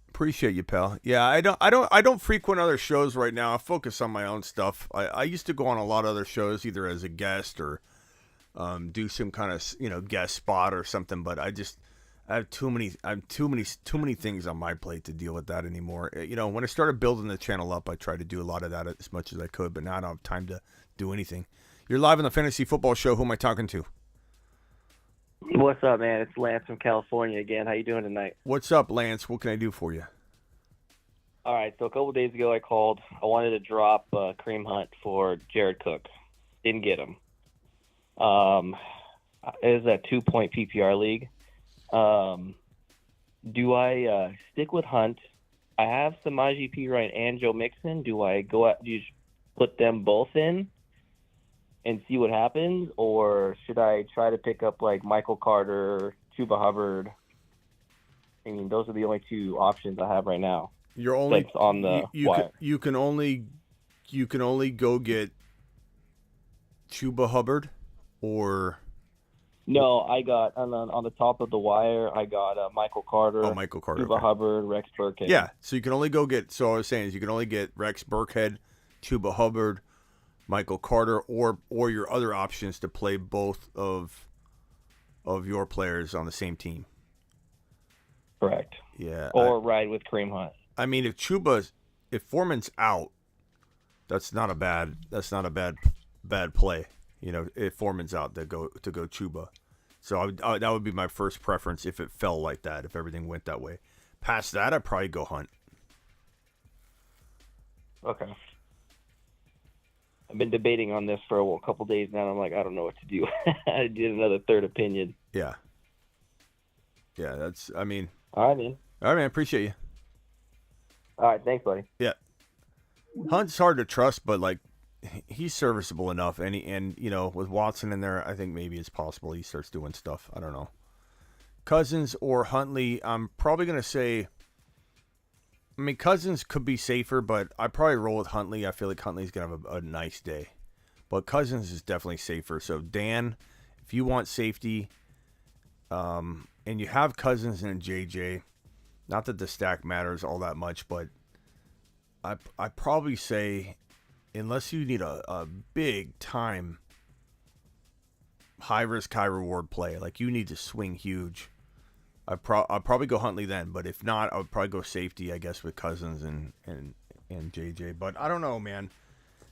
Appreciate you, pal. Yeah, I don't frequent other shows right now. I focus on my own stuff. I used to go on a lot of other shows, either as a guest or do some kind of guest spot or something. But I have too many things on my plate to deal with that anymore. When I started building the channel up, I tried to do a lot of that as much as I could, but now I don't have time to do anything. You're live on the Fantasy Football Show. Who am I talking to? What's up, man? It's Lance from California again. How you doing tonight? What's up, Lance? What can I do for you? All right, so a couple of days ago I called. I wanted to drop Kareem Hunt for Jared Cook. Didn't get him. It is a 2-point PPR league. Do I stick with Hunt? I have Samaje Perine and Joe Mixon. Do I go out? Do you put them both in and see what happens, or should I try to pick up like Michael Carter, Chuba Hubbard? I mean, those are the only two options I have right now. You're only that's on the wire. You can only go get Chuba Hubbard, or no? I got on the top of the wire. I got Michael Carter. Oh, Michael Carter. Chuba Hubbard, Rex Burkhead. Yeah, so you can only go get. So what I was saying is you can only get Rex Burkhead, Chuba Hubbard, Michael Carter, or your other options to play both of your players on the same team. Correct. Yeah. Or ride with Kareem Hunt. I mean, if Foreman's out, that's not a bad play. If Foreman's out, to go Chuba. So that would be my first preference if it fell like that. If everything went that way. Past that, I'd probably go Hunt. Okay. I've been debating on this for a couple days now. And I'm like, I don't know what to do. I did another third opinion. Yeah. Yeah, that's. I mean. All right, man. All right, man. Appreciate you. All right, thanks, buddy. Yeah. Hunt's hard to trust, but like he's serviceable enough, and with Watson in there, I think maybe it's possible he starts doing stuff. I don't know. Cousins or Huntley, I'm probably gonna say. I mean, Cousins could be safer, but I'd probably roll with Huntley. I feel like Huntley's gonna have a nice day, but Cousins is definitely safer. So Dan, if you want safety, and you have Cousins and JJ, not that the stack matters all that much, but I probably say, unless you need a big time high risk, high reward play, like you need to swing huge, I'll probably go Huntley then. But if not, I would probably go safety, I guess, with Cousins and JJ. But I don't know, man.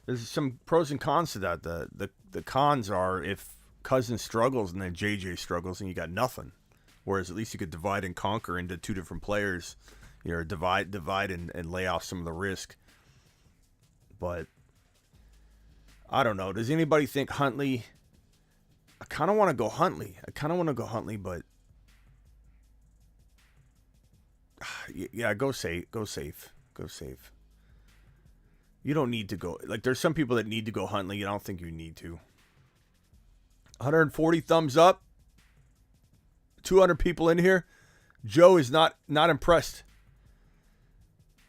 There's some pros and cons to that. The cons are if Cousins struggles and then JJ struggles and you got nothing. Whereas at least you could divide and conquer into two different players. You know, divide and lay off some of the risk. But I don't know. Does anybody think Huntley? I kind of want to go Huntley. But yeah, go safe. You don't need to go. Like, there's some people that need to go Huntley. I don't think you need to. 140 thumbs up. 200 people in here. Joe is not impressed.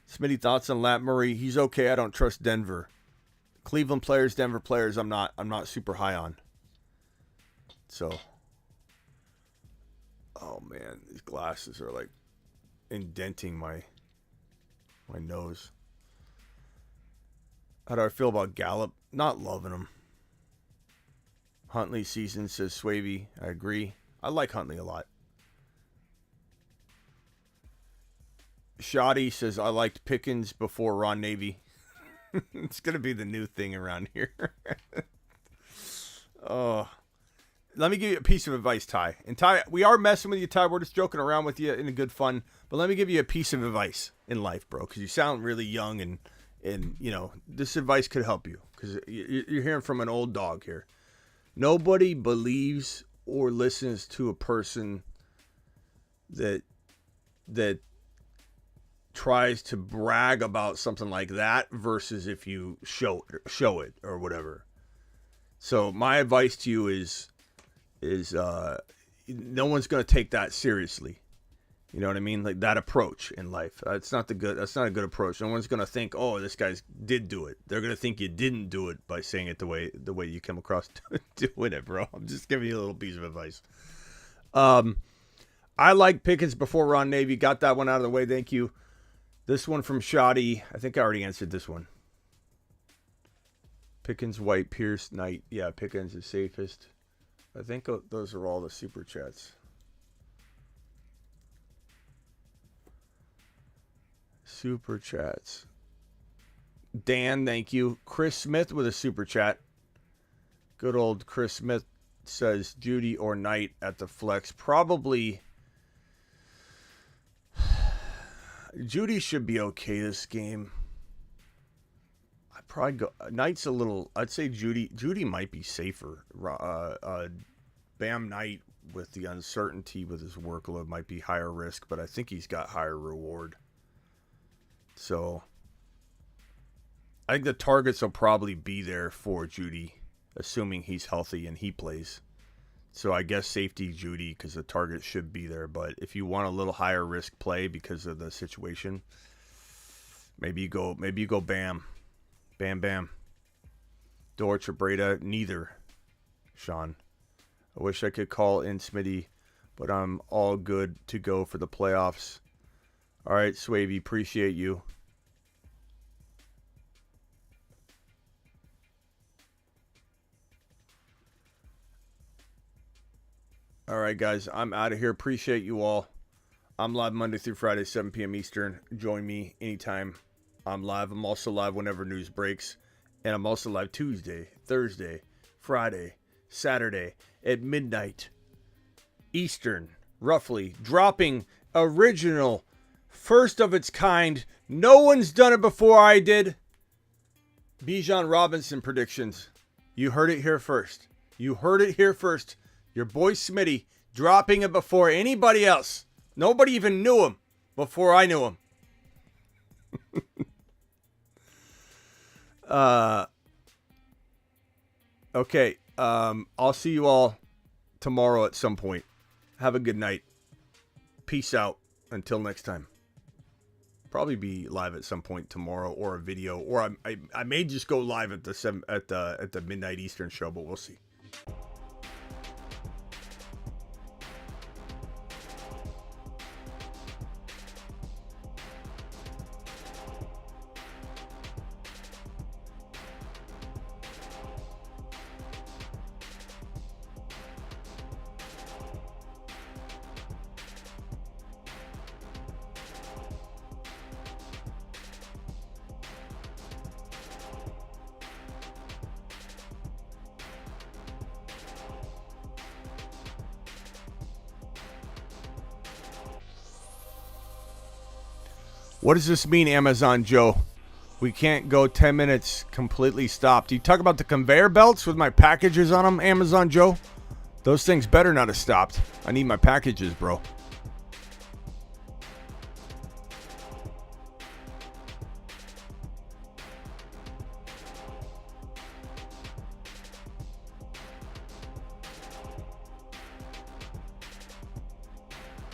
Smitty, thoughts on Lat Murray? He's okay. I don't trust Denver. Cleveland players, Denver players, I'm not super high on. So, oh man, these glasses are like indenting my nose. How do I feel about Gallup? Not loving him. Huntley season, says Swavey. I agree. I like Huntley a lot. Shoddy says, I liked Pickens before Ron Navy. It's going to be the new thing around here. Oh, let me give you a piece of advice, Ty. And Ty, we are messing with you, Ty. We're just joking around with you in a good fun. But let me give you a piece of advice in life, bro, because you sound really young and you know, this advice could help you because you're hearing from an old dog here. Nobody believes or listens to a person that tries to brag about something like that versus if you show it or whatever. So my advice to you is no one's going to take that seriously. You know what I mean? Like that approach in life. That's not a good approach. No one's going to think, "Oh, this guy did do it." They're going to think you didn't do it by saying it the way you come across doing it, bro. I'm just giving you a little piece of advice. I like Pickens before Ron Navy. Got that one out of the way. Thank you. This one from Shoddy. I think I already answered this one. Pickens, White, Pierce, Knight. Yeah, Pickens is safest. I think those are all the super chats. Super chats. Dan, thank you. Chris Smith with a super chat. Good old Chris Smith says Judy or Knight at the flex. Probably Judy should be okay this game. I'd probably go Knight's a little. I'd say Judy might be safer. Bam Knight with the uncertainty with his workload might be higher risk, but I think he's got higher reward. So I think the targets will probably be there for Judy, assuming he's healthy and he plays. So I guess safety Judy because the target should be there. But if you want a little higher risk play because of the situation, maybe you go Bam. Dortch or Breda, neither. Sean. I wish I could call in Smitty, but I'm all good to go for the playoffs. All right, Swavey, appreciate you. All right, guys, I'm out of here. Appreciate you all. I'm live Monday through Friday, 7 p.m. Eastern. Join me anytime I'm live. I'm also live whenever news breaks. And I'm also live Tuesday, Thursday, Friday, Saturday at midnight Eastern, roughly, dropping original, first of its kind. No one's done it before I did. Bijan Robinson predictions. You heard it here first. Your boy Smitty dropping it before anybody else. Nobody even knew him before I knew him. Okay. I'll see you all tomorrow at some point. Have a good night. Peace out. Until next time. probably be live at some point tomorrow, or a video, or I may just go live at the midnight Eastern show, but we'll see. What does this mean, Amazon Joe? We can't go 10 minutes completely stopped. You talk about the conveyor belts with my packages on them, Amazon Joe? Those things better not have stopped. I need my packages, bro.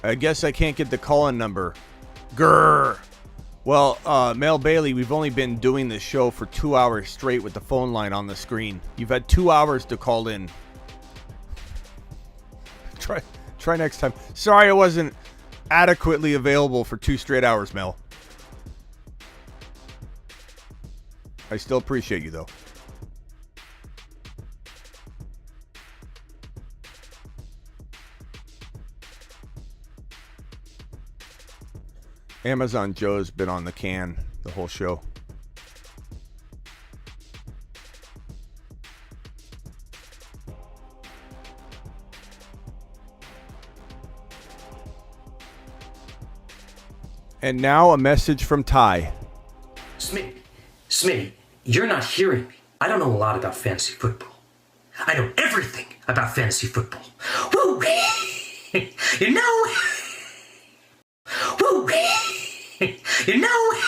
I guess I can't get the call-in number. Grrr. Well, Mel Bailey, we've only been doing this show for 2 hours straight with the phone line on the screen. You've had 2 hours to call in. Try next time. Sorry I wasn't adequately available for 2 straight hours, Mel. I still appreciate you, though. Amazon Joe's been on the can the whole show. And now a message from Ty. Smitty, you're not hearing me. I don't know a lot about fantasy football. I know everything about fantasy football. Woo! You know... Woo! You know...